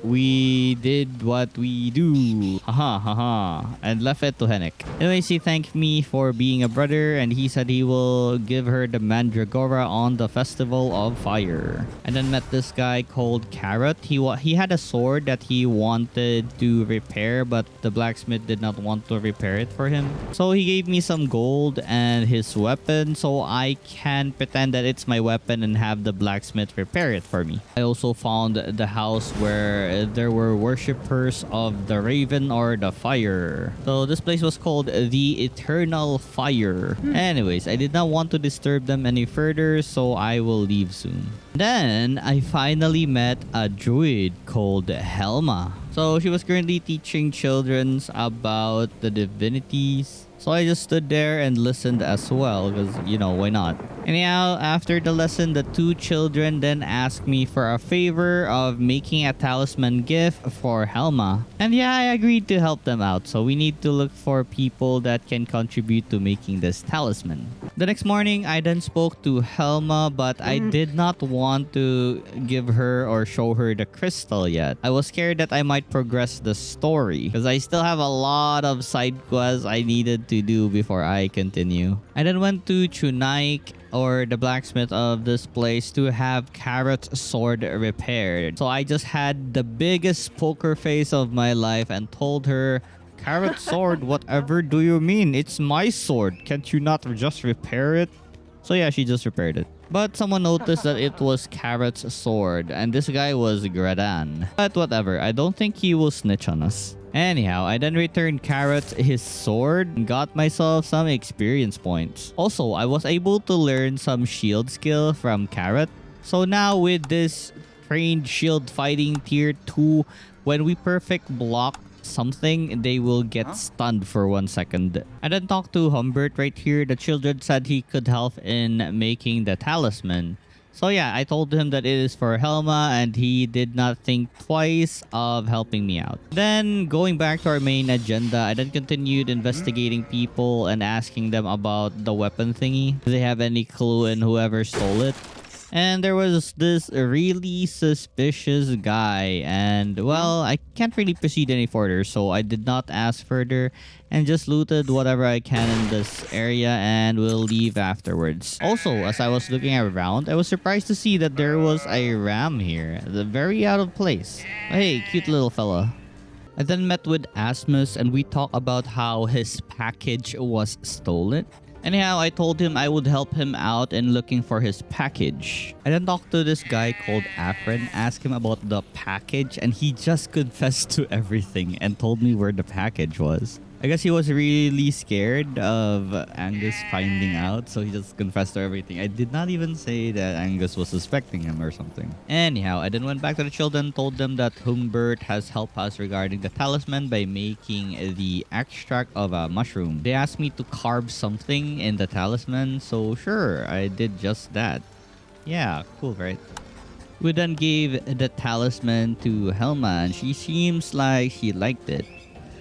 we did what we do. Haha, haha. And left it to Henrik. Anyways, he thanked me for being a brother and he said he will give her the mandragora on the Festival of Fire. And then met this guy called Carrot. He had a sword that he wanted to repair, but the blacksmith did not want to repair it for him. So he gave me some gold and his weapon so I can pretend that it's my weapon and have the blacksmith repair it for me. I also found the house where there were worshippers of the raven or the fire. So this place was called the Eternal Fire. Anyways, I did not want to disturb them any further, so I will leave soon. Then I finally met a druid called Helma. So she was currently teaching children about the divinities. So I just stood there and listened as well because, you know, why not? Anyhow, after the lesson, the two children then asked me for a favor of making a talisman gift for Helma. And yeah, I agreed to help them out. So we need to look for people that can contribute to making this talisman. The next morning, I then spoke to Helma, but I did not want to give her or show her the crystal yet. I was scared that I might progress the story because I still have a lot of side quests I needed to do before I continue. I then went to Chunaik, or the blacksmith of this place, to have Carrot's sword repaired. So I just had the biggest poker face of my life and told her, "Carrot's sword, whatever do you mean? It's my sword. Can't you not just repair it?" So yeah, she just repaired it. But someone noticed that it was Carrot's sword, and this guy was Gradan. But whatever, I don't think he will snitch on us. Anyhow, I then returned Carrot his sword and got myself some experience points. Also, I was able to learn some shield skill from Carrot. So now with this trained shield fighting tier 2, when we perfect block something, they will get stunned for 1 second. I then talked to Humbert right here. The children said he could help in making the talisman. So yeah, I told him that it is for Helma and he did not think twice of helping me out. Then going back to our main agenda, I then continued investigating people and asking them about the weapon thingy. Do they have any clue in whoever stole it? And there was this really suspicious guy, and well, I can't really proceed any further, so I did not ask further and just looted whatever I can in this area and will leave afterwards. Also, as I was looking around, I was surprised to see that there was a ram here, very out of place. Hey, cute little fella. I then met with Asmus and we talked about how his package was stolen. Anyhow, I told him I would help him out in looking for his package. I then talked to this guy called Afren, asked him about the package, and he just confessed to everything and told me where the package was. I guess he was really scared of Angus finding out, so he just confessed to everything. I did not even say that Angus was suspecting him or something. Anyhow, I then went back to the children, told them that Humbert has helped us regarding the talisman by making the extract of a mushroom. They asked me to carve something in the talisman, so sure, I did just that. Yeah, cool, right? We then gave the talisman to Helma and she seems like she liked it.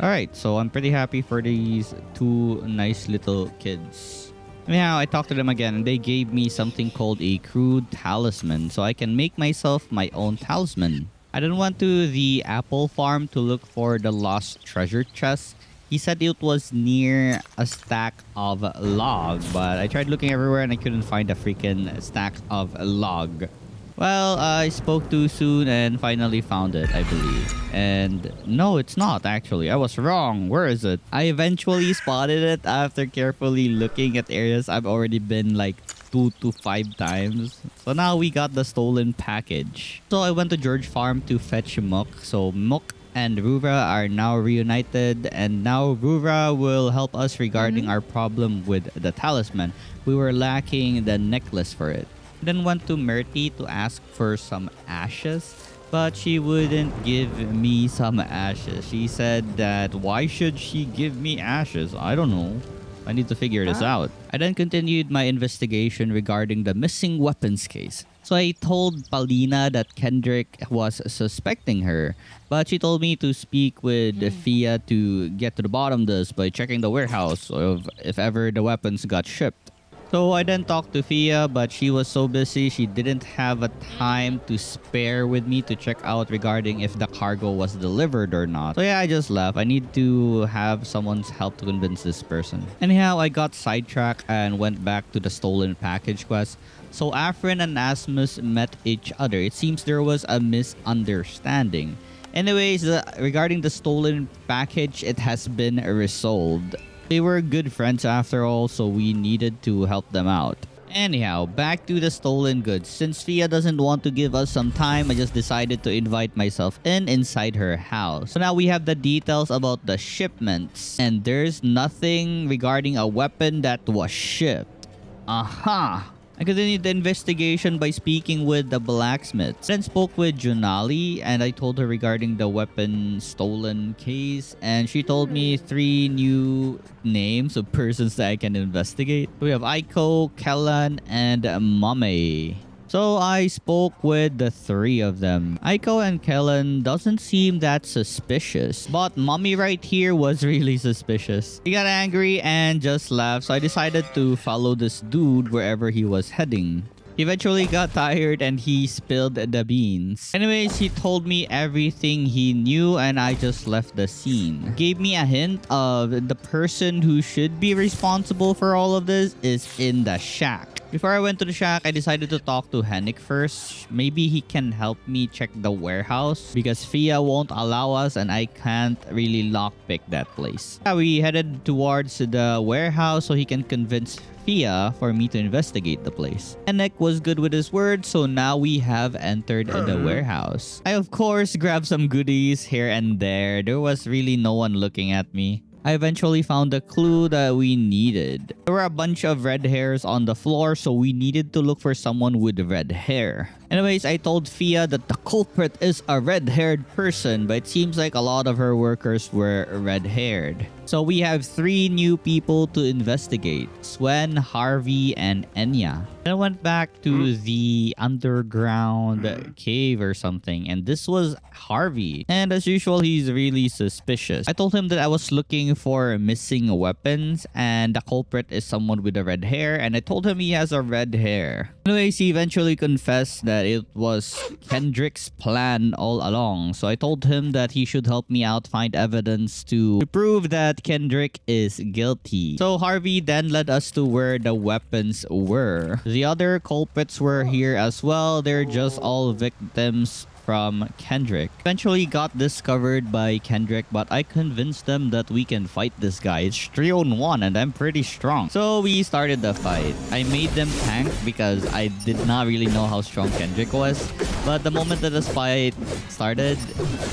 Alright, so I'm pretty happy for these two nice little kids. Now, I talked to them again and they gave me something called a crude talisman so I can make myself my own talisman. I then went to the apple farm to look for the lost treasure chest. He said it was near a stack of log, but I tried looking everywhere and I couldn't find a freaking stack of log. Well, I spoke too soon and finally found it, I believe. And no, it's not actually. I was wrong. Where is it? I eventually spotted it after carefully looking at areas I've already been like 2 to 5 times. So now we got the stolen package. So I went to George Farm to fetch Mook. So Mook and Rura are now reunited, and now Rura will help us regarding our problem with the talisman. We were lacking the necklace for it. Then went to Myrti to ask for some ashes, but she wouldn't give me some ashes. She said that why should she give me ashes? I don't know. I need to figure this out. I then continued my investigation regarding the missing weapons case. So I told Paulina that Kendrick was suspecting her, but she told me to speak with Fia to get to the bottom of this by checking the warehouse of if ever the weapons got shipped. So I then talked to Fia, but she was so busy she didn't have a time to spare with me to check out regarding if the cargo was delivered or not. So yeah, I just left. I need to have someone's help to convince this person. Anyhow, I got sidetracked and went back to the stolen package quest. So Afrin and Asmus met each other. It seems there was a misunderstanding. Anyways, regarding the stolen package, it has been resolved. They were good friends after all, so we needed to help them out. Anyhow, back to the stolen goods. Since Fia doesn't want to give us some time, I just decided to invite myself inside her house. So now we have the details about the shipments. And there's nothing regarding a weapon that was shipped. Aha! I continued the investigation by speaking with the blacksmith. Then spoke with Junali and I told her regarding the weapon stolen case, and she told me 3 new names of persons that I can investigate. We have Aiko, Kellan, and Mame. So I spoke with the 3 of them. Aiko and Kellan doesn't seem that suspicious, but Mommy right here was really suspicious. He got angry and just left, so I decided to follow this dude wherever he was heading. He eventually got tired and he spilled the beans. Anyways, he told me everything he knew and I just left the scene. Gave me a hint of the person who should be responsible for all of this is in the shack. Before I went to the shack, I decided to talk to Henrik first. Maybe he can help me check the warehouse because Fia won't allow us and I can't really lockpick that place. Yeah, we headed towards the warehouse so he can convince Fia for me to investigate the place. Henrik was good with his word, so now we have entered the warehouse. I of course grabbed some goodies here and there. There was really no one looking at me. I eventually found the clue that we needed. There were a bunch of red hairs on the floor, so we needed to look for someone with red hair. Anyways, I told Fia that the culprit is a red-haired person, but it seems like a lot of her workers were red-haired. So we have 3 new people to investigate. Swen, Harvey, and Enya. Then I went back to the underground cave or something, and this was Harvey. And as usual, he's really suspicious. I told him that I was looking for missing weapons, and the culprit is someone with a red hair, and I told him he has a red hair. Anyways, he eventually confessed that it was Kendrick's plan all along. So I told him that he should help me out find evidence to prove that Kendrick is guilty. So Harvey then led us to where the weapons were. The other culprits were here as well. They're just all victims from Kendrick. Eventually got discovered by Kendrick, but I convinced them that we can fight this guy. It's 3-on-1 and I'm pretty strong. So we started the fight. I made them tank because I did not really know how strong Kendrick was. But the moment that this fight started,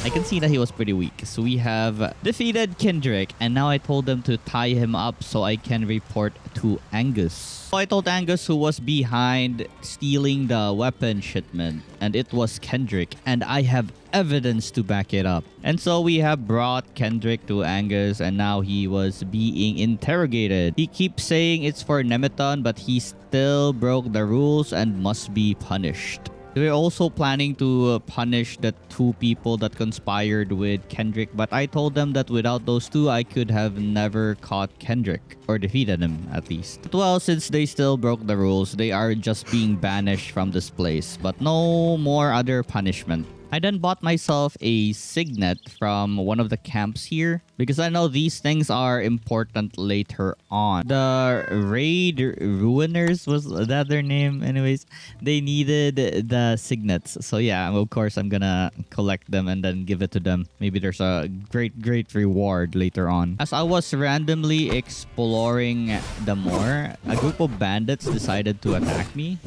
I can see that he was pretty weak. So we have defeated Kendrick, and now I told them to tie him up so I can report to Angus. So I told Angus who was behind stealing the weapon shipment, and it was Kendrick, and I have evidence to back it up. And so we have brought Kendrick to Angus, and now he was being interrogated. He keeps saying it's for Nemeton, but he still broke the rules and must be punished. We're also planning to punish the 2 people that conspired with Kendrick, but I told them that without those 2, I could have never caught Kendrick, or defeated him at least. But well, since they still broke the rules, they are just being banished from this place, but no more other punishment. I then bought myself a signet from one of the camps here because I know these things are important later on. The Raid Ruiners, was that their name? Anyways, they needed the signets. So yeah, of course, I'm gonna collect them and then give it to them. Maybe there's a great reward later on. As I was randomly exploring the moor, a group of bandits decided to attack me.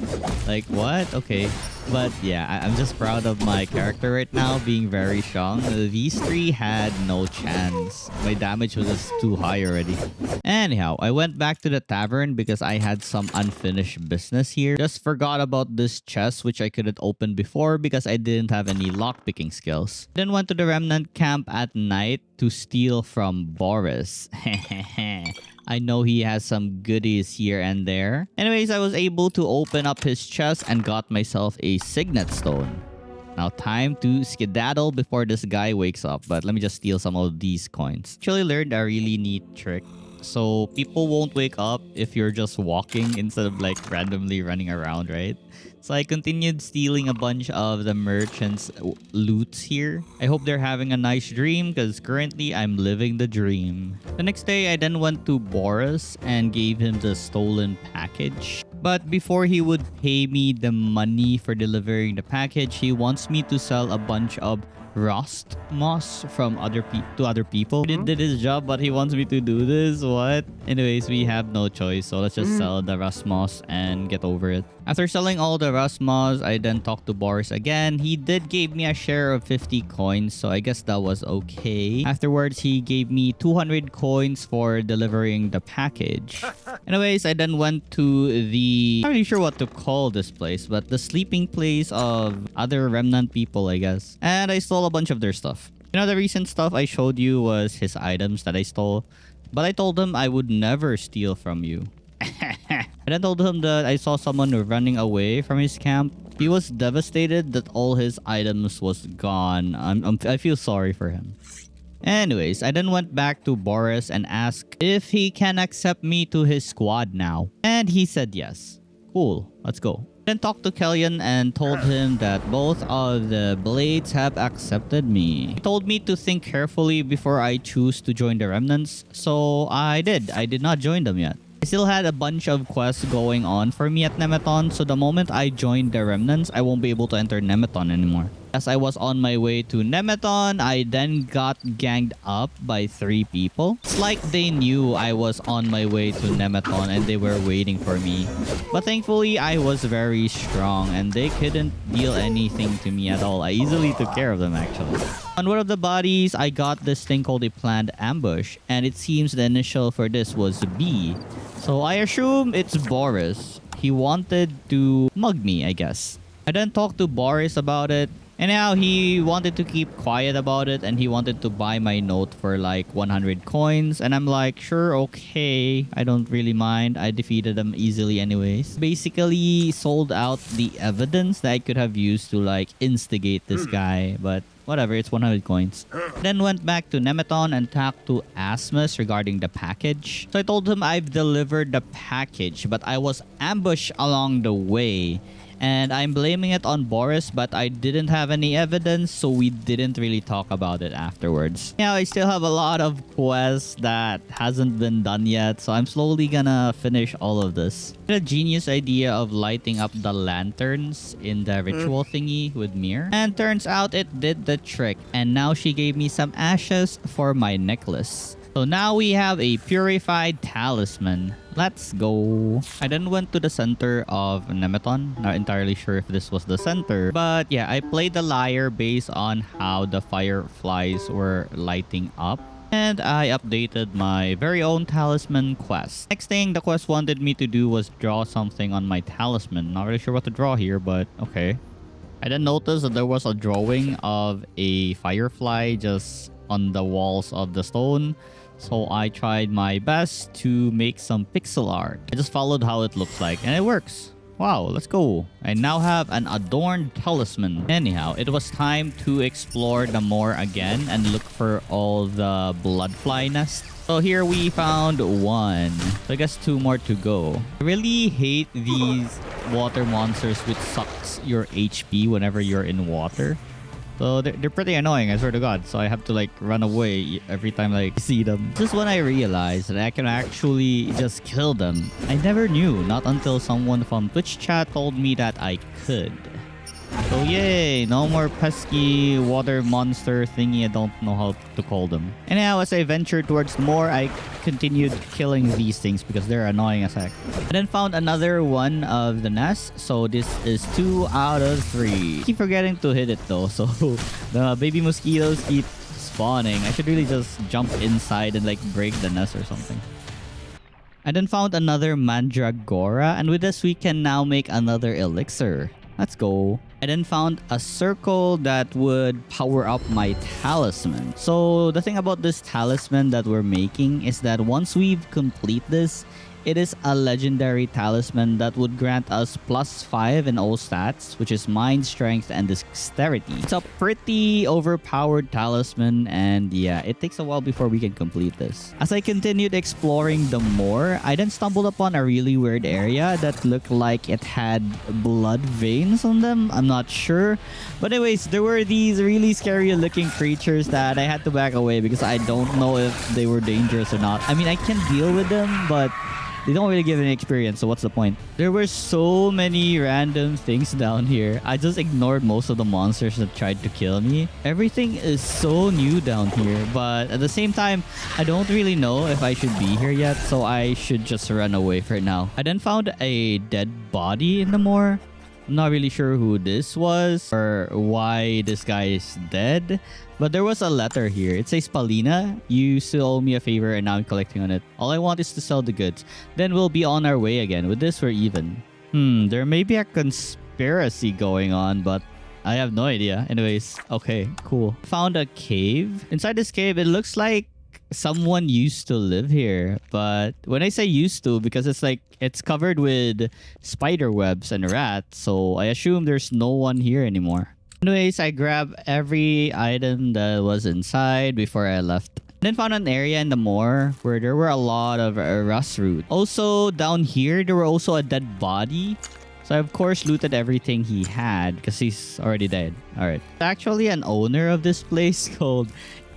Like, what? Okay. But yeah, I'm just proud of my character right now being very strong. These 3 had no chance. My damage was just too high already. Anyhow, I went back to the tavern because I had some unfinished business here. Just forgot about this chest which I couldn't open before because I didn't have any lockpicking skills. Then went to the remnant camp at night to steal from Boris. I know he has some goodies here and there. Anyways, I was able to open up his chest and got myself a signet stone. Now time to skedaddle before this guy wakes up. But let me just steal some of these coins. Actually learned a really neat trick. so people won't wake up if you're just walking instead of like randomly running around, right? So I continued stealing a bunch of the merchants' loots here. I hope they're having a nice dream because currently I'm living the dream. The next day, I then went to Boris and gave him the stolen package. But before he would pay me the money for delivering the package, he wants me to sell a bunch of rust moss from other people. He did his job, but he wants me to do this. What? Anyways, we have no choice, so let's just sell the rust moss and get over it. After selling all the rust moss, I then talked to Boris again. He did give me a share of 50 coins, so I guess that was okay. Afterwards, he gave me 200 coins for delivering the package. Anyways, I then went to the... I'm not really sure what to call this place, but the sleeping place of other remnant people, I guess. And I stole a bunch of their stuff. You know, the recent stuff I showed you was his items that I stole. But I told him I would never steal from you. And I told him that I saw someone running away from his camp. He was devastated that all his items was gone. I feel sorry for him. Anyways, I then went back to Boris and asked if he can accept me to his squad now. And he said yes. Cool, let's go. Then talked to Kellyan and told him that both of the blades have accepted me. He told me to think carefully before I choose to join the remnants, so I did. I did not join them yet. I still had a bunch of quests going on for me at Nemeton, so the moment I joined the remnants, I won't be able to enter Nemeton anymore. As I was on my way to Nemeton, I then got ganged up by 3 people. It's like they knew I was on my way to Nemeton and they were waiting for me. But thankfully, I was very strong and they couldn't deal anything to me at all. I easily took care of them actually. On one of the bodies, I got this thing called a planned ambush, and it seems the initial for this was B. So I assume it's Boris. He wanted to mug me, I guess. I then talked to Boris about it. And now he wanted to keep quiet about it and he wanted to buy my note for like 100 coins. And I'm like, sure, okay. I don't really mind. I defeated them easily anyways. Basically sold out the evidence that I could have used to like instigate this guy. But whatever, it's 100 coins. Then went back to Nemeton and talked to Asmus regarding the package. So I told him I've delivered the package, but I was ambushed along the way. And I'm blaming it on Boris, but I didn't have any evidence, so we didn't really talk about it afterwards. Now, I still have a lot of quests that hasn't been done yet, so I'm slowly gonna finish all of this. I had a genius idea of lighting up the lanterns in the ritual thingy with Mir. And turns out it did the trick, and now she gave me some ashes for my necklace. So now we have a purified talisman. Let's go. I then went to the center of Nemeton. Not entirely sure if this was the center. But yeah, I played the liar based on how the fireflies were lighting up. And I updated my very own talisman quest. Next thing the quest wanted me to do was draw something on my talisman. Not really sure what to draw here, but okay. I then noticed that there was a drawing of a firefly just on the walls of the stone. So I tried my best to make some pixel art. I just followed how it looks like and it works. Wow, let's go. I now have an adorned talisman. Anyhow, it was time to explore the moor again and look for all the bloodfly nests. So here we found 1. So I guess 2 more to go. I really hate these water monsters which sucks your HP whenever you're in water. So they're pretty annoying, I swear to God. So I have to like run away every time I see them. Just when I realized that I can actually just kill them. I never knew, not until someone from Twitch chat told me that I could. So yay, no more pesky water monster thingy. I don't know how to call them. And now as I ventured towards more, I continued killing these things because they're annoying as heck. I then found another one of the nests. So this is 2 out of 3. I keep forgetting to hit it though. So the baby mosquitoes keep spawning. I should really just jump inside and like break the nest or something. I then found another mandragora, and with this we can now make another elixir. Let's go. I then found a circle that would power up my talisman. So the thing about this talisman that we're making is that once we complete this, It is a legendary talisman that would grant us +5 in all stats, which is mind, strength, and dexterity. It's a pretty overpowered talisman, and yeah, it takes a while before we can complete this. As I continued exploring the more, I then stumbled upon a really weird area that looked like it had blood veins on them. I'm not sure. But anyways, there were these really scary looking creatures that I had to back away because I don't know if they were dangerous or not. I mean, I can deal with them, but they don't really give any experience, so what's the point? There were so many random things down here. I just ignored most of the monsters that tried to kill me. Everything is so new down here, but at the same time, I don't really know if I should be here yet, so I should just run away for now. I then found a dead body in the moor. I'm not really sure who this was or why this guy is dead. But there was a letter here. It says, Paulina, you still owe me a favor and now I'm collecting on it. All I want is to sell the goods. Then we'll be on our way again. With this, we're even. There may be a conspiracy going on, but I have no idea. Anyways, okay, cool. Found a cave. Inside this cave, it looks like someone used to live here. But when I say used to, because it's covered with spider webs and rats, so I assume there's no one here anymore. Anyways, I grabbed every item that was inside before I left. Then found an area in the moor where there were a lot of rust root. Also, down here, there were also a dead body. So I, of course, looted everything he had because he's already dead. Alright. Actually, an owner of this place called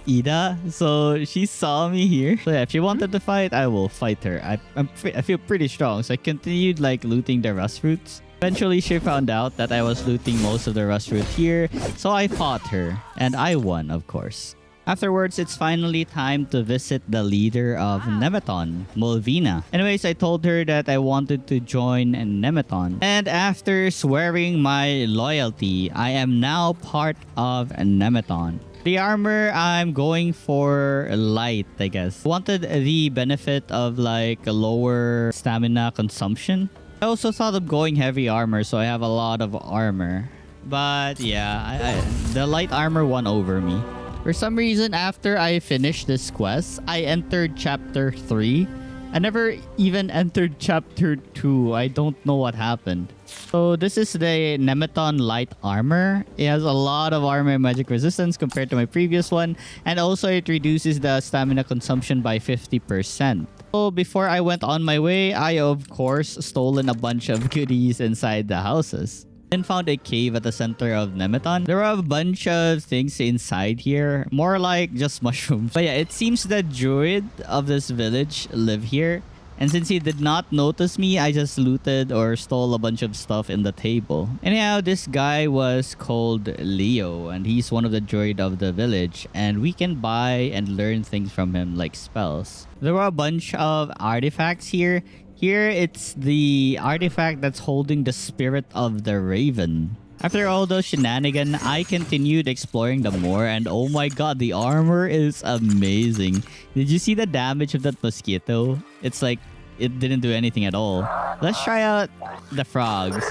Ida. So she saw me here. So yeah, if she wanted to fight, I will fight her. I feel pretty strong. So I continued looting the rust roots. Eventually, she found out that I was looting most of the rust root here, so I fought her, and I won, of course. Afterwards, it's finally time to visit the leader of Nemeton, Mulvina. Anyways, I told her that I wanted to join Nemeton. And after swearing my loyalty, I am now part of Nemeton. The armor, I'm going for light, I guess. Wanted the benefit of a lower stamina consumption. I also thought of going heavy armor, so I have a lot of armor. But yeah, the light armor won over me. For some reason, after I finished this quest, I entered chapter 3. I never even entered chapter 2. I don't know what happened. So this is the Nemeton light armor. It has a lot of armor and magic resistance compared to my previous one. And also it reduces the stamina consumption by 50%. So before I went on my way, I of course stolen a bunch of goodies inside the houses. Then found a cave at the center of Nemeton. There were a bunch of things inside here, more like just mushrooms. But yeah, it seems the druid of this village live here. And since he did not notice me, I just looted or stole a bunch of stuff in the table. Anyhow, this guy was called Leo, and he's one of the druid of the village. And we can buy and learn things from him, like spells. There were a bunch of artifacts here. Here, it's the artifact that's holding the spirit of the raven. After all those shenanigans, I continued exploring the moor, and oh my god, the armor is amazing. Did you see the damage of that mosquito? It's like it didn't do anything at all. Let's try out the frogs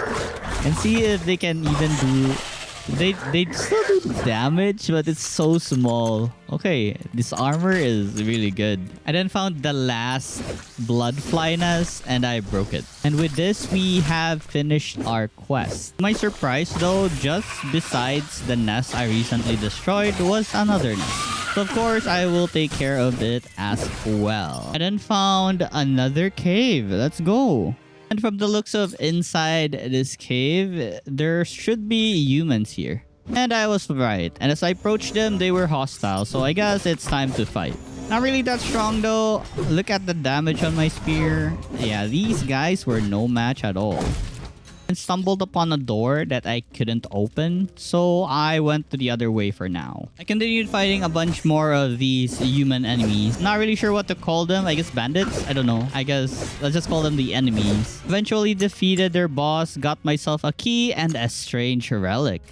and see if they can even do... They still do damage, but it's so small. Okay, this armor is really good. I then found the last blood fly nest and I broke it. And with this, we have finished our quest. To my surprise though, just besides the nest I recently destroyed was another nest. So of course, I will take care of it as well. I then found another cave. Let's go. And from the looks of inside this cave, there should be humans here. And I was right. And as I approached them, they were hostile. So I guess it's time to fight. Not really that strong though. Look at the damage on my spear. Yeah, these guys were no match at all. And stumbled upon a door that I couldn't open, so I went to the other way for now. I continued fighting a bunch more of these human enemies. Not really sure what to call them. I guess bandits? I don't know. I guess let's just call them the enemies. Eventually defeated their boss, got myself a key and a strange relic.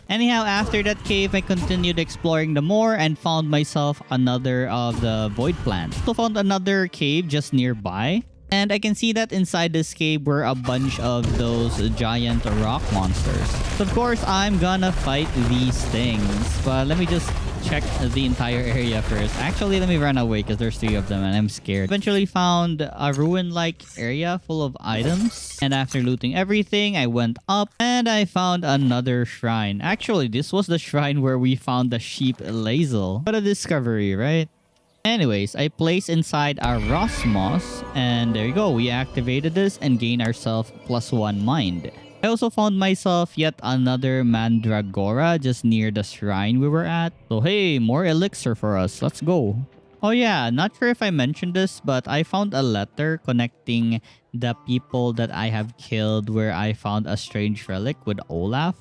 Anyhow, after that cave, I continued exploring the moor and found myself another of the void plants. So found another cave just nearby. And I can see that inside this cave were a bunch of those giant rock monsters. So of course, I'm gonna fight these things. But let me just check the entire area first. Actually, let me run away because there's 3 of them and I'm scared. Eventually found a ruin-like area full of items. And after looting everything, I went up and I found another shrine. Actually, this was the shrine where we found the sheep lazel. What a discovery, right? Anyways, I placed inside our Rosmos, and there you go. We activated this and gained ourselves +1 mind. I also found myself yet another Mandragora just near the shrine we were at. So hey, more elixir for us. Let's go. Oh yeah, not sure if I mentioned this, but I found a letter connecting the people that I have killed where I found a strange relic with Olaf.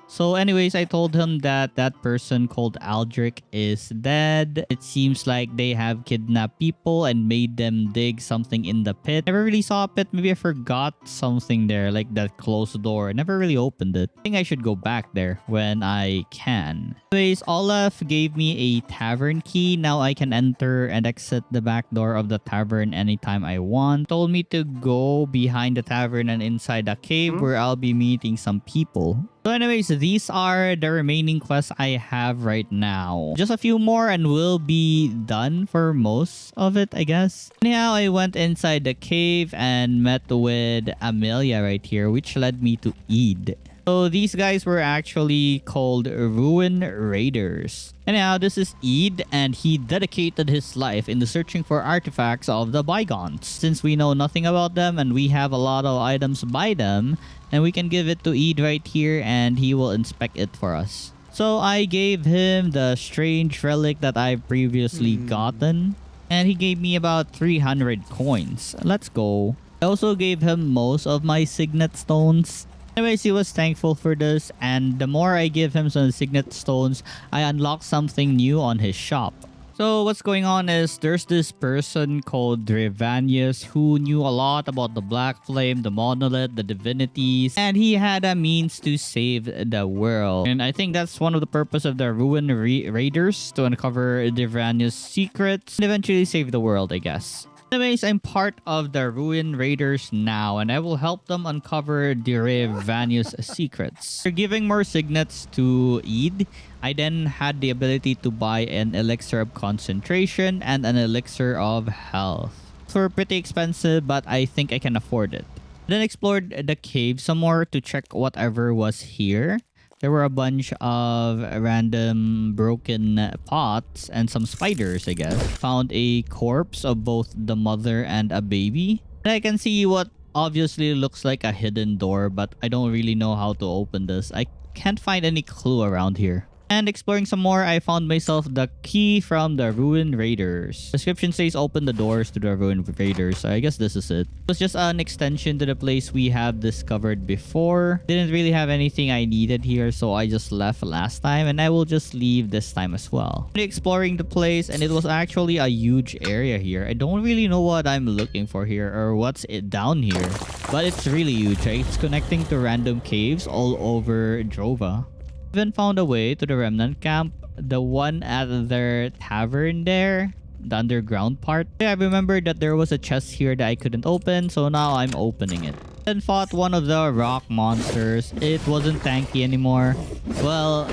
So anyways, I told him that that person called Aldrich is dead. It seems like they have kidnapped people and made them dig something in the pit. Never really saw a pit. Maybe I forgot something there, like that closed door. I never really opened it. I think I should go back there when I can. Anyways, Olaf gave me a tavern key. Now I can enter and exit the back door of the tavern anytime I want. Told me to go behind the tavern and inside a cave where I'll be meeting some people. So anyways, these are the remaining quests I have right now. Just a few more and we'll be done for most of it, I guess. Anyhow, I went inside the cave and met with Amelia right here, which led me to Eid. So these guys were actually called Ruin Raiders. Anyhow, this is Eid, and he dedicated his life into searching for artifacts of the bygones. Since we know nothing about them and we have a lot of items by them, and we can give it to Eid right here and he will inspect it for us. So I gave him the strange relic that I've previously gotten, and he gave me about 300 coins. Let's go. I also gave him most of my signet stones. Anyways, he was thankful for this, and the more I give him some signet stones, I unlock something new on his shop. So what's going on is there's this person called Drevanius who knew a lot about the Black Flame, the Monolith, the divinities, and he had a means to save the world. And I think that's one of the purpose of the Ruin Raiders, to uncover Drevanius' secrets and eventually save the world, I guess. Anyways, I'm part of the Ruin Raiders now, and I will help them uncover Drevanius' secrets. For giving more signets to Eid, I then had the ability to buy an elixir of concentration and an elixir of health. They were pretty expensive, but I think I can afford it. Then explored the cave some more to check whatever was here. There were a bunch of random broken pots and some spiders, I guess. Found a corpse of both the mother and a baby. And I can see what obviously looks like a hidden door, but I don't really know how to open this. I can't find any clue around here. And exploring some more, I found myself the key from the Ruin Raiders. Description says open the doors to the Ruin Raiders, so I guess this is it. It was just an extension to the place we have discovered before. Didn't really have anything I needed here, so I just left last time, and I will just leave this time as well. Exploring the place, and it was actually a huge area here. I don't really know what I'm looking for here or what's it down here, but it's really huge. Right? It's connecting to random caves all over Drova. Even found a way to the remnant camp, the one at their tavern there, the underground part. I remembered that there was a chest here that I couldn't open, so now I'm opening it. Then fought one of the rock monsters. It wasn't tanky anymore. Well,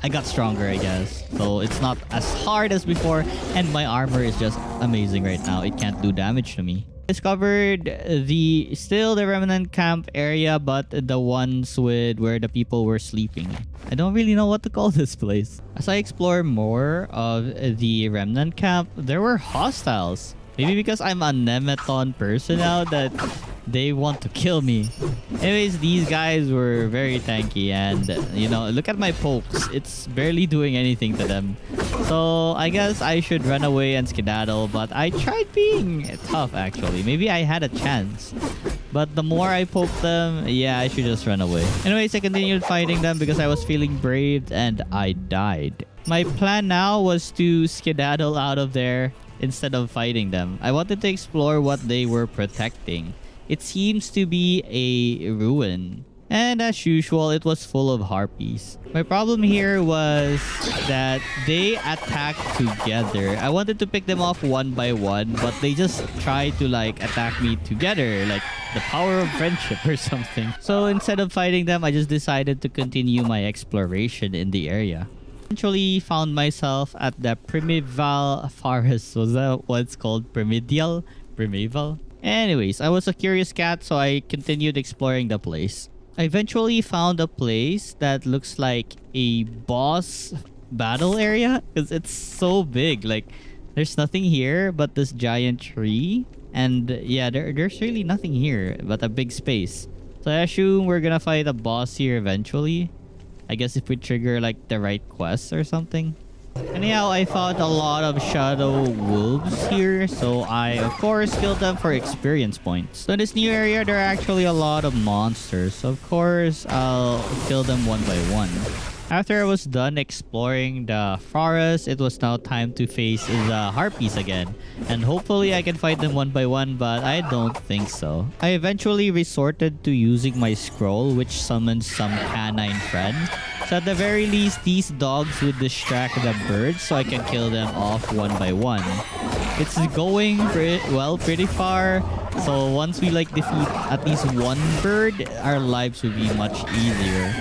I got stronger, I guess, so it's not as hard as before, and my armor is just amazing right now. It can't do damage to me. Discovered the remnant camp area, but the ones with where the people were sleeping. I don't really know what to call this place. As I explore more of the remnant camp, there were hostiles. Maybe because I'm a Nemeton person now that they want to kill me. Anyways, these guys were very tanky, and you know, look at my pokes. It's barely doing anything to them. So I guess I should run away and skedaddle, but I tried being tough actually. Maybe I had a chance. But the more I poked them, yeah, I should just run away. Anyways, I continued fighting them because I was feeling brave and I died. My plan now was to skedaddle out of there instead of fighting them. I wanted to explore what they were protecting. It seems to be a ruin. And as usual, it was full of harpies. My problem here was that they attacked together. I wanted to pick them off one by one, but they just tried to like attack me together, like the power of friendship or something. So instead of fighting them, I just decided to continue my exploration in the area. Eventually found myself at the Primeval Forest. Was that what it's called? Primedial? Primeval? Anyways, I was a curious cat, so I continued exploring the place. I eventually found a place that looks like a boss battle area because it's so big. Like, there's nothing here but this giant tree. And yeah, there's really nothing here but a big space. So I assume we're gonna fight a boss here eventually. I guess if we trigger like the right quest or something. Anyhow, I found a lot of shadow wolves here, so I of course killed them for experience points. So in this new area, there are actually a lot of monsters, so of course I'll kill them one by one. After I was done exploring the forest, it was now time to face the harpies again. And hopefully I can fight them one by one, but I don't think so. I eventually resorted to using my scroll, which summons some canine friends. So at the very least, these dogs would distract the birds so I can kill them off one by one. It's going pretty far. So once we like defeat at least one bird, our lives will be much easier.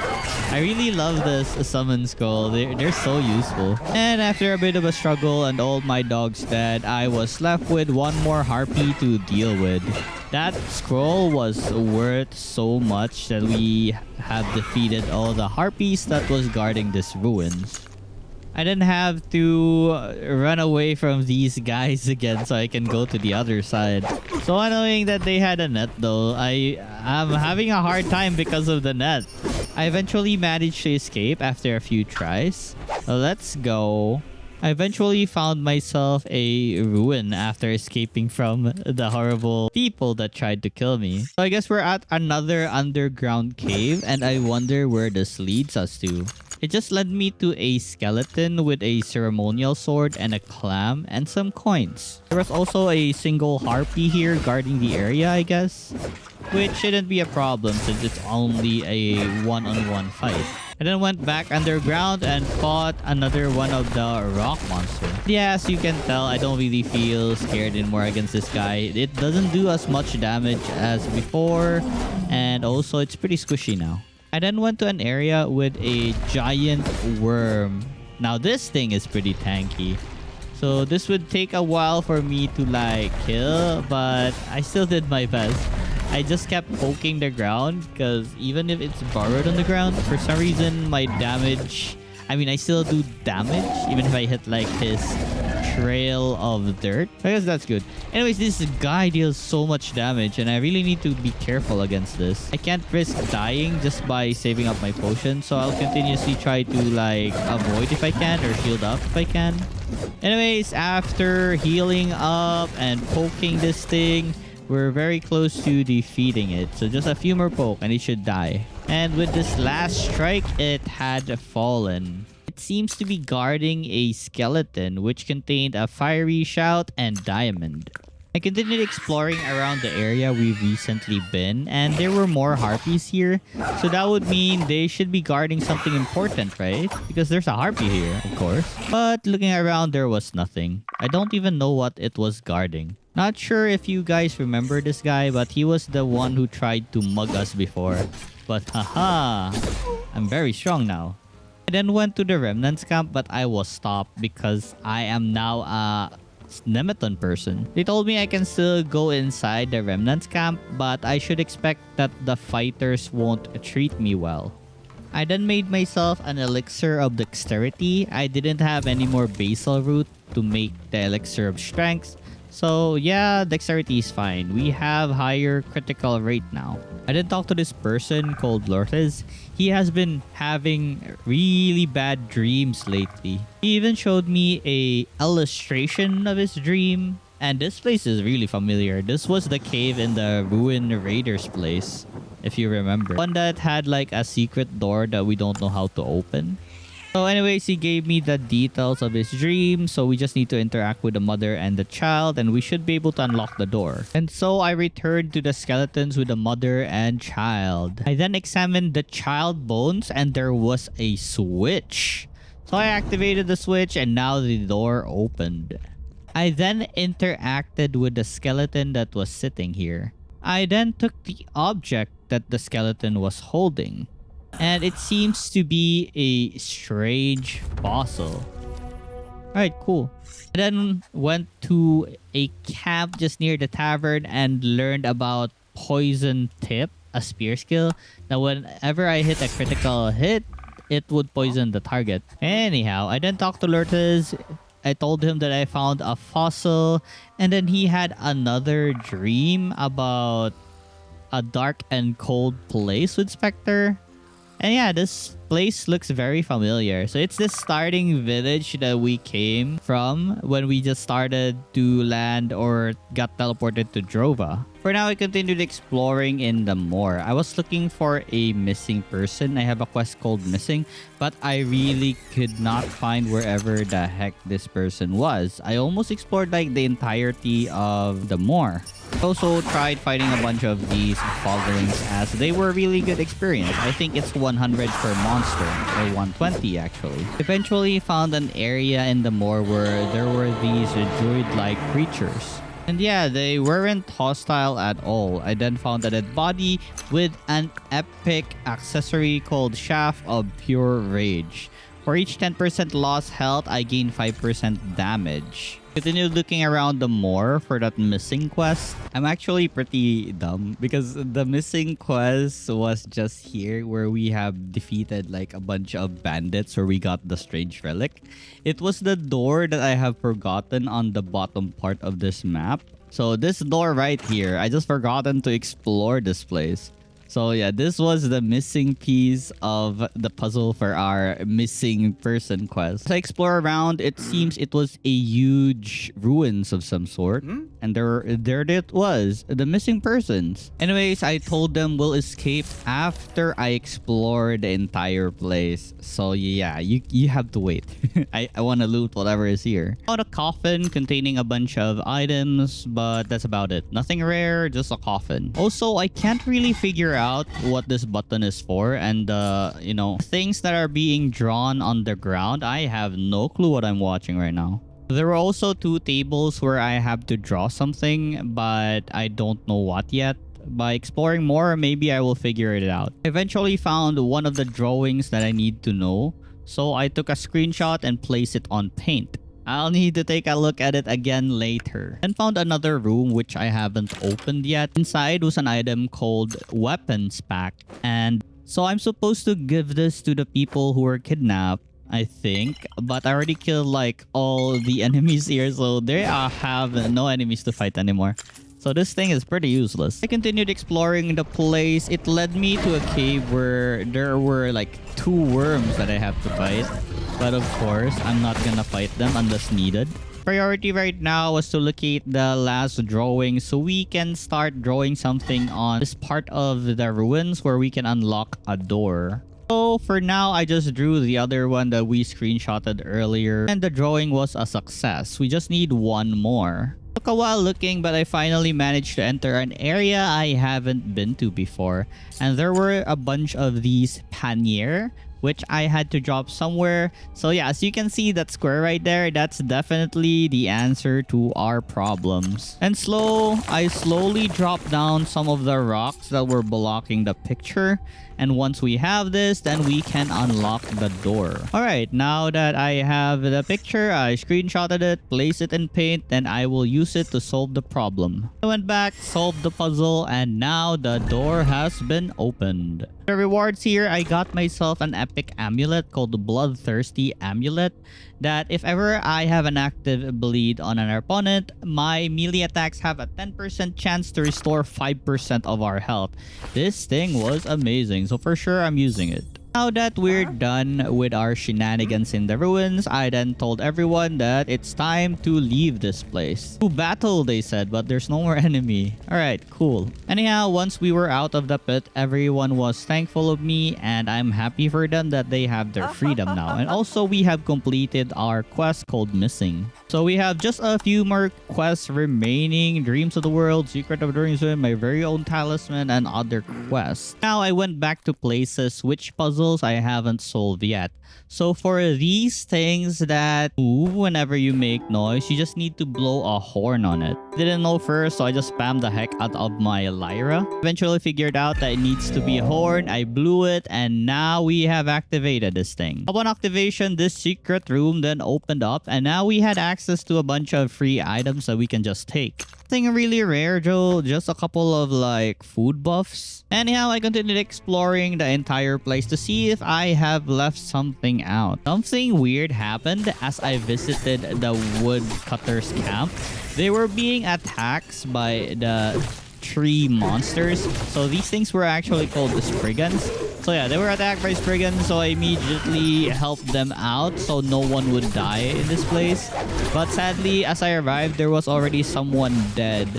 I really love this summon scroll. They're so useful. And after a bit of a struggle and all my dogs dead, I was left with one more harpy to deal with. That scroll was worth so much that we have defeated all the harpies that was guarding this ruins. I didn't have to run away from these guys again so I can go to the other side. So annoying that they had a net though. I'm having a hard time because of the net. I eventually managed to escape after a few tries. Let's go. I eventually found myself a ruin after escaping from the horrible people that tried to kill me. So I guess we're at another underground cave and I wonder where this leads us to. It just led me to a skeleton with a ceremonial sword and a clam and some coins. There was also a single harpy here guarding the area, I guess. Which shouldn't be a problem since it's only a one-on-one fight. I then went back underground and fought another one of the rock monsters. Yeah, as you can tell, I don't really feel scared anymore against this guy. It doesn't do as much damage as before, and also it's pretty squishy now. I then went to an area with a giant worm. Now this thing is pretty tanky. So this would take a while for me to like kill, but I still did my best. I just kept poking the ground because even if it's burrowed on the ground, for some reason my damage... I still do damage even if I hit like his trail of dirt. I guess that's good. Anyways, this guy deals so much damage and I really need to be careful against this. I can't risk dying just by saving up my potion, so I'll continuously try to like avoid if I can or shield up if I can. Anyways, after healing up and poking this thing, we're very close to defeating it. So just a few more poke and it should die. And with this last strike, it had fallen. It seems to be guarding a skeleton which contained a fiery shout and diamond. I continued exploring around the area we've recently been and there were more harpies here. So that would mean they should be guarding something important, right? Because there's a harpy here, of course. But looking around, there was nothing. I don't even know what it was guarding. Not sure if you guys remember this guy, but he was the one who tried to mug us before. But haha, I'm very strong now. I then went to the Remnants camp, but I was stopped because I am now a Nemeton person. They told me I can still go inside the Remnants camp, but I should expect that the fighters won't treat me well. I then made myself an elixir of dexterity. I didn't have any more basil root to make the elixir of strength. So yeah, dexterity is fine. We have higher critical rate now. I did talk to this person called Lourdes. He has been having really bad dreams lately. He even showed me a illustration of his dream. And this place is really familiar. This was the cave in the ruined raiders place, if you remember. One that had like a secret door that we don't know how to open. So anyways, he gave me the details of his dream. So we just need to interact with the mother and the child and we should be able to unlock the door. And so I returned to the skeletons with the mother and child. I then examined the child bones and there was a switch. So I activated the switch and now the door opened. I then interacted with the skeleton that was sitting here. I then took the object that the skeleton was holding. And it seems to be a strange fossil. Alright, cool. I then went to a camp just near the tavern and learned about poison tip, a spear skill. Now whenever I hit a critical hit, it would poison the target. Anyhow, I then talked to Lourdes. I told him that I found a fossil, and then he had another dream about a dark and cold place with Spectre. And yeah, this place looks very familiar. So it's this starting village that we came from when we just started to land or got teleported to Drova. For now, I continued exploring in the moor. I was looking for a missing person. I have a quest called Missing, but I really could not find wherever the heck this person was. I almost explored like the entirety of the moor. I also tried fighting a bunch of these foglings as they were a really good experience. I think it's 100 per monster, or 120 actually. Eventually found an area in the moor where there were these druid-like creatures. And yeah, they weren't hostile at all. I then found a dead body with an epic accessory called Shaft of Pure Rage. For each 10% lost health, I gain 5% damage. Continued looking around the moor for that missing quest. I'm actually pretty dumb because the missing quest was just here where we have defeated like a bunch of bandits where we got the strange relic. It was the door that I have forgotten on the bottom part of this map. So this door right here, I just forgotten to explore this place. So yeah, this was the missing piece of the puzzle for our missing person quest. As I explore around, it seems it was a huge ruins of some sort. And there it was, the missing persons. Anyways, I told them we'll escape after I explore the entire place. So yeah, you have to wait. I want to loot whatever is here. Found a coffin containing a bunch of items, but that's about it. Nothing rare, just a coffin. Also, I can't really figure out what this button is for, and you know, things that are being drawn on the ground, I have no clue what I'm watching right now. There were also 2 tables where I have to draw something, but I don't know what yet. By exploring more, maybe I will figure it out. I eventually found one of the drawings that I need to know, so I took a screenshot and placed it on paint. I'll need to take a look at it again later. Then found another room which I haven't opened yet. Inside was an item called Weapons Pack. And so I'm supposed to give this to the people who were kidnapped, I think. But I already killed like all the enemies here, so they have no enemies to fight anymore. So this thing is pretty useless. I continued exploring the place. It led me to a cave where there were like 2 worms that I have to fight. But of course, I'm not gonna fight them unless needed. Priority right now was to locate the last drawing so we can start drawing something on this part of the ruins where we can unlock a door. So for now, I just drew the other one that we screenshotted earlier, and the drawing was a success. We just need 1 more. Took a while looking, but I finally managed to enter an area I haven't been to before. And there were a bunch of these pannier, which I had to drop somewhere. So yeah, as you can see, that square right there, that's definitely the answer to our problems. And I slowly dropped down some of the rocks that were blocking the picture. And once we have this, then we can unlock the door. Alright, now that I have the picture, I screenshotted it, placed it in paint, and I will use it to solve the problem. I went back, solved the puzzle, and now the door has been opened. The rewards here, I got myself an epic amulet called the Bloodthirsty Amulet, that if ever I have an active bleed on an opponent, my melee attacks have a 10% chance to restore 5% of our health. This thing was amazing, so for sure I'm using it. Now that we're done with our shenanigans in the ruins, I then told everyone that it's time to leave this place. To battle, they said, but there's no more enemy. Alright, cool. Anyhow, once we were out of the pit, everyone was thankful of me, and I'm happy for them that they have their freedom now. And also, we have completed our quest called Missing. So we have just a few more quests remaining. Dreams of the World, Secret of Dreams, My Very Own Talisman, and other quests. Now I went back to places which puzzles I haven't solved yet. So for these things that move whenever you make noise, you just need to blow a horn on it. Didn't know first, so I just spammed the heck out of my lyra. Eventually figured out that it needs to be a horn. I blew it, and now we have activated this thing. Upon activation, this secret room then opened up, and now we had access to a bunch of free items that we can just take. Nothing really rare, Joe. Just a couple of like food buffs. Anyhow, I continued exploring the entire place to see if I have left something out. Something weird happened as I visited the woodcutter's camp. They were being attacked by the tree monsters. So these things were actually called the Spriggans. So yeah, they were attacked by Spriggans, so I immediately helped them out so no one would die in this place. But sadly, as I arrived, there was already someone dead.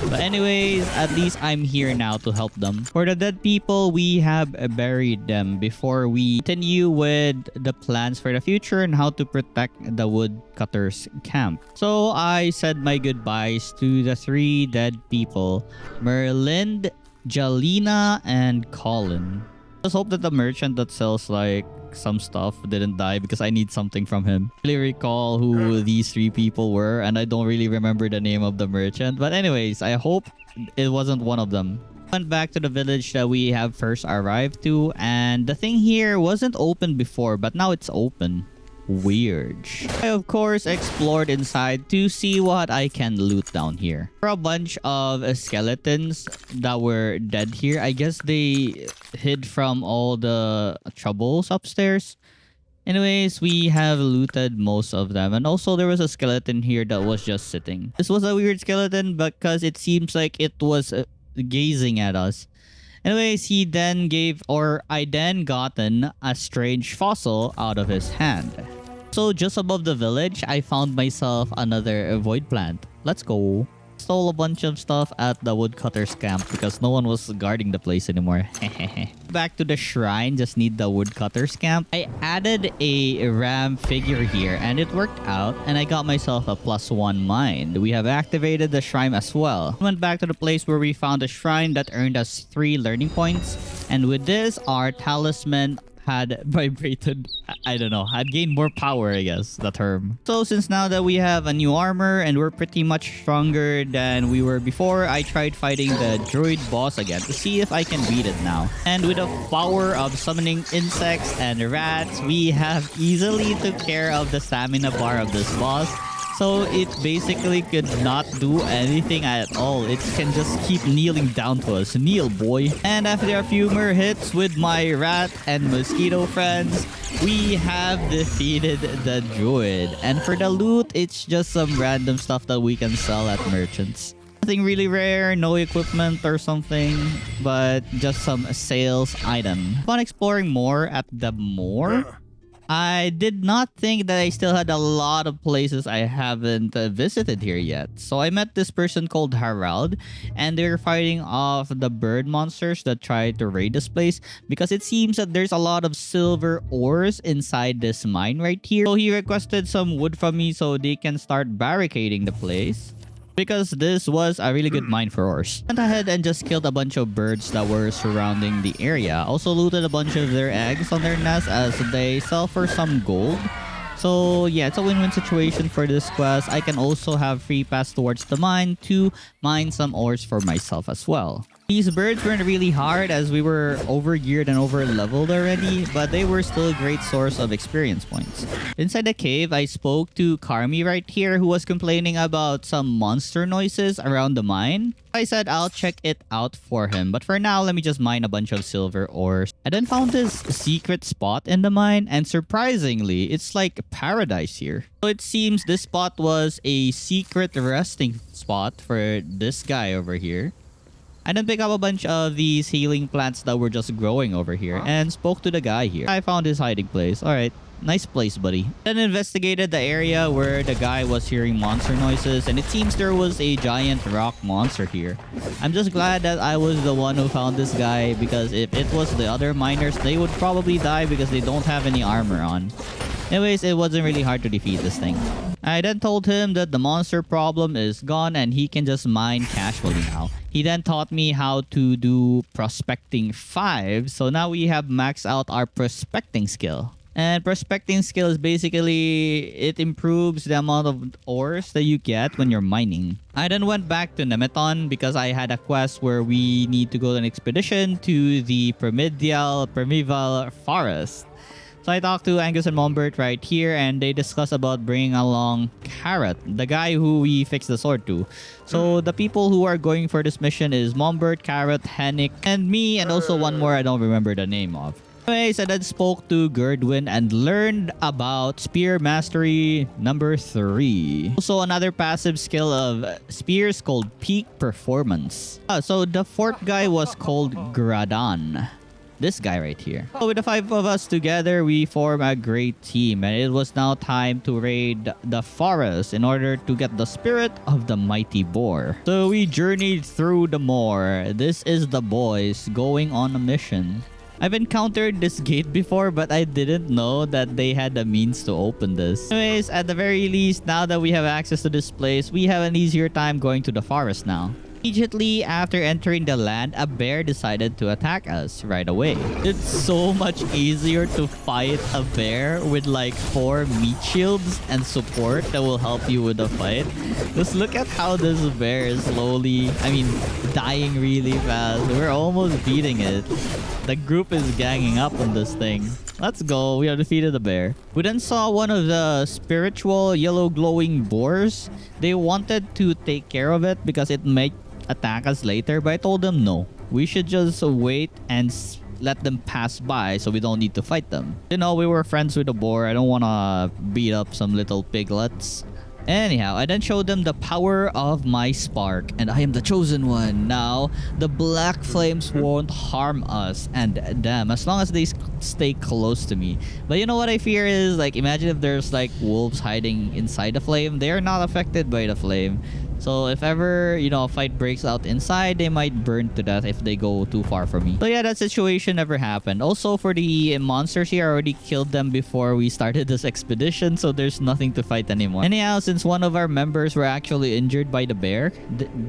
But anyways, at least I'm here now to help them. For the dead people, we have buried them before we continue with the plans for the future and how to protect the woodcutter's camp. So I said my goodbyes to the 3 dead people, Merlin, Jalina, and Colin. Just hope that the merchant that sells like some stuff didn't die because I need something from him. I really recall who these 3 people were, and I don't really remember the name of the merchant. But anyways, I hope it wasn't one of them. Went back to the village that we have first arrived to, and the thing here wasn't open before, but now it's open. Weird. I of course explored inside to see what I can loot down here. There were a bunch of skeletons that were dead here. I guess they hid from all the troubles upstairs. Anyways, we have looted most of them. And also there was a skeleton here that was just sitting. This was a weird skeleton because it seems like it was gazing at us. Anyways, he then gave, or I then gotten a strange fossil out of his hand. So just above the village, I found myself another void plant. Let's go. Stole a bunch of stuff at the woodcutter's camp because no one was guarding the place anymore. Back to the shrine, just need the woodcutter's camp. I added a ram figure here and it worked out, and I got myself a +1 mind. We have activated the shrine as well. Went back to the place where we found a shrine that earned us 3 learning points, and with this our talisman had vibrated. I don't know, had gained more power, I guess, the term. So since now that we have a new armor and we're pretty much stronger than we were before, I tried fighting the druid boss again to see if I can beat it now. And with the power of summoning insects and rats, we have easily took care of the stamina bar of this boss. So it basically could not do anything at all. It can just keep kneeling down to us. Kneel, boy. And after a few more hits with my rat and mosquito friends, we have defeated the druid. And for the loot, it's just some random stuff that we can sell at merchants. Nothing really rare, no equipment or something, but just some sales item. Upon exploring more at the moor, I did not think that I still had a lot of places I haven't visited here yet. So I met this person called Harald, and they were fighting off the bird monsters that tried to raid this place because it seems that there's a lot of silver ores inside this mine right here. So he requested some wood from me so they can start barricading the place, because this was a really good mine for ores. Went ahead and just killed a bunch of birds that were surrounding the area. Also looted a bunch of their eggs on their nest as they sell for some gold. So yeah, it's a win-win situation for this quest. I can also have free pass towards the mine to mine some ores for myself as well. These birds weren't really hard as we were over-geared and over-leveled already, but they were still a great source of experience points. Inside the cave, I spoke to Carmi right here, who was complaining about some monster noises around the mine. I said I'll check it out for him, but for now, let me just mine a bunch of silver ores. I then found this secret spot in the mine, and surprisingly, it's like paradise here. So it seems this spot was a secret resting spot for this guy over here. I then picked up a bunch of these healing plants that were just growing over here and spoke to the guy here. I found his hiding place. Alright, nice place, buddy. Then investigated the area where the guy was hearing monster noises, and it seems there was a giant rock monster here. I'm just glad that I was the one who found this guy, because if it was the other miners, they would probably die because they don't have any armor on. Anyways, it wasn't really hard to defeat this thing. I then told him that the monster problem is gone and he can just mine casually now. He then taught me how to do prospecting 5, so now we have maxed out our prospecting skill. And prospecting skill is basically, it improves the amount of ores that you get when you're mining. I then went back to Nemeton because I had a quest where we need to go on an expedition to the primeval forest. So I talked to Angus and Mombert right here and they discussed about bringing along Carrot, the guy who we fixed the sword to. So the people who are going for this mission is Mombert, Carrot, Hennick, and me, and also one more I don't remember the name of. Anyways, I then spoke to Gerdwin and learned about Spear Mastery number 3. Also, another passive skill of Spears called Peak Performance. So the 4th guy was called Gradan. This guy right here. So with the 5 of us together, we form a great team. And it was now time to raid the forest in order to get the spirit of the mighty boar. So we journeyed through the moor. This is the boys going on a mission. I've encountered this gate before, but I didn't know that they had the means to open this. Anyways, at the very least, now that we have access to this place, we have an easier time going to the forest now. Immediately after entering the land, a bear decided to attack us right away. It's so much easier to fight a bear with like 4 meat shields and support that will help you with the fight. Just look at how this bear is dying really fast. We're almost beating it. The group is ganging up on this thing. Let's go. We have defeated the bear. We then saw one of the spiritual yellow glowing boars. They wanted to take care of it because it might attack us later, but I told them no. We should just wait and let them pass by so we don't need to fight them. You know, we were friends with the boar. I don't want to beat up some little piglets. Anyhow, I then showed them the power of my spark, and I am the chosen one. Now, the black flames won't harm us and them as long as they stay close to me. But you know what I fear is, like, imagine if there's like wolves hiding inside the flame. They are not affected by the flame. So if ever, you know, a fight breaks out inside, they might burn to death if they go too far from me. So yeah, that situation never happened. Also, for the monsters here, I already killed them before we started this expedition, so there's nothing to fight anymore. Anyhow, since one of our members were actually injured by the bear,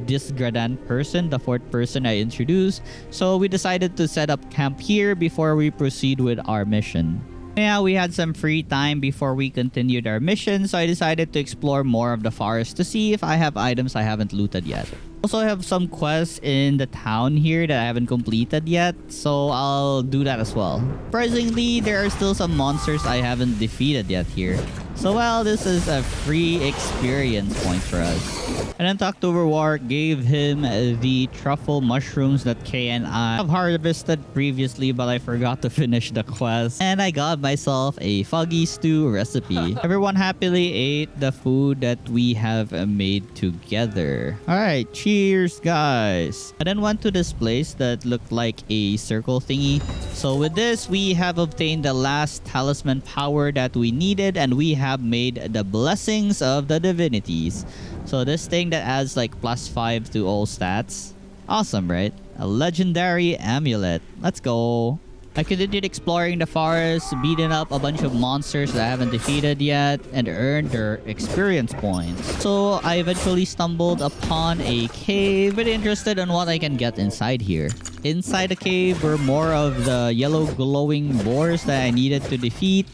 this Gradan person, the 4th person I introduced, so we decided to set up camp here before we proceed with our mission. Yeah, we had some free time before we continued our mission, so I decided to explore more of the forest to see if I have items I haven't looted yet. Also, I have some quests in the town here that I haven't completed yet, so I'll do that as well. Surprisingly, there are still some monsters I haven't defeated yet here. So well, this is a free experience point for us. And then October War gave him the truffle mushrooms that Kay and I have harvested previously, but I forgot to finish the quest. And I got myself a foggy stew recipe. Everyone happily ate the food that we have made together. Alright, cheers guys. I then went to this place that looked like a circle thingy. So with this, we have obtained the last talisman power that we needed, and we have made the blessings of the divinities. So this thing that adds like +5 to all stats. Awesome, right? A legendary amulet. Let's go. I continued exploring the forest, beating up a bunch of monsters that I haven't defeated yet, and earned their experience points. So I eventually stumbled upon a cave, very interested in what I can get inside here. Inside the cave were more of the yellow glowing boars that I needed to defeat.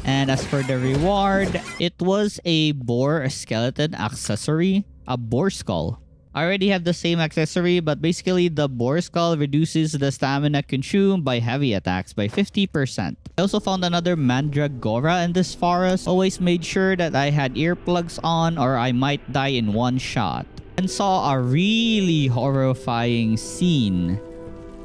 And as for the reward, it was a boar skeleton accessory, a boar skull. I already have the same accessory, but basically the boar skull reduces the stamina consumed by heavy attacks by 50%. I also found another mandragora in this forest. Always made sure that I had earplugs on or I might die in one shot. And saw a really horrifying scene.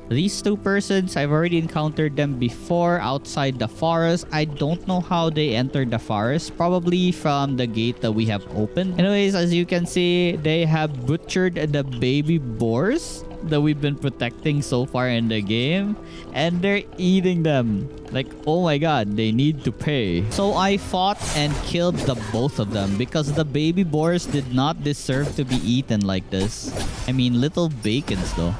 These 2 persons, I've already encountered them before outside the forest. I don't know how they entered the forest. Probably from the gate that we have opened. Anyways, as you can see, they have butchered the baby boars that we've been protecting so far in the game. And they're eating them. Like, oh my god, they need to pay. So I fought and killed the both of them because the baby boars did not deserve to be eaten like this. I mean, little bacons though.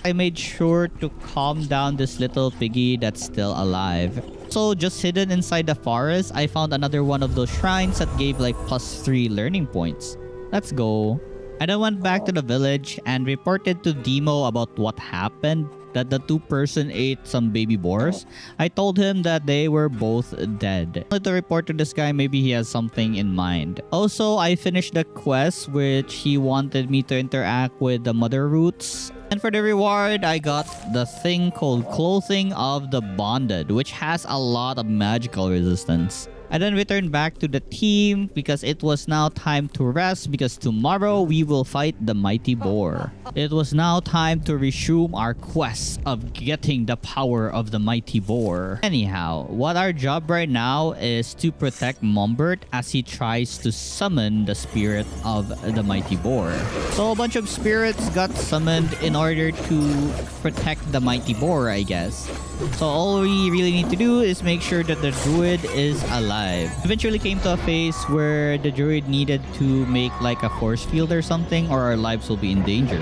I made sure to calm down this little piggy that's still alive. So just hidden inside the forest, I found another one of those shrines that gave like +3 learning points. Let's go. I then went back to the village and reported to Demo about what happened, that the two-person ate some baby boars. I told him that they were both dead. I wanted to report to this guy, maybe he has something in mind. Also, I finished the quest which he wanted me to interact with the mother roots. And for the reward, I got the thing called Clothing of the Bonded, which has a lot of magical resistance. I then returned back to the team because it was now time to rest because tomorrow we will fight the mighty boar. It was now time to resume our quest of getting the power of the mighty boar. Anyhow, what our job right now is to protect Mombert as he tries to summon the spirit of the mighty boar. So a bunch of spirits got summoned in order to protect the mighty boar, I guess. So all we really need to do is make sure that the druid is alive. Eventually came to a phase where the druid needed to make like a force field or something, or our lives will be in danger.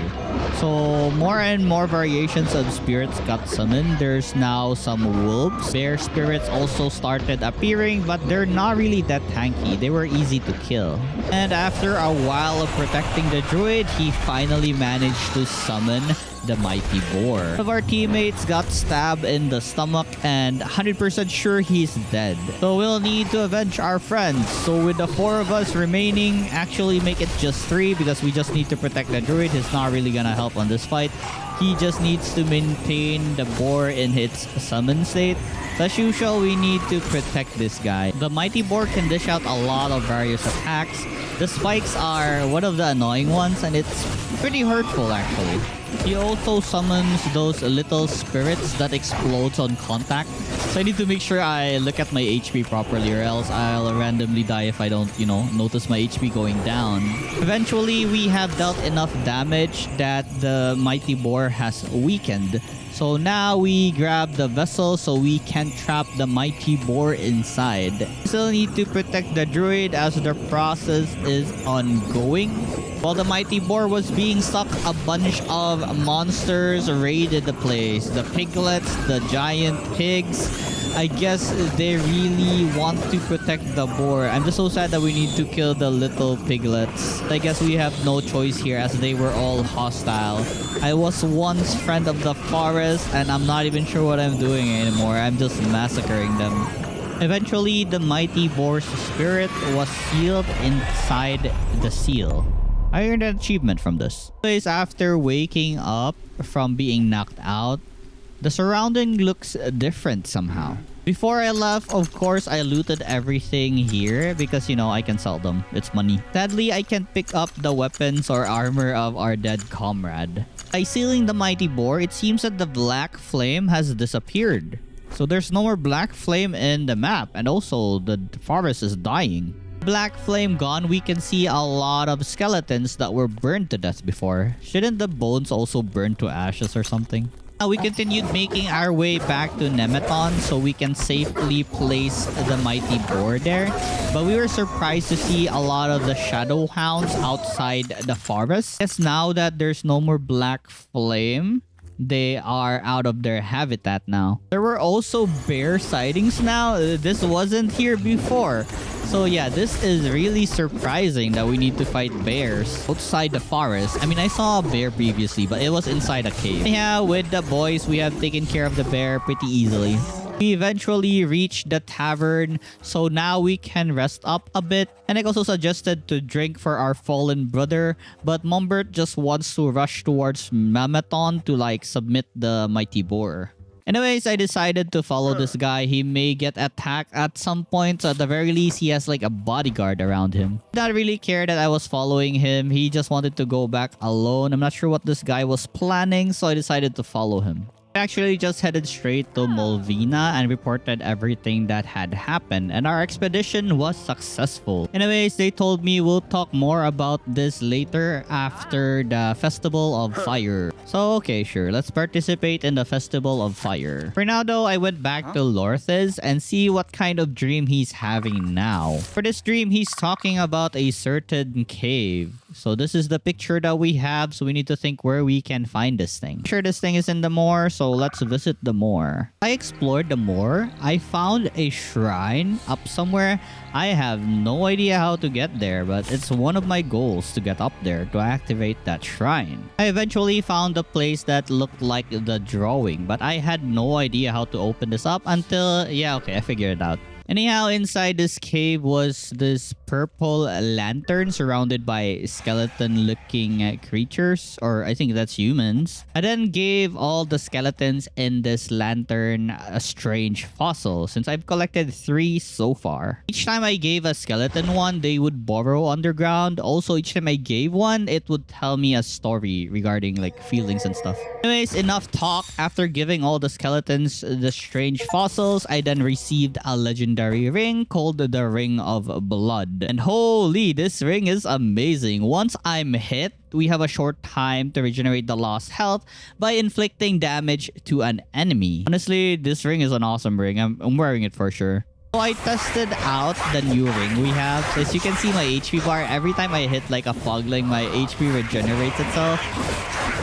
So more and more variations of spirits got summoned. There's now some wolves. Bear spirits also started appearing, but they're not really that tanky. They were easy to kill. And after a while of protecting the druid, he finally managed to summon the mighty boar. One of our teammates got stabbed in the stomach and 100% sure he's dead. So we'll need to avenge our friends. So with the 4 of us remaining, actually make it just 3 because we just need to protect the druid. He's not really gonna help on this fight. He just needs to maintain the boar in its summon state. So as usual, we need to protect this guy. The mighty boar can dish out a lot of various attacks. The spikes are one of the annoying ones and it's pretty hurtful actually. He also summons those little spirits that explodes on contact. So I need to make sure I look at my HP properly or else I'll randomly die if I don't, notice my HP going down. Eventually, we have dealt enough damage that the mighty boar has weakened. So now we grab the vessel so we can trap the mighty boar inside. We still need to protect the druid as the process is ongoing. While the mighty boar was being stuck, a bunch of monsters raided the place. The piglets, the giant pigs. I guess they really want to protect the boar. I'm just so sad that we need to kill the little piglets. I guess we have no choice here as they were all hostile. I was once friend of the forest and I'm not even sure what I'm doing anymore. I'm just massacring them. Eventually, the mighty boar's spirit was sealed inside the seal. I earned an achievement from this. Anyways, after waking up from being knocked out, the surrounding looks different somehow. Before I left, of course, I looted everything here because, I can sell them. It's money. Sadly, I can't pick up the weapons or armor of our dead comrade. By sealing the mighty boar, it seems that the black flame has disappeared. So there's no more black flame in the map, and also the forest is dying. Black flame gone, we can see a lot of skeletons that were burned to death before. Shouldn't the bones also burn to ashes or something? We continued making our way back to Nemeton so we can safely place the mighty boar there. But we were surprised to see a lot of the shadow hounds outside the forest. Yes, now that there's no more black flame, they are out of their habitat now. There were also bear sightings now. This wasn't here before. So yeah, this is really surprising that we need to fight bears outside the forest. I mean, I saw a bear previously, but it was inside a cave. Yeah, with the boys, we have taken care of the bear pretty easily. We eventually reached the tavern, so now we can rest up a bit. And I also suggested to drink for our fallen brother, but Mombert just wants to rush towards Mamaton to submit the mighty boar. Anyways, I decided to follow this guy. He may get attacked at some point, so at the very least, he has a bodyguard around him. Did not really care that I was following him. He just wanted to go back alone. I'm not sure what this guy was planning, so I decided to follow him. I actually just headed straight to Molvina and reported everything that had happened, and our expedition was successful. Anyways, they told me we'll talk more about this later after the Festival of Fire. So okay, sure, let's participate in the Festival of Fire. For now though, I went back to Lorthes and see what kind of dream he's having now. For this dream, he's talking about a certain cave. So this is the picture that we have. So we need to think where we can find this thing. Sure, this thing is in the moor. So let's visit the moor. I explored the moor. I found a shrine up somewhere. I have no idea how to get there, but it's one of my goals to get up there to activate that shrine. I eventually found a place that looked like the drawing, but I had no idea how to open this up until, yeah, okay, I figured it out. Anyhow, inside this cave was this purple lantern surrounded by skeleton-looking creatures, or I think that's humans. I then gave all the skeletons in this lantern a strange fossil, since I've collected 3 so far. Each time I gave a skeleton one, they would burrow underground. Also, each time I gave one, it would tell me a story regarding like feelings and stuff. Anyways, enough talk. After giving all the skeletons the strange fossils, I then received a legendary ring called the Ring of Blood. And holy, this ring is amazing. Once I'm hit, we have a short time to regenerate the lost health by inflicting damage to an enemy. Honestly, this ring is an awesome ring. I'm wearing it for sure. So I tested out the new ring we have. So as you can see my HP bar, every time I hit like a fogling, my HP regenerates itself.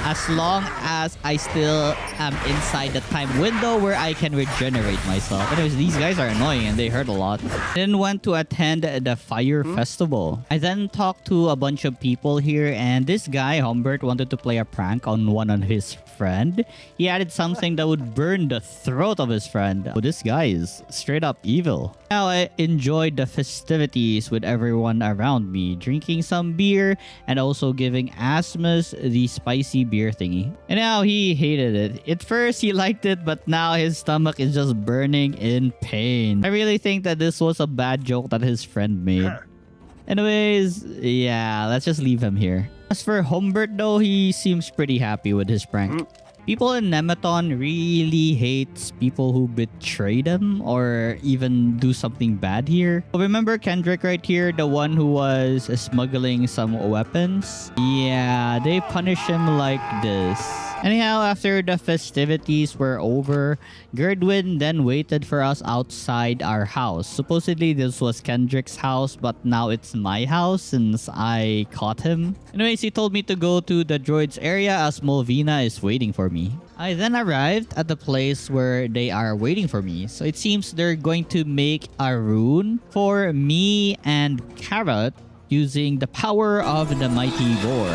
As long as I still am inside the time window where I can regenerate myself. Anyways, these guys are annoying and they hurt a lot. Then went to attend the fire festival. I then talked to a bunch of people here, and this guy, Humbert, wanted to play a prank on one of his friend. He added something that would burn the throat of his friend. Oh, this guy is straight up evil. Now I enjoyed the festivities with everyone around me, drinking some beer and also giving Asmus the spicy beer thingy. And now he hated it. At first he liked it, but now his stomach is just burning in pain. I really think that this was a bad joke that his friend made. Anyways, yeah, let's just leave him here. As for Humbert though, he seems pretty happy with his prank. People in Nematon really hates people who betray them or even do something bad here. Remember Kendrick right here, the one who was smuggling some weapons? Yeah, they punish him like this. Anyhow, after the festivities were over, Gerdwin then waited for us outside our house. Supposedly this was Kendrick's house, but now it's my house since I caught him. Anyways, he told me to go to the droid's area as Molvina is waiting for me. I then arrived at the place where they are waiting for me. So it seems they're going to make a rune for me and Carrot using the power of the mighty boar.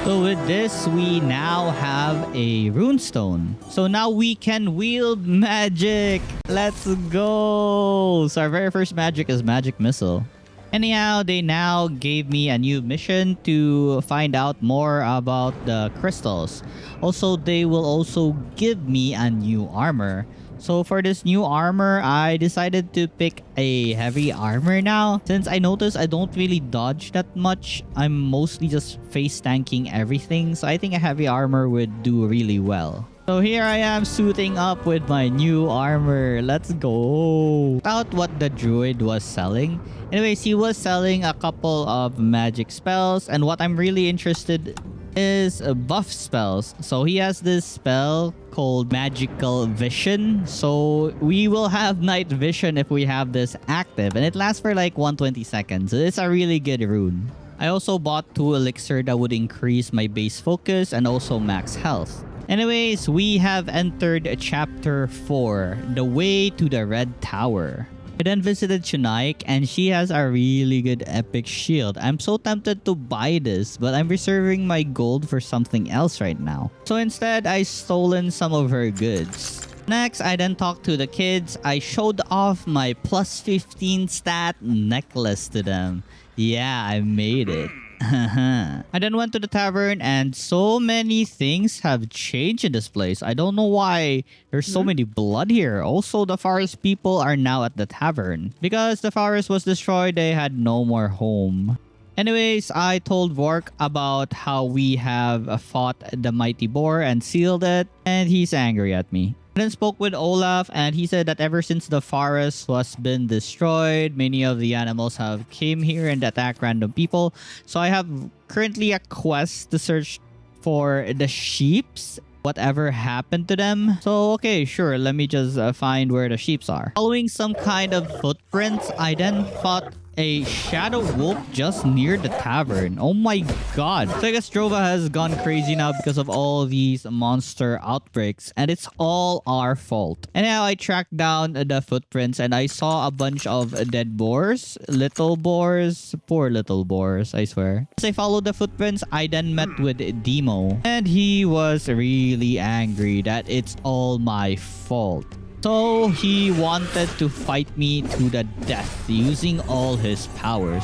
So with this, we now have a runestone. So now we can wield magic. Let's go. So our very first magic is magic missile. Anyhow, they now gave me a new mission to find out more about the crystals. Also, they will also give me a new armor. So for this new armor, I decided to pick a heavy armor now. Since I noticed I don't really dodge that much, I'm mostly just face tanking everything. So I think a heavy armor would do really well. So here I am suiting up with my new armor. Let's go. About what the druid was selling. Anyways, he was selling a couple of magic spells. And what I'm really interested is buff spells. So he has this spell called Magical Vision. So we will have night vision if we have this active. And it lasts for like 120 seconds. So it's a really good rune. I also bought 2 elixir that would increase my base focus and also max health. Anyways, we have entered chapter 4, the way to the Red Tower. I then visited Chunaik and she has a really good epic shield. I'm so tempted to buy this, but I'm reserving my gold for something else right now. So instead, I stolen some of her goods. Next, I then talked to the kids. I showed off my plus 15 stat necklace to them. Yeah, I made it. I then went to the tavern and so many things have changed in this place. I don't know why there's so many blood here. Also, the forest people are now at the tavern. Because the forest was destroyed, they had no more home. Anyways, I told Vork about how we have fought the mighty boar and sealed it, and he's angry at me. I then spoke with Olaf and he said that ever since the forest was been destroyed, many of the animals have came here and attacked random people. So I have currently a quest to search for the sheeps. Whatever happened to them. So okay, sure, let me just find where the sheeps are. Following some kind of footprints, I then fought a shadow wolf just near the tavern. Oh my god. So I guess Drova has gone crazy now because of all these monster outbreaks, and it's all our fault. And now I tracked down the footprints and I saw a bunch of dead boars, little boars, poor little boars, I swear. As I followed the footprints, I then met with Demo, and he was really angry that it's all my fault. So he wanted to fight me to the death using all his powers.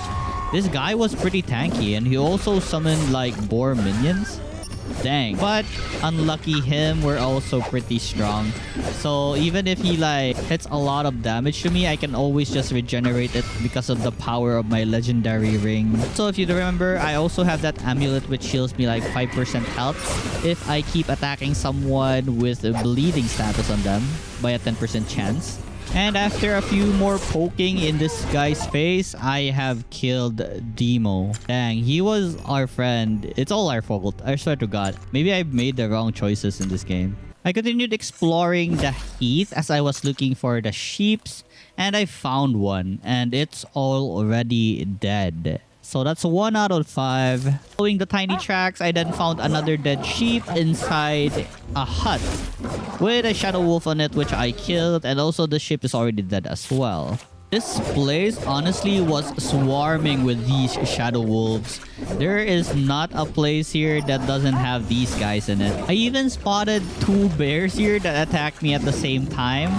This guy was pretty tanky, and he also summoned like boar minions. Dang. But unlucky him, we're also pretty strong. So even if he like hits a lot of damage to me, I can always just regenerate it because of the power of my legendary ring. So if you remember, I also have that amulet which heals me like 5% health if I keep attacking someone with a bleeding status on them by a 10% chance. And after a few more poking in this guy's face, I have killed Demo. Dang, he was our friend. It's all our fault. I swear to God. Maybe I made the wrong choices in this game. I continued exploring the heath as I was looking for the sheeps, and I found one, and it's already dead. So that's 1 out of 5. Following the tiny tracks, I then found another dead sheep inside a hut with a shadow wolf on it, which I killed, and also the sheep is already dead as well. This place honestly was swarming with these shadow wolves. There is not a place here that doesn't have these guys in it. I even spotted 2 bears here that attacked me at the same time.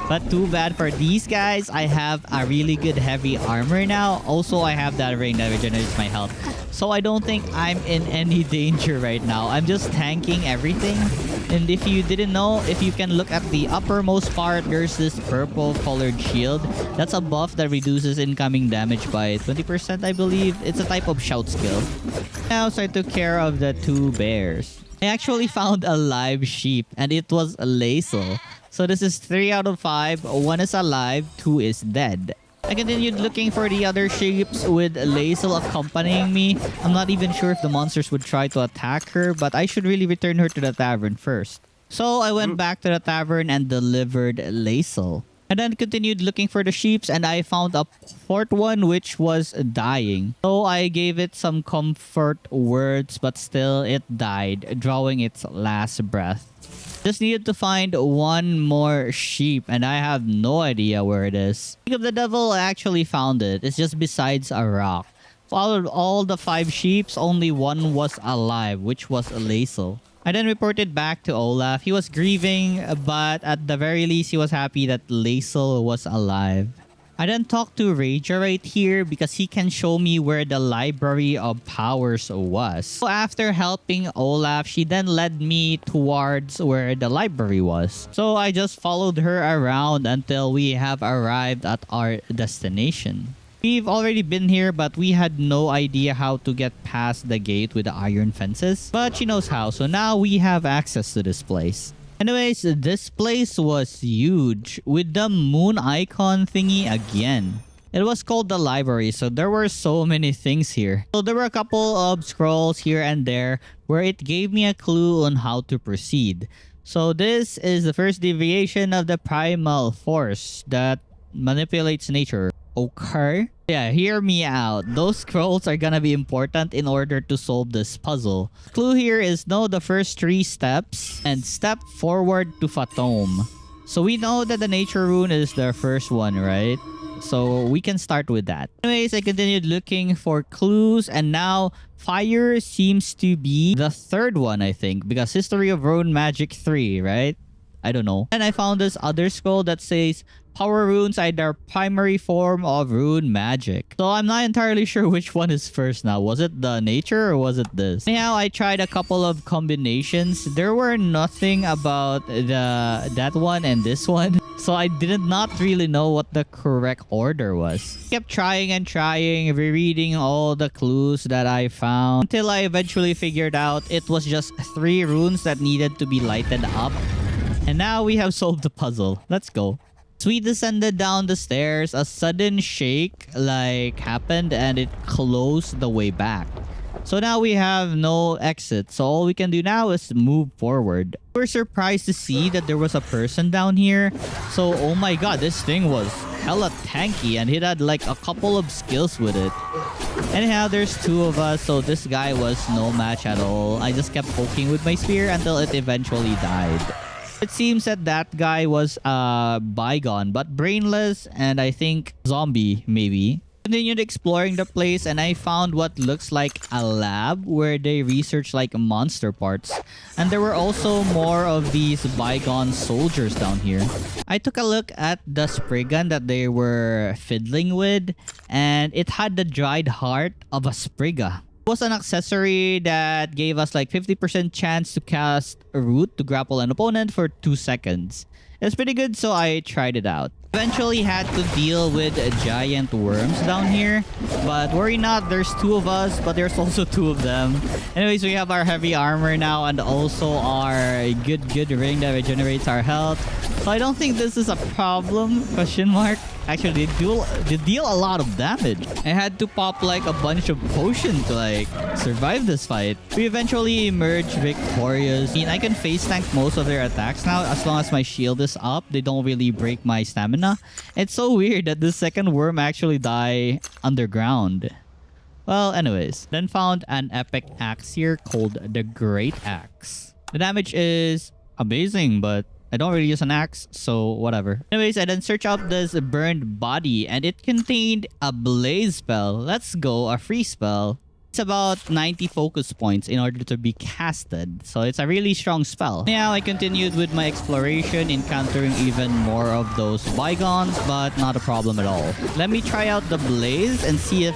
But too bad for these guys. I have a really good heavy armor now. Also, I have that ring that regenerates my health. So I don't think I'm in any danger right now. I'm just tanking everything. And if you didn't know, if you can look at the uppermost part, there's this purple colored shield. That's a buff that reduces incoming damage by 20%, I believe. It's a type of shout skill. Now, so I took care of the 2 bears. I actually found a live sheep, and it was a Lazel. So this is 3 out of 5. 1 is alive, 2 is dead. I continued looking for the other sheeps with Lazel accompanying me. I'm not even sure if the monsters would try to attack her, but I should really return her to the tavern first. So I went back to the tavern and delivered Lazel. I then continued looking for the sheeps, and I found a 4th one which was dying. So I gave it some comfort words, but still it died, drawing its last breath. Just needed to find 1 more sheep, and I have no idea where it is. Speaking of the devil, I actually found it. It's just besides a rock. Out of all the 5 sheeps, only 1 was alive, which was Lazel. I then reported back to Olaf. He was grieving, but at the very least, he was happy that Lazel was alive. I then talked to Rager right here because he can show me where the library of powers was. So after helping Olaf, she then led me towards where the library was. So I just followed her around until we have arrived at our destination. We've already been here, but we had no idea how to get past the gate with the iron fences. But she knows how, so now we have access to this place. Anyways, this place was huge with the moon icon thingy again. It was called the library, so there were so many things here. So there were a couple of scrolls here and there where it gave me a clue on how to proceed. So this is the first deviation of the primal force that manipulates nature. Okay? Yeah, hear me out. Those scrolls are gonna be important in order to solve this puzzle. Clue here is know the first 3 steps and step forward to Fathom. So we know that the nature rune is the first one, right? So we can start with that. Anyways, I continued looking for clues, and now fire seems to be the 3rd one, I think, because History of Rune Magic 3, right? I don't know. And I found this other scroll that says power runes are their primary form of rune magic. So I'm not entirely sure which one is first now. Was it the nature or was it this? Anyhow, I tried a couple of combinations. There were nothing about that one and this one. So I did not really know what the correct order was. I kept trying and trying, rereading all the clues that I found until I eventually figured out it was just 3 runes that needed to be lighted up. And now we have solved the puzzle. Let's go. So we descended down the stairs. A sudden shake happened and it closed the way back. So now we have no exit. So all we can do now is move forward. We're surprised to see that there was a person down here. So oh my god, this thing was hella tanky and it had like a couple of skills with it. Anyhow, there's two of us, so this guy was no match at all. I just kept poking with my spear until it eventually died. It seems that that guy was bygone, but brainless and I think zombie maybe. Continued exploring the place and I found what looks like a lab where they research like monster parts. And there were also more of these bygone soldiers down here. I took a look at the spray gun that they were fiddling with and it had the dried heart of a Sprigga. It was an accessory that gave us like 50% chance to cast a root to grapple an opponent for 2 seconds. It's pretty good, so I tried it out. Eventually had to deal with giant worms down here, but worry not, there's two of us, but there's also two of them. Anyways, we have our heavy armor now and also our good ring that regenerates our health. So I don't think this is a problem, question mark. Actually, they deal a lot of damage. I had to pop like a bunch of potions to like survive this fight. We eventually emerged victorious. I mean, I can face tank most of their attacks now as long as my shield is up. They don't really break my stamina. It's so weird that the second worm actually die underground. Well, anyways, then found an epic axe here called the Great Axe. The damage is amazing, but I don't really use an axe, so whatever. Anyways, I then searched out this burned body and it contained a blaze spell. Let's go, a free spell. It's about 90 focus points in order to be casted, so it's a really strong spell. Now I continued with my exploration, encountering even more of those bygones, but not a problem at all. Let me try out the blaze and see if...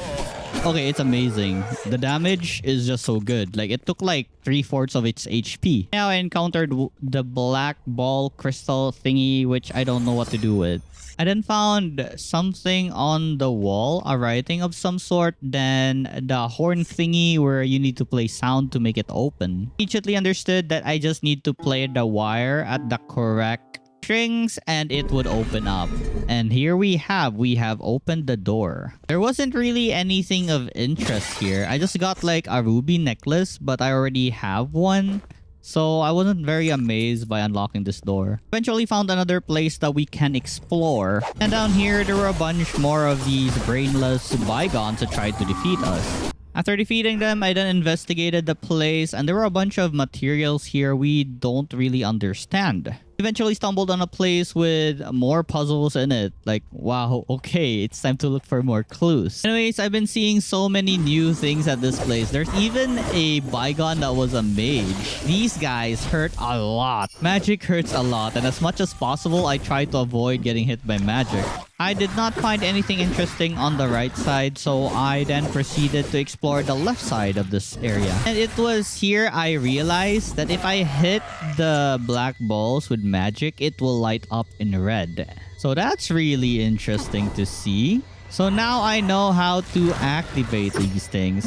Okay, it's amazing. The damage is just so good. Like, it took like 3/4 of its HP. Now I encountered the black ball crystal thingy, which I don't know what to do with. I then found something on the wall, a writing of some sort, then the horn thingy where you need to play sound to make it open. Immediately understood that I just need to play the wire at the correct strings and it would open up. And here we have opened the door. There wasn't really anything of interest here. I just got like a ruby necklace, but I already have one. So I wasn't very amazed by unlocking this door. Eventually found another place that we can explore. And down here, there were a bunch more of these brainless bygones that tried to defeat us. After defeating them, I then investigated the place and there were a bunch of materials here we don't really understand. Eventually stumbled on a place with more puzzles in it. Like, wow, okay, it's time to look for more clues. Anyways, I've been seeing so many new things at this place. There's even a bygone that was a mage. These guys hurt a lot. Magic hurts a lot, and as much as possible, I try to avoid getting hit by magic. I did not find anything interesting on the right side, so I then proceeded to explore the left side of this area. And it was here I realized that if I hit the black balls with magic, it will light up in red. So that's really interesting to see. So now I know how to activate these things.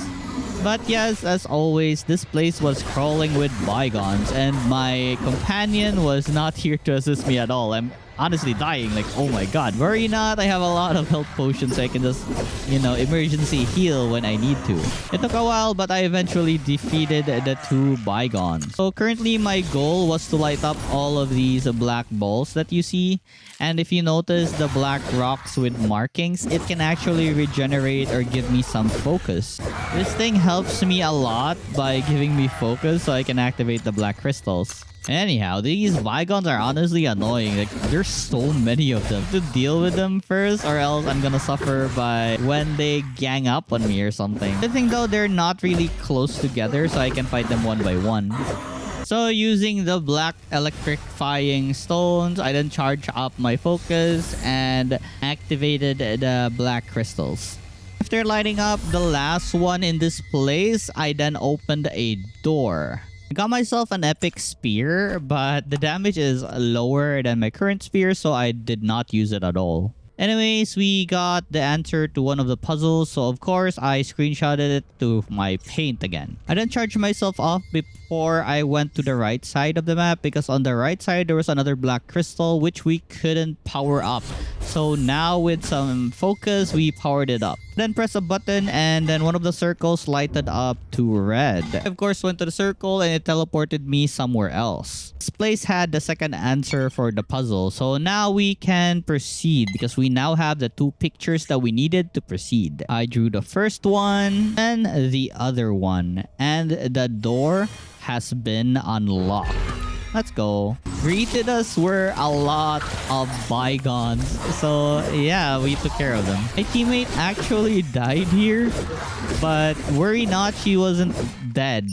But yes, as always, this place was crawling with bygones and my companion was not here to assist me at all. I'm honestly dying, like, oh my god. Worry not, I have a lot of health potions so I can just, you know, emergency heal when I need to. It took a while, but I eventually defeated the two bygones. So currently my goal was to light up all of these black balls that you see. And if you notice the black rocks with markings, it can actually regenerate or give me some focus. This thing helps me a lot by giving me focus so I can activate the black crystals. Anyhow, these bygones are honestly annoying. Like, there's so many of them. To deal with them first, or else I'm gonna suffer by when they gang up on me or something. The thing though, they're not really close together, so I can fight them one by one. So using the black electrifying stones, I then charged up my focus and activated the black crystals. After lighting up the last one in this place, I then opened a door. I got myself an epic spear, but the damage is lower than my current spear, so I did not use it at all. Anyways, we got the answer to one of the puzzles, so of course I screenshotted it to my paint again. I then charged myself off before I went to the right side of the map because on the right side there was another black crystal which we couldn't power up. So now with some focus, we powered it up. Then press a button and then one of the circles lighted up to red. I of course went to the circle and it teleported me somewhere else. This place had the second answer for the puzzle. So now we can proceed because we we now have the 2 pictures that we needed to proceed. I drew the first one and the other one, and the door has been unlocked. Let's go. Greeted us were a lot of bygones. So yeah, we took care of them. My teammate actually died here, but worry not, she wasn't dead.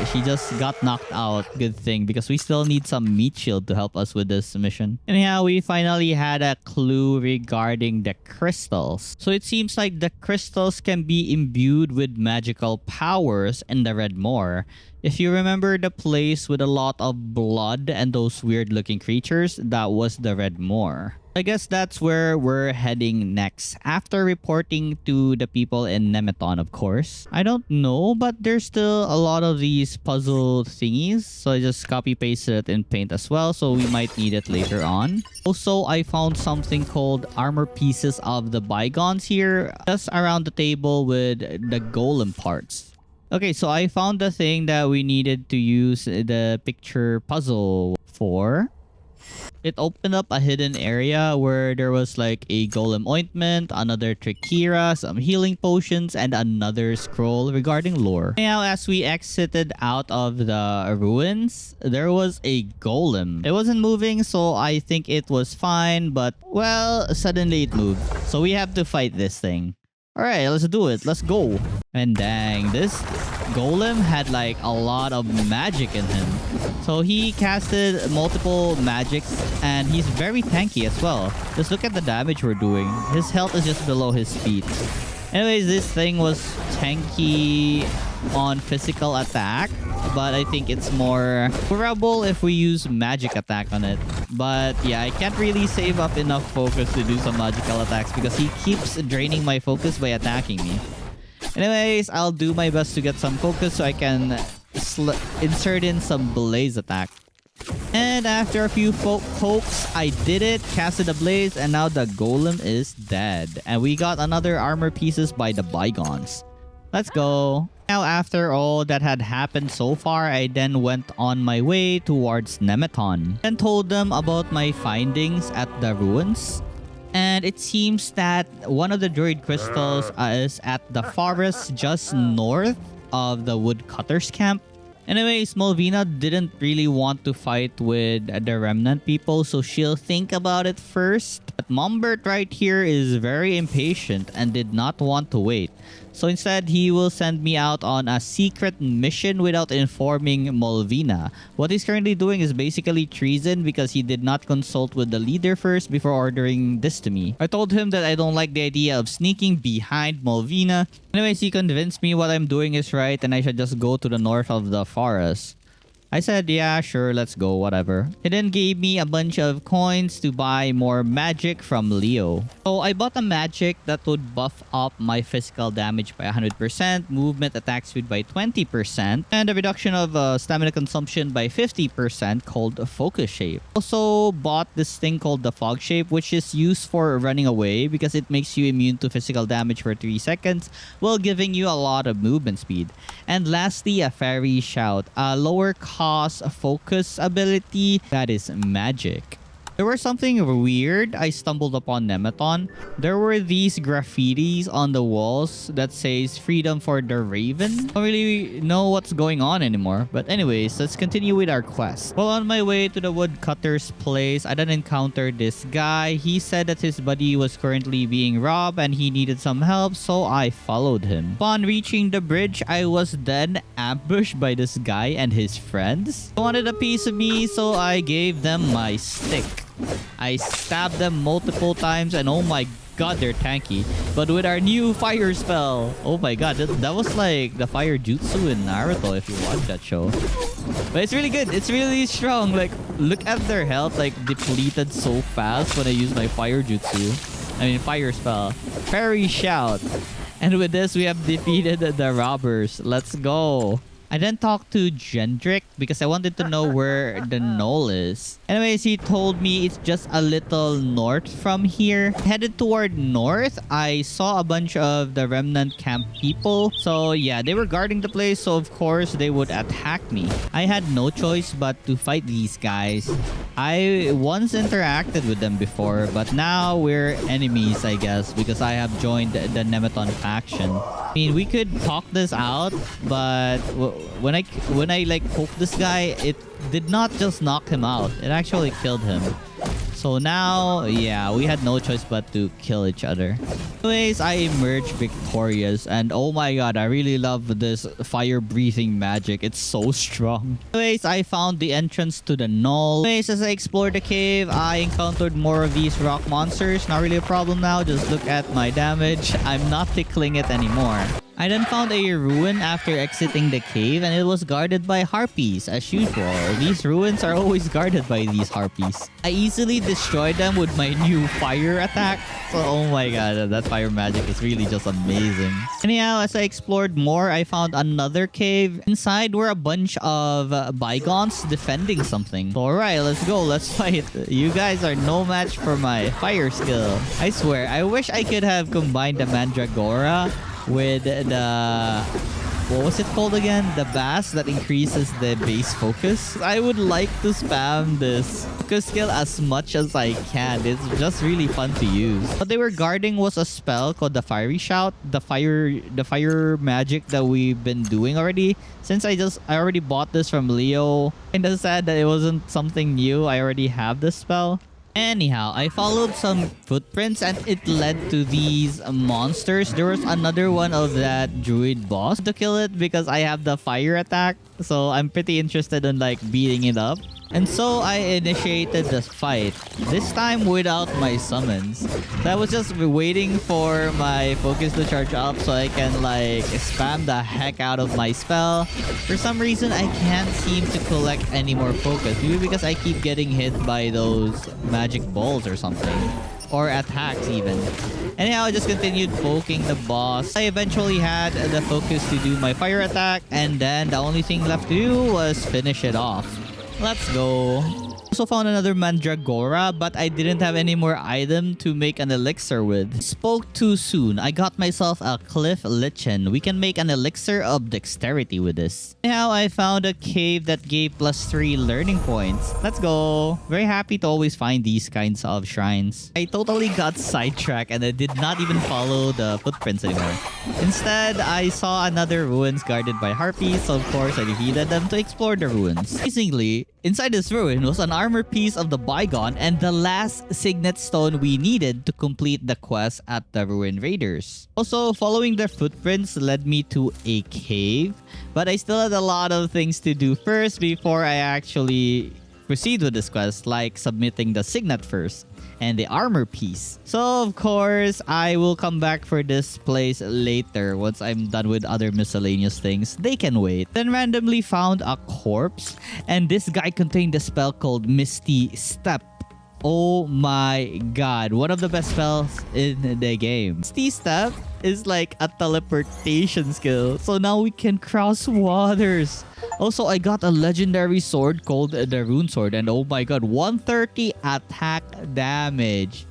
She just got knocked out. Good thing, because we still need some meat shield to help us with this mission. Anyhow, we finally had a clue regarding the crystals. So it seems like the crystals can be imbued with magical powers in the Red Moor. If you remember the place with a lot of blood and those weird looking creatures, that was the Red Moor. I guess that's where we're heading next, after reporting to the people in Nemeton, of course. I don't know, but there's still a lot of these puzzle thingies, so I just copy pasted it in Paint as well, so we might need it later on. Also, I found something called armor pieces of the bygones here, just around the table with the golem parts. Okay, so I found the thing that we needed to use the picture puzzle for. It opened up a hidden area where there was like a golem ointment, another trachera, some healing potions, and another scroll regarding lore. Now, as we exited out of the ruins, there was a golem. It wasn't moving, so I think it was fine, but well, suddenly it moved. So we have to fight this thing. Alright, let's do it. Let's go. And dang, this golem had like a lot of magic in him. So he casted multiple magics and he's very tanky as well. Just look at the damage we're doing. His health is just below his speed. Anyways, this thing was tanky on physical attack, but I think it's more durable if we use magic attack on it. But yeah, I can't really save up enough focus to do some magical attacks because he keeps draining my focus by attacking me. Anyways, I'll do my best to get some focus so I can insert in some blaze attack. And after a few pokes, I did it, casted a blaze, and now the golem is dead. And we got another armor pieces by the bygones. Let's go. Now, after all that had happened so far, I then went on my way towards Nemeton and told them about my findings at the ruins. And it seems that one of the druid crystals is at the forest just north of the woodcutter's camp. Anyways, Malvina didn't really want to fight with the remnant people, so she'll think about it first. But Mombert right here is very impatient and did not want to wait. So instead, he will send me out on a secret mission without informing Malvina. What he's currently doing is basically treason because he did not consult with the leader first before ordering this to me. I told him that I don't like the idea of sneaking behind Malvina. Anyways, he convinced me what I'm doing is right and I should just go to the north of the forest. I said, yeah, sure, let's go, whatever. He then gave me a bunch of coins to buy more magic from Leo. So I bought a magic that would buff up my physical damage by 100%, movement attack speed by 20%, and a reduction of stamina consumption by 50% called Focus Shape. Also bought this thing called the Fog Shape, which is used for running away because it makes you immune to physical damage for 3 seconds while giving you a lot of movement speed. And lastly, a Fairy Shout, a lower cost focus ability that is magic. There was something weird I stumbled upon Nemeton. There were these graffitis on the walls that says freedom for the Raven. I don't really know what's going on anymore. But anyways, let's continue with our quest. While on my way to the woodcutter's place, I then encountered this guy. He said that his buddy was currently being robbed and he needed some help, so I followed him. Upon reaching the bridge, I was then ambushed by this guy and his friends. They wanted a piece of me, so I gave them my stick. I stabbed them multiple times and oh my god, they're tanky. But with our new fire spell, oh my god, that was like the fire jutsu in Naruto if you watch that show. But it's really good. It's really strong. Like, look at their health, like depleted so fast when I use my fire jutsu. I mean, fire spell. Fairy Shout. And with this, we have defeated the robbers. Let's go. I then talked to Gendrick because I wanted to know where the knoll is. Anyways, he told me it's just a little north from here. Headed toward north, I saw a bunch of the remnant camp people. So yeah, they were guarding the place, so of course they would attack me. I had no choice but to fight these guys. I once interacted with them before, but now we're enemies, I guess, because I have joined the Nemeton faction. I mean, we could talk this out, but when I like poked this guy, it did not just knock him out. It actually killed him. So now, yeah, we had no choice but to kill each other. Anyways, I emerged victorious, and oh my god, I really love this fire-breathing magic. It's so strong. Anyways, I found the entrance to the knoll. Anyways, as I explored the cave, I encountered more of these rock monsters. Not really a problem now. Just look at my damage. I'm not tickling it anymore. I then found a ruin after exiting the cave, and it was guarded by harpies as usual. These ruins are always guarded by these harpies. I easily destroyed them with my new fire attack. So oh my god, that fire magic is really just amazing. Anyhow, as I explored more, I found another cave. Inside were a bunch of bygones defending something. So alright, let's go, let's fight. You guys are no match for my fire skill. I swear, I wish I could have combined the Mandragora with the... what was it called again? The bass that increases the base focus. I would like to spam this focus skill as much as I can. It's just really fun to use. What they were guarding was a spell called the Fiery Shout. The fire magic that we've been doing already. Since I already bought this from Leo. Kinda sad that it wasn't something new. I already have this spell. Anyhow, I followed some footprints and it led to these monsters. There was another one of that druid boss to kill it because I have the fire attack. So I'm pretty interested in like beating it up. And so I initiated the fight. This time without my summons. So I was just waiting for my focus to charge up so I can like spam the heck out of my spell. For some reason, I can't seem to collect any more focus. Maybe because I keep getting hit by those magic balls or something. Or attacks even. Anyhow, I just continued poking the boss. I eventually had the focus to do my fire attack. And then the only thing left to do was finish it off. Let's go. Also found another Mandragora, but I didn't have any more item to make an elixir with. Spoke too soon. I got myself a Cliff Lichen. We can make an elixir of dexterity with this. Now I found a cave that gave +3 learning points. Let's go. Very happy to always find these kinds of shrines. I totally got sidetracked and I did not even follow the footprints anymore. Instead, I saw another ruins guarded by harpies, so of course I defeated them to explore the ruins. Amazingly, inside this ruin was an armor piece of the bygone and the last signet stone we needed to complete the quest at the ruin raiders. Also, following their footprints led me to a cave, but I still had a lot of things to do first before I actually proceed with this quest, like submitting the signet first and the armor piece. So of course, I will come back for this place later once I'm done with other miscellaneous things. They can wait. Then randomly found a corpse, and this guy contained a spell called Misty Step. Oh my god, one of the best spells in the game. Misty Step is like a teleportation skill, so now we can cross waters. Also, I got a legendary sword called the Rune Sword, and oh my god, 130 attack damage.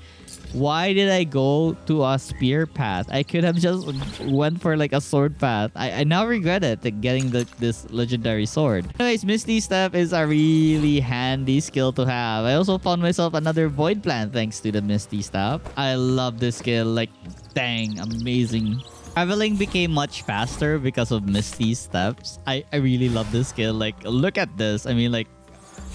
Why did I go to a spear path? I could have just went for like a sword path. I now regret it, getting this legendary sword. Anyways, Misty Step is a really handy skill to have. I also found myself another void plant thanks to the Misty Step. I love this skill. Like, dang, amazing. Traveling became much faster because of Misty Steps. I really love this skill. Like, look at this. I mean, like,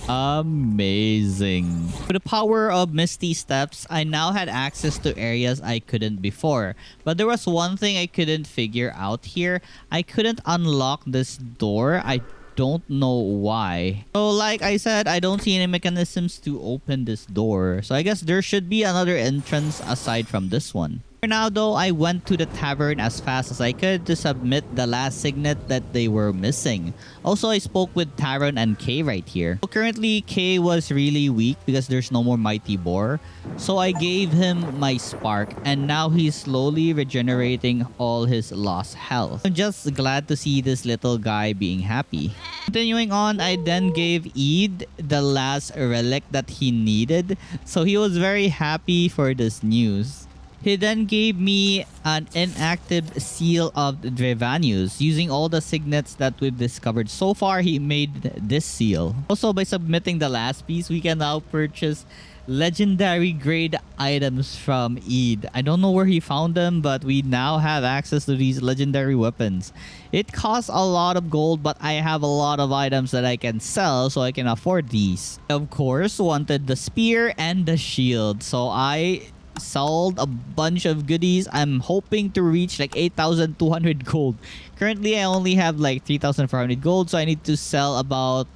amazing. With the power of Misty Steps, I now had access to areas I couldn't before. But there was one thing I couldn't figure out here. I couldn't unlock this door. I don't know why. So like I said, I don't see any mechanisms to open this door. So I guess there should be another entrance aside from this one. For now though, I went to the tavern as fast as I could to submit the last signet that they were missing. Also, I spoke with Taron and Kay right here. So currently, Kay was really weak because there's no more Mighty Boar. So I gave him my Spark and now he's slowly regenerating all his lost health. I'm just glad to see this little guy being happy. Continuing on, I then gave Eid the last relic that he needed. So he was very happy for this news. He then gave me an inactive seal of Drevanius. Using all the signets that we've discovered so far, he made this seal. Also, by submitting the last piece, we can now purchase legendary grade items from Eid. I don't know where he found them, but we now have access to these legendary weapons. It costs a lot of gold, but I have a lot of items that I can sell, so I can afford these. Of course, wanted the spear and the shield, so I sold a bunch of goodies. I'm hoping to reach like 8,200 gold. Currently, I only have like 3,400 gold, so I need to sell about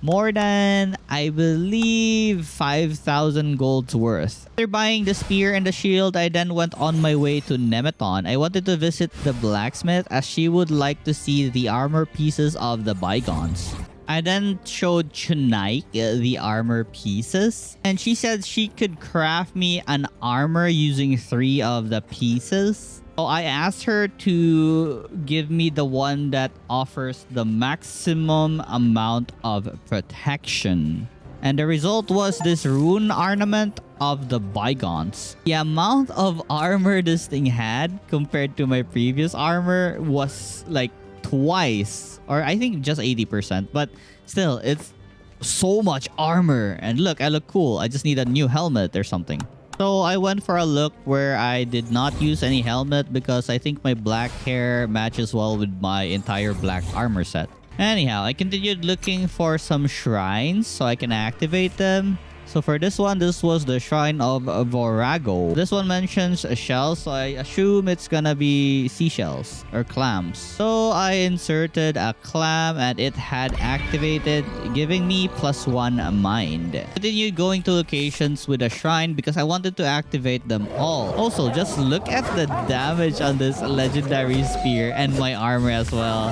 more than, I believe, 5,000 golds worth. After buying the spear and the shield, I then went on my way to Nemeton. I wanted to visit the blacksmith as she would like to see the armor pieces of the bygones. I then showed Chunaik the armor pieces, and she said she could craft me an armor using 3 of the pieces. So I asked her to give me the one that offers the maximum amount of protection. And the result was this rune ornament of the bygones. The amount of armor this thing had compared to my previous armor was like twice, or I think just 80%, but still, it's so much armor. And look, I look cool. I just need a new helmet or something. So I went for a look where I did not use any helmet because I think my black hair matches well with my entire black armor set. Anyhow, I continued looking for some shrines so I can activate them. So for this one, this was the Shrine of Vorago. This one mentions shells, so I assume it's gonna be seashells or clams. So I inserted a clam and it had activated, giving me +1 mind. Continued going to locations with a shrine because I wanted to activate them all. Also, just look at the damage on this legendary spear and my armor as well.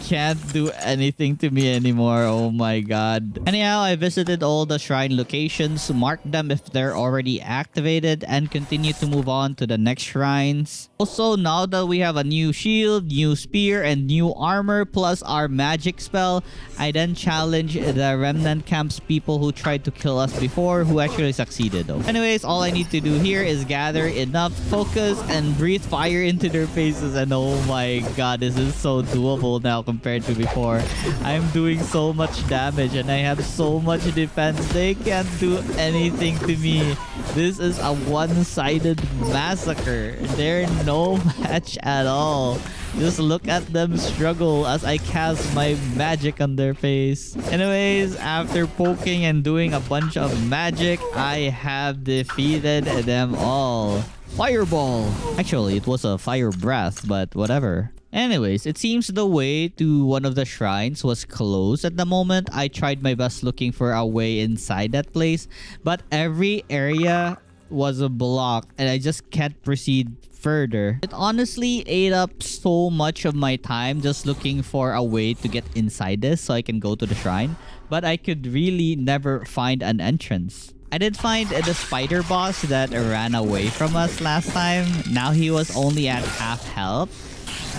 Can't do anything to me anymore. Oh my god. Anyhow, I visited all the shrine locations, marked them if they're already activated, and continued to move on to the next shrines. Also, now that we have a new shield, new spear, and new armor, plus our magic spell, I then challenged the remnant camp's people who tried to kill us before, who actually succeeded though. Anyways, all I need to do here is gather enough focus and breathe fire into their faces, and oh my god, this is so doable now compared to before. I'm doing so much damage and I have so much defense. They can't do anything to me. This is a one-sided massacre. They're no match at all. Just look at them struggle as I cast my magic on their face. Anyways, after poking and doing a bunch of magic, I have defeated them all. Fireball! Actually, it was a fire breath, but whatever. Anyways, it seems the way to one of the shrines was closed at the moment. I tried my best looking for a way inside that place, but every area was a block and I just can't proceed further. It honestly ate up so much of my time just looking for a way to get inside this so I can go to the shrine, but I could really never find an entrance. I did find the spider boss that ran away from us last time. Now he was only at half health.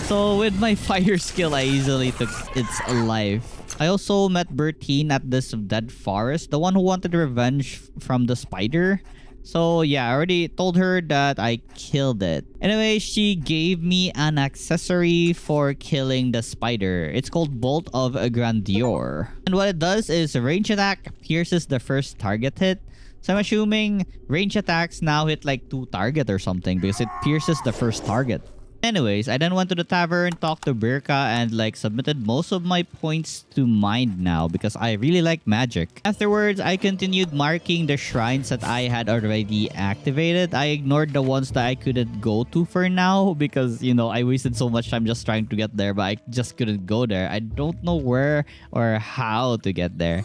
So with my fire skill, I easily took its life. I also met Bertine at this dead forest, the one who wanted revenge from the spider. So yeah, I already told her that I killed it. Anyway, she gave me an accessory for killing the spider. It's called Bolt of Grandeur. And what it does is range attack pierces the first target hit. So I'm assuming range attacks now hit like 2 target or something because it pierces the first target. Anyways, I then went to the tavern, talked to Birka, and like submitted most of my points to Mind now because I really like magic. Afterwards, I continued marking the shrines that I had already activated. I ignored the ones that I couldn't go to for now because, you know, I wasted so much time just trying to get there, but I just couldn't go there. I don't know where or how to get there.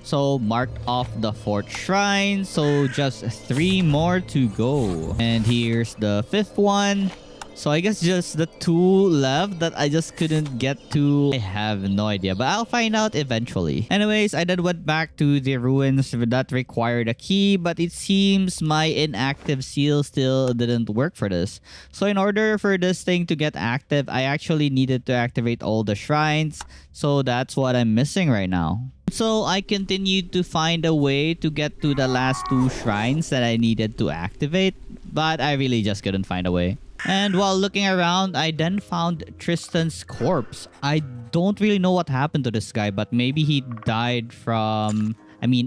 So marked off the 4th shrine, so just 3 more to go. And here's the 5th one. So I guess just the 2 left that I just couldn't get to. I have no idea, but I'll find out eventually. Anyways, I then went back to the ruins that required a key, but it seems my inactive seal still didn't work for this. So in order for this thing to get active, I actually needed to activate all the shrines. So that's what I'm missing right now. So I continued to find a way to get to the last 2 shrines that I needed to activate, but I really just couldn't find a way. And while looking around, I then found Tristan's corpse. I don't really know what happened to this guy, but maybe he died from...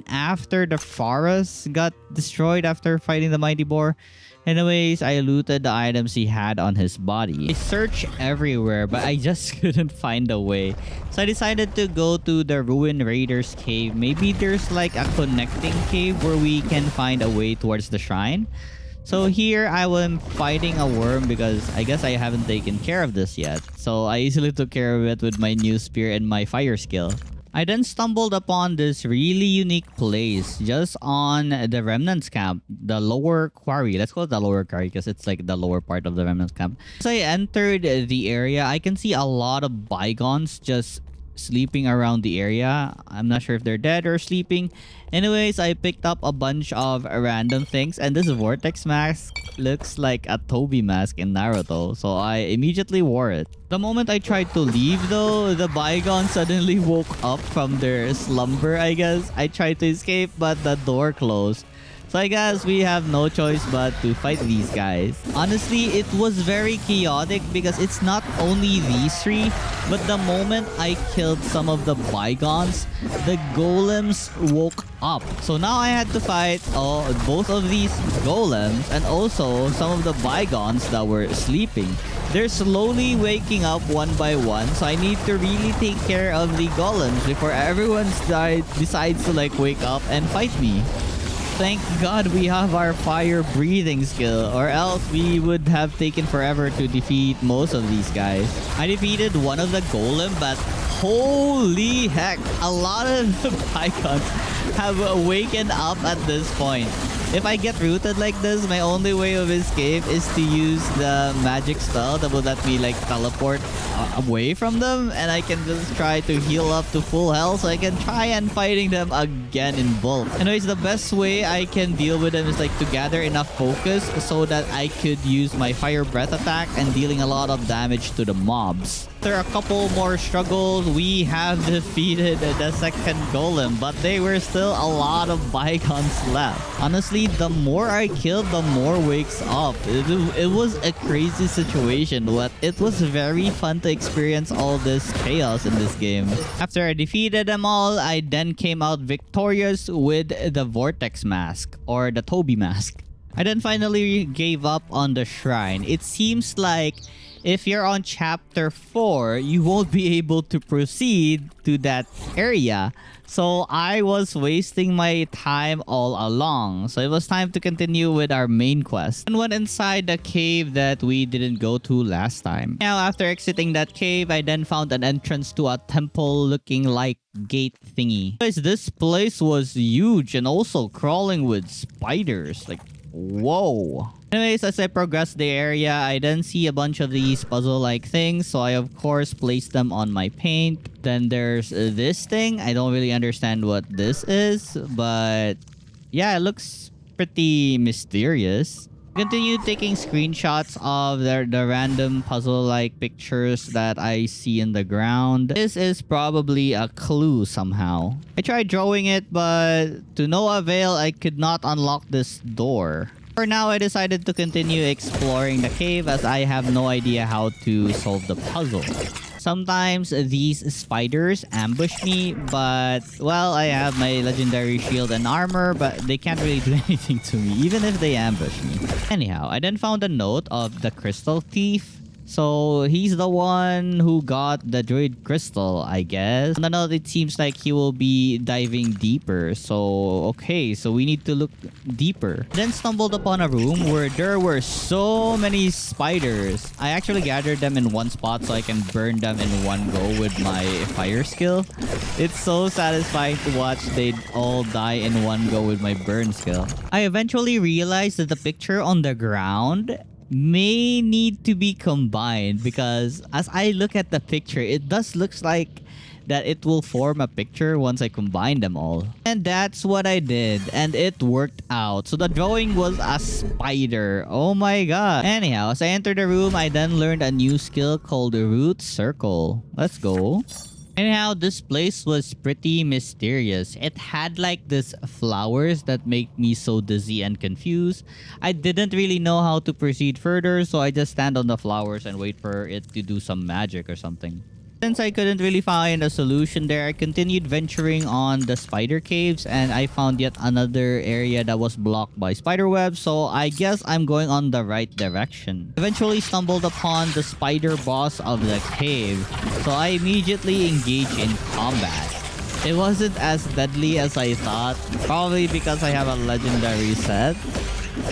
after the forest got destroyed after fighting the mighty boar. Anyways, I looted the items he had on his body. I searched everywhere, but I just couldn't find a way. So I decided to go to the Ruin Raiders cave. Maybe there's like a connecting cave where we can find a way towards the shrine. So here I am fighting a worm because I guess I haven't taken care of this yet. So I easily took care of it with my new spear and my fire skill. I then stumbled upon this really unique place just on the Remnants camp, the lower quarry. Let's call it the lower quarry because it's like the lower part of the Remnants camp. As I entered the area, I can see a lot of bygones just sleeping around the area. I'm not sure if they're dead or sleeping. Anyways, I picked up a bunch of random things, and this vortex mask looks like a Toby mask in Naruto, so I immediately wore it. The moment I tried to leave though, the bygones suddenly woke up from their slumber, I guess. I tried to escape, but the door closed. So I guess we have no choice but to fight these guys. Honestly, it was very chaotic because it's not only these 3, but the moment I killed some of the bygones, the golems woke up. So now I had to fight both of these golems and also some of the bygones that were sleeping. They're slowly waking up one by one, so I need to really take care of the golems before everyone decides to like wake up and fight me. Thank God we have our fire breathing skill, or else we would have taken forever to defeat most of these guys. I defeated one of the golem, but holy heck, a lot of the bygones have waken up at this point. If I get rooted like this, my only way of escape is to use the magic spell that will let me like teleport away from them, and I can just try to heal up to full health so I can try and fighting them again in bulk. Anyways, the best way I can deal with them is like to gather enough focus so that I could use my fire breath attack and dealing a lot of damage to the mobs. After a couple more struggles, we have defeated the 2nd golem, but there were still a lot of bygones left. Honestly, the more I killed, the more wakes up. It was a crazy situation, but it was very fun to experience all this chaos in this game. After I defeated them all, I then came out victorious with the Vortex Mask, or the Toby Mask. I then finally gave up on the shrine. It seems like if you're on chapter 4, you won't be able to proceed to that area. So I was wasting my time all along. So it was time to continue with our main quest. And went inside the cave that we didn't go to last time. Now, after exiting that cave, I then found an entrance to a temple looking like gate thingy. Guys, this place was huge and also crawling with spiders. Like, whoa. Anyways, as I progressed the area, I then see a bunch of these puzzle-like things. So I, of course, placed them on my paint. Then there's this thing. I don't really understand what this is. But yeah, it looks pretty mysterious. Continue taking screenshots of the random puzzle-like pictures that I see in the ground. This is probably a clue somehow. I tried drawing it, but to no avail, I could not unlock this door. For now, I decided to continue exploring the cave as I have no idea how to solve the puzzle. Sometimes these spiders ambush me, but well, I have my legendary shield and armor, but they can't really do anything to me, even if they ambush me. Anyhow, I then found a note of the crystal thief. So he's the one who got the druid crystal, I guess. And now it seems like he will be diving deeper. So, okay, so we need to look deeper. Then stumbled upon a room where there were so many spiders. I actually gathered them in one spot so I can burn them in one go with my fire skill. It's so satisfying to watch they all die in one go with my burn skill. I eventually realized that the picture on the ground may need to be combined because as I look at the picture, it does looks like that it will form a picture once I combine them all. And that's what I did, and it worked out. So the drawing was a spider. Oh my god. Anyhow, as I entered the room, I then learned a new skill called root circle. Let's go. Anyhow, this place was pretty mysterious. It had like this flowers that make me so dizzy and confused. I didn't really know how to proceed further, so I just stand on the flowers and wait for it to do some magic or something. Since I couldn't really find a solution there, I continued venturing on the spider caves and I found yet another area that was blocked by spider webs, so I guess I'm going on the right direction. Eventually stumbled upon the spider boss of the cave, so I immediately engaged in combat. It wasn't as deadly as I thought, probably because I have a legendary set.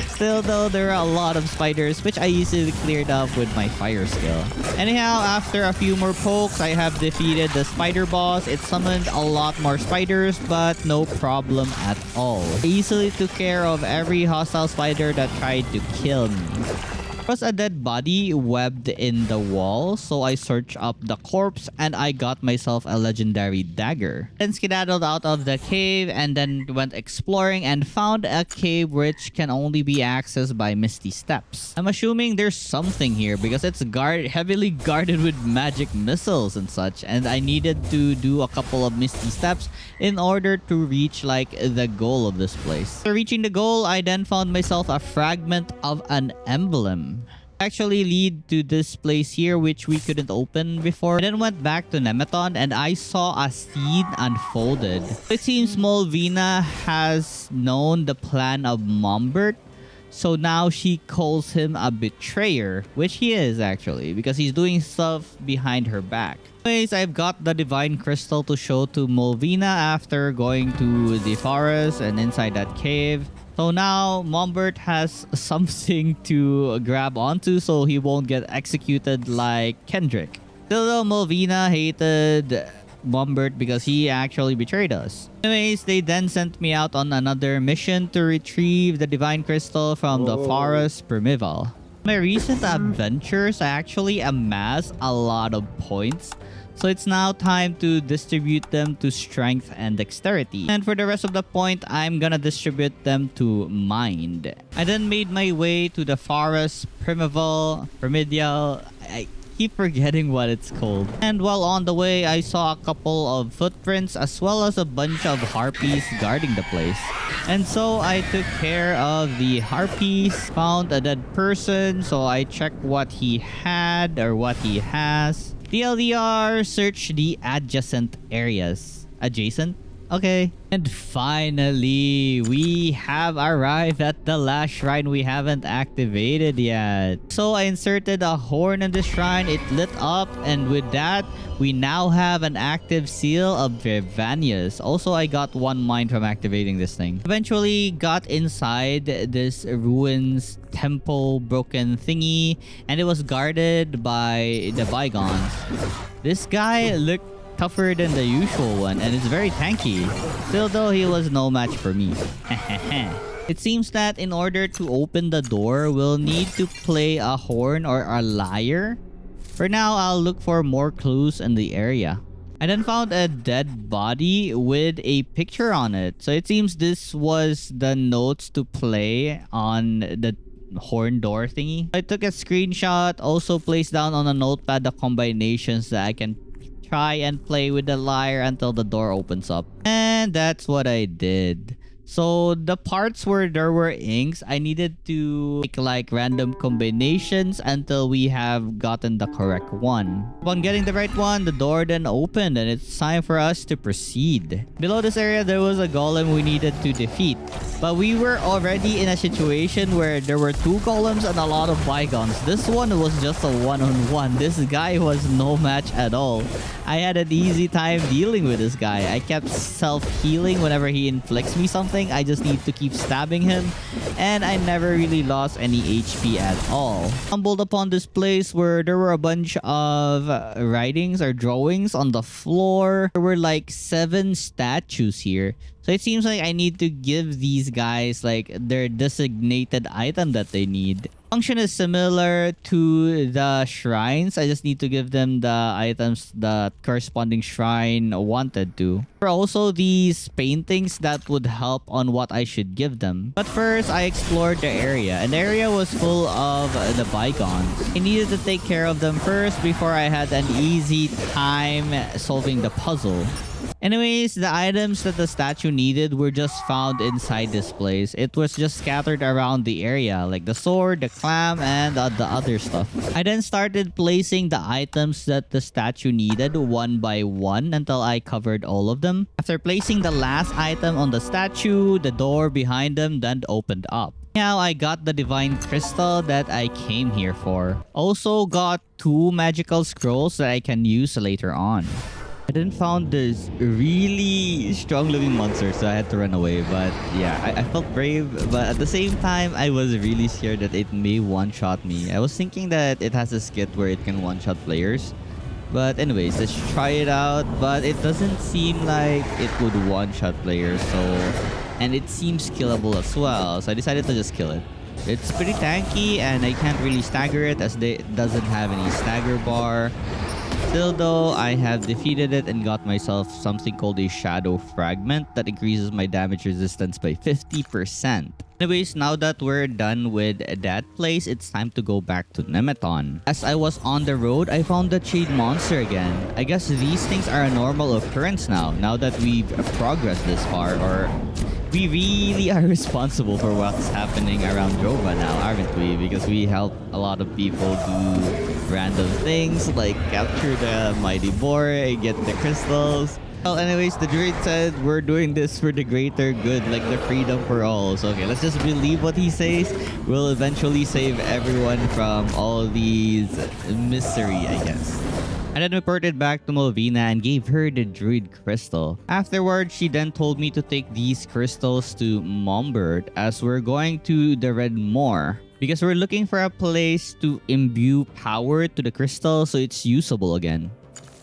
Still though, there are a lot of spiders which I easily cleared off with my fire skill. Anyhow, after a few more pokes, I have defeated the spider boss. It summoned a lot more spiders, but no problem at all. I easily took care of every hostile spider that tried to kill me. There was a dead body webbed in the wall, so I searched up the corpse and I got myself a legendary dagger. Then skedaddled out of the cave and then went exploring and found a cave which can only be accessed by misty steps. I'm assuming there's something here because it's heavily guarded with magic missiles and such, and I needed to do a couple of misty steps in order to reach like the goal of this place. After reaching the goal, I then found myself a fragment of an emblem. Actually lead to this place here which we couldn't open before. I then went back to Nemeton and I saw a seed unfolded. It seems Molvina has known the plan of Mombert, so now she calls him a betrayer, which he is actually because he's doing stuff behind her back. Anyways, I've got the divine crystal to show to Molvina after going to the forest and inside that cave. So now Mombert has something to grab onto so he won't get executed like Kendrick. Still though, Molvina hated Mombert because he actually betrayed us. Anyways, they then sent me out on another mission to retrieve the divine crystal from the forest primeval. My recent adventures, I actually amassed a lot of points. So it's now time to distribute them to strength and dexterity. And for the rest of the point, I'm gonna distribute them to mind. I then made my way to the forest primeval. I keep forgetting what it's called. And while on the way, I saw a couple of footprints as well as a bunch of harpies guarding the place. And so I took care of the harpies, found a dead person, so I checked what he had or what he has. TLDR, search the adjacent areas. Adjacent? Okay. And finally, we have arrived at the last shrine we haven't activated yet. So I inserted a horn in the shrine, it lit up, and with that, we now have an active seal of Vivanius. Also, I got one mind from activating this thing. Eventually got inside this ruins temple broken thingy, and it was guarded by the bygones. This guy looked tougher than the usual one and is very tanky. Still though, he was no match for me. It seems that in order to open the door, we'll need to play a horn or a lyre. For now, I'll look for more clues in the area. I then found a dead body with a picture on it. So it seems this was the notes to play on the horn door thingy. I took a screenshot, also placed down on a notepad the combinations that I can try and play with the lyre until the door opens up. And that's what I did. So the parts where there were inks, I needed to make like random combinations until we have gotten the correct one. Upon getting the right one, the door then opened and it's time for us to proceed. Below this area, there was a golem we needed to defeat. But we were already in a situation where there were 2 golems and a lot of bygones. This one was just a one-on-one. This guy was no match at all. I had an easy time dealing with this guy. I kept self-healing whenever he inflicts me something. I just need to keep stabbing him. And I never really lost any HP at all. Stumbled upon this place where there were a bunch of writings or drawings on the floor. There were like 7 statues here. So it seems like I need to give these guys like their designated item that they need. Function is similar to the shrines. I just need to give them the items the corresponding shrine wanted to. There are also these paintings that would help on what I should give them. But first, I explored the area. And the area was full of the bygones. I needed to take care of them first before I had an easy time solving the puzzle. Anyways, the items that the statue needed were just found inside this place. It was just scattered around the area, like the sword, the clam, and the other stuff. I then started placing the items that the statue needed one by one until I covered all of them. After placing the last item on the statue, the door behind them then opened up. Now I got the divine crystal that I came here for. Also got 2 magical scrolls that I can use later on. I then found this really strong living monster, so I had to run away. But yeah, I felt brave, but at the same time, I was really scared that it may one-shot me. I was thinking that it has a skit where it can one-shot players. But anyways, let's try it out. But it doesn't seem like it would one-shot players, so... And it seems killable as well, so I decided to just kill it. It's pretty tanky, and I can't really stagger it as it doesn't have any stagger bar. Still though, I have defeated it and got myself something called a shadow fragment that increases my damage resistance by 50%. Anyways, now that we're done with that place, it's time to go back to Nemeton. As I was on the road, I found the Shade Monster again. I guess these things are a normal occurrence now that we've progressed this far, or we really are responsible for what's happening around Drova now, aren't we? Because we help a lot of people do random things like capture the mighty boar, get the crystals. Well, anyways, the druid said we're doing this for the greater good, like the freedom for all. So okay, let's just believe what he says. We'll eventually save everyone from all these misery, I guess. I then reported back to Malvina and gave her the druid crystal. Afterwards, she then told me to take these crystals to Mombert as we're going to the Red Moor. Because we're looking for a place to imbue power to the crystal so it's usable again.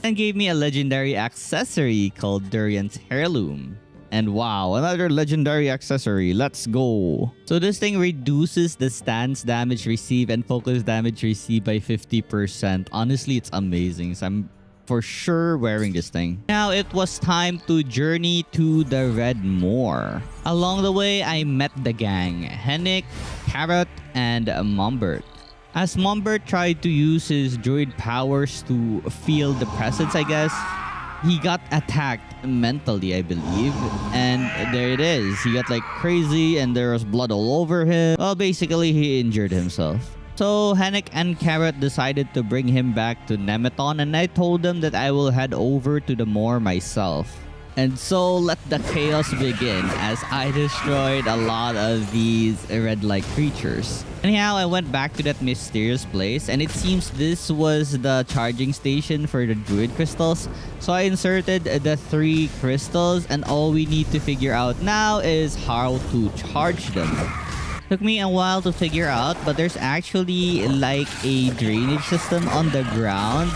And gave me a legendary accessory called Durian's Heirloom. And wow, another legendary accessory. Let's go. So this thing reduces the stance damage received and focus damage received by 50%. Honestly, it's amazing. So I'm for sure wearing this thing. Now it was time to journey to the Red Moor. Along the way, I met the gang. Hennick, Carrot, and Mombert. As Mombert tried to use his druid powers to feel the presence, I guess, he got attacked mentally, I believe. And there it is. He got like crazy and there was blood all over him. Well, basically, he injured himself. So Hennick and Carrot decided to bring him back to Nemeton, and I told them that I will head over to the moor myself. And so let the chaos begin as I destroyed a lot of these red-like creatures. Anyhow, I went back to that mysterious place and it seems this was the charging station for the druid crystals. So I inserted the 3 crystals and all we need to figure out now is how to charge them. Took me a while to figure out, but there's actually like a drainage system on the ground.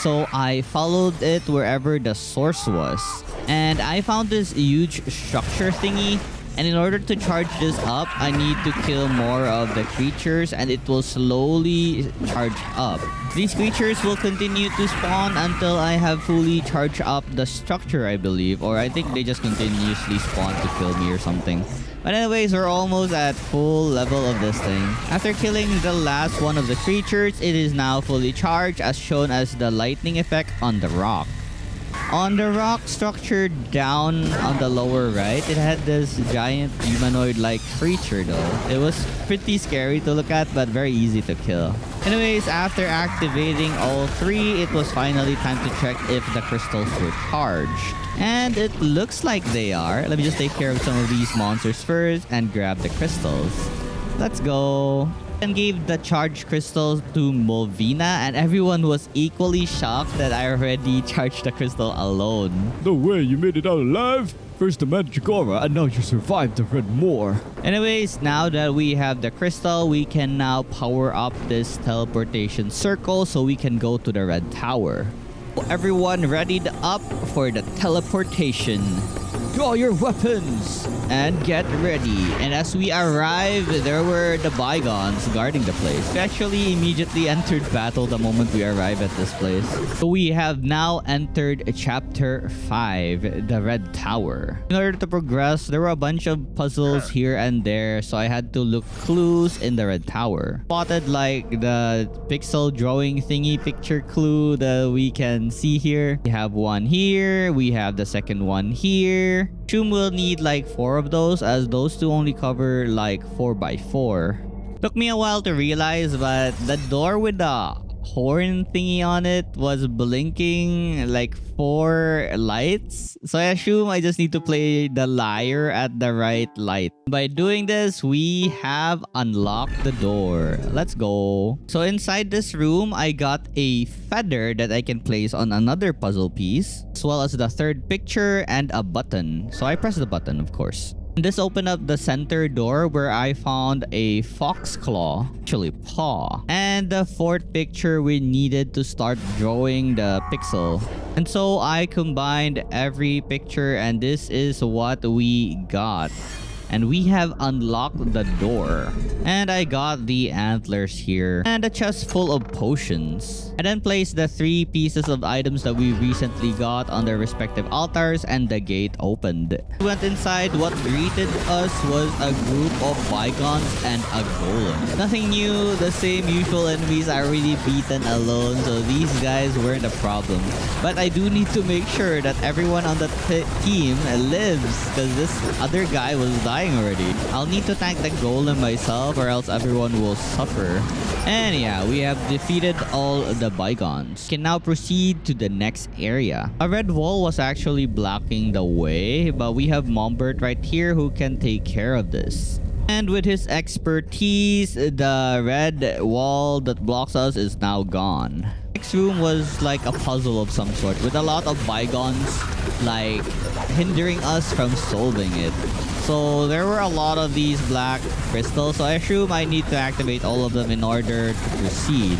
So I followed it wherever the source was. And I found this huge structure thingy. And in order to charge this up, I need to kill more of the creatures and it will slowly charge up. These creatures will continue to spawn until I have fully charged up the structure, I believe. Or I think they just continuously spawn to kill me or something. But anyways, we're almost at full level of this thing. After killing the last one of the creatures, it is now fully charged as shown as the lightning effect on the rock. On the rock structure down on the lower right, it had this giant humanoid-like creature though. It was pretty scary to look at, but very easy to kill. Anyways, after activating all three, it was finally time to check if the crystals were charged. And it looks like they are. Let me just take care of some of these monsters first and grab the crystals. Let's go. And gave the charged crystals to Movina, and everyone was equally shocked that I already charged the crystal alone. No way, you made it out alive? First the magic aura, and now you survived the red moor. Anyways, now that we have the crystal, we can now power up this teleportation circle so we can go to the red tower. Everyone readied up for the teleportation. Draw your weapons and get ready. And as we arrived, there were the bygones guarding the place. We actually immediately entered battle the moment we arrived at this place. So we have now entered chapter 5, the red tower. In order to progress, there were a bunch of puzzles here and there, so I had to look clues in the red tower. Spotted like the pixel drawing thingy picture clue that we can see here. We have one here, we have the second one here. Assume we'll need like 4 of those, as those two only cover like 4x4. Took me a while to realize, but the door with the horn thingy on it was blinking like 4 lights. So I assume I just need to play the lyre at the right light. By doing this, we have unlocked the door. Let's go. So inside this room, I got a feather that I can place on another puzzle piece, as well as the third picture and a button. So I press the button, of course. This opened up the center door where I found a fox claw, actually paw, and the fourth picture we needed to start drawing the pixel. And so I combined every picture, and this is what we got. And we have unlocked the door. And I got the antlers here. And a chest full of potions. I then placed the 3 pieces of items that we recently got on their respective altars, and the gate opened. We went inside. What greeted us was a group of bygones and a golem. Nothing new. The same usual enemies are already beaten alone, so these guys weren't a problem. But I do need to make sure that everyone on the team lives, because this other guy was dying already. I'll need to tank the golem myself, or else everyone will suffer. And yeah, we have defeated all the bygones. Can now proceed to the next area. A red wall was actually blocking the way, but we have Mombert right here who can take care of this. And with his expertise, the red wall that blocks us is now gone. Next room was like a puzzle of some sort, with a lot of bygones like hindering us from solving it. So there were a lot of these black crystals, so I assume I need to activate all of them in order to proceed.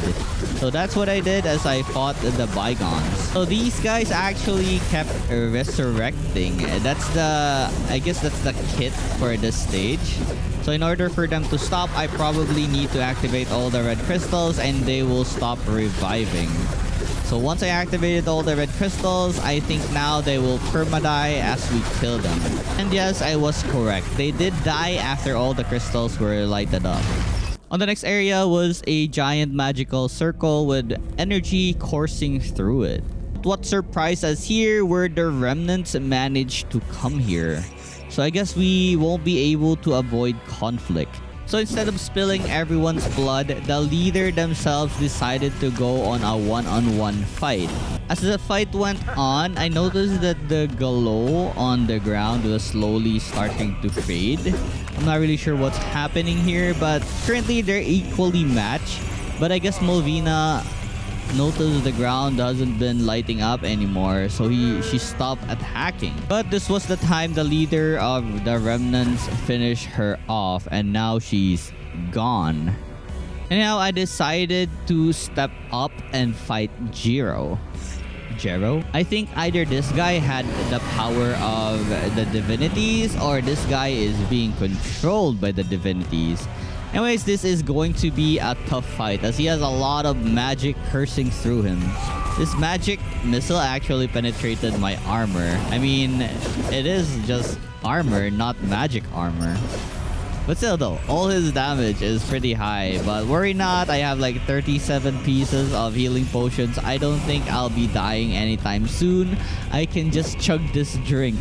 So that's what I did as I fought the bygones. So these guys actually kept resurrecting. That's the, I guess that's the kit for this stage. So in order for them to stop, I probably need to activate all the red crystals, and they will stop reviving. So once I activated all the red crystals, I think now they will perma-die as we kill them. And yes, I was correct. They did die after all the crystals were lighted up. On the next area was a giant magical circle with energy coursing through it. What surprised us here were the remnants managed to come here. So I guess we won't be able to avoid conflict. So instead of spilling everyone's blood, the leader themselves decided to go on a one-on-one fight. As the fight went on, I noticed that the glow on the ground was slowly starting to fade. I'm not really sure what's happening here, but currently they're equally matched. But I guess Molvina noticed the ground hasn't been lighting up anymore, so she stopped attacking. But this was the time the leader of the remnants finished her off, and now she's gone. And now I decided to step up and fight Jiro. I think either this guy had the power of the divinities, or this guy is being controlled by the divinities. Anyways, this is going to be a tough fight, as he has a lot of magic coursing through him. This magic missile actually penetrated my armor. I mean, it is just armor, not magic armor. But still though, all his damage is pretty high. But worry not, I have like 37 pieces of healing potions. I don't think I'll be dying anytime soon. I can just chug this drink.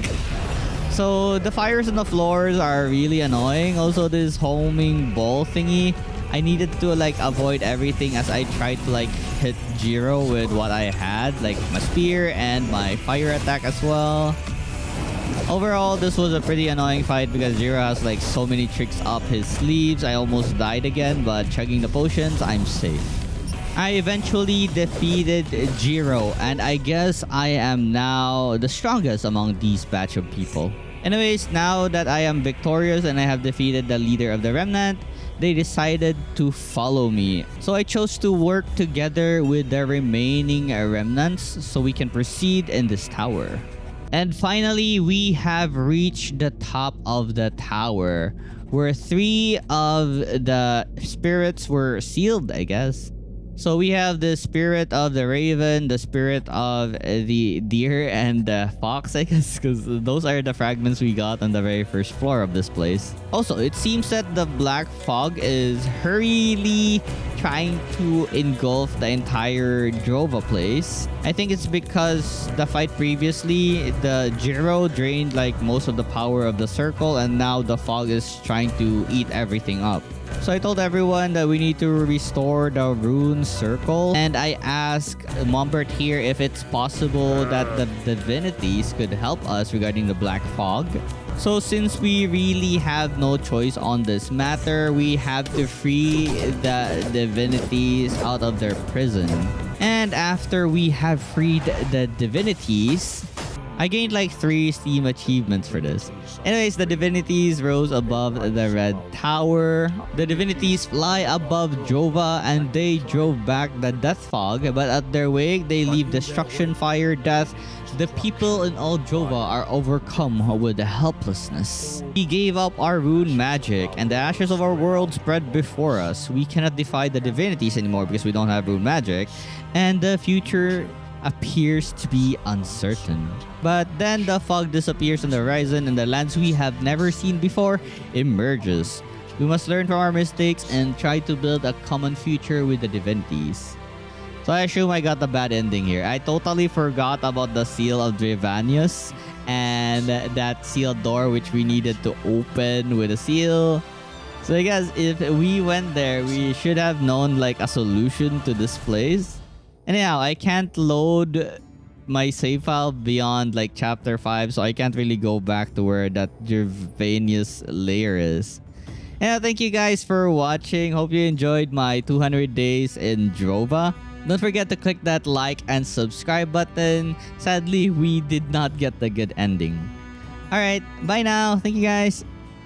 So the fires on the floors are really annoying. Also this homing ball thingy, I needed to like avoid everything as I tried to like hit Jiro with what I had, like my spear and my fire attack as well. Overall, this was a pretty annoying fight because Jiro has like so many tricks up his sleeves. I almost died again, but chugging the potions, I'm safe. I eventually defeated Jiro, and I guess I am now the strongest among these batch of people. Anyways, now that I am victorious and I have defeated the leader of the remnant, they decided to follow me. So I chose to work together with the remaining remnants so we can proceed in this tower. And finally, we have reached the top of the tower where 3 of the spirits were sealed, I guess. So we have the spirit of the raven, the spirit of the deer, and the fox, I guess, because those are the fragments we got on the very first floor of this place. Also, it seems that the black fog is hurriedly trying to engulf the entire Drova place. I think it's because the fight previously, the Jiro drained like most of the power of the circle, and now the fog is trying to eat everything up. So I told everyone that we need to restore the rune circle, and I asked Mombert here if it's possible that the divinities could help us regarding the black fog. So since we really have no choice on this matter, we have to free the divinities out of their prison. And after we have freed the divinities, I gained like 3 Steam achievements for this. Anyways, the divinities rose above the red tower. The divinities fly above Drova, and they drove back the death fog, but at their wake they leave destruction, fire, death. The people in all Drova are overcome with helplessness. We gave up our rune magic, and the ashes of our world spread before us. We cannot defy the divinities anymore because we don't have rune magic, and the future appears to be uncertain. But then the fog disappears on the horizon, and the lands we have never seen before emerges. We must learn from our mistakes and try to build a common future with the divinities. So I assume I got the bad ending here. I totally forgot about the seal of Drevanius and that sealed door which we needed to open with a seal. So I guess if we went there, we should have known like a solution to this place. Anyhow, I can't load my save file beyond like chapter 5, so I can't really go back to where that Gervanius layer is. And thank you guys for watching. Hope you enjoyed my 200 days in Drova. Don't forget to click that like and subscribe button. Sadly, we did not get the good ending. Alright, bye now. Thank you guys.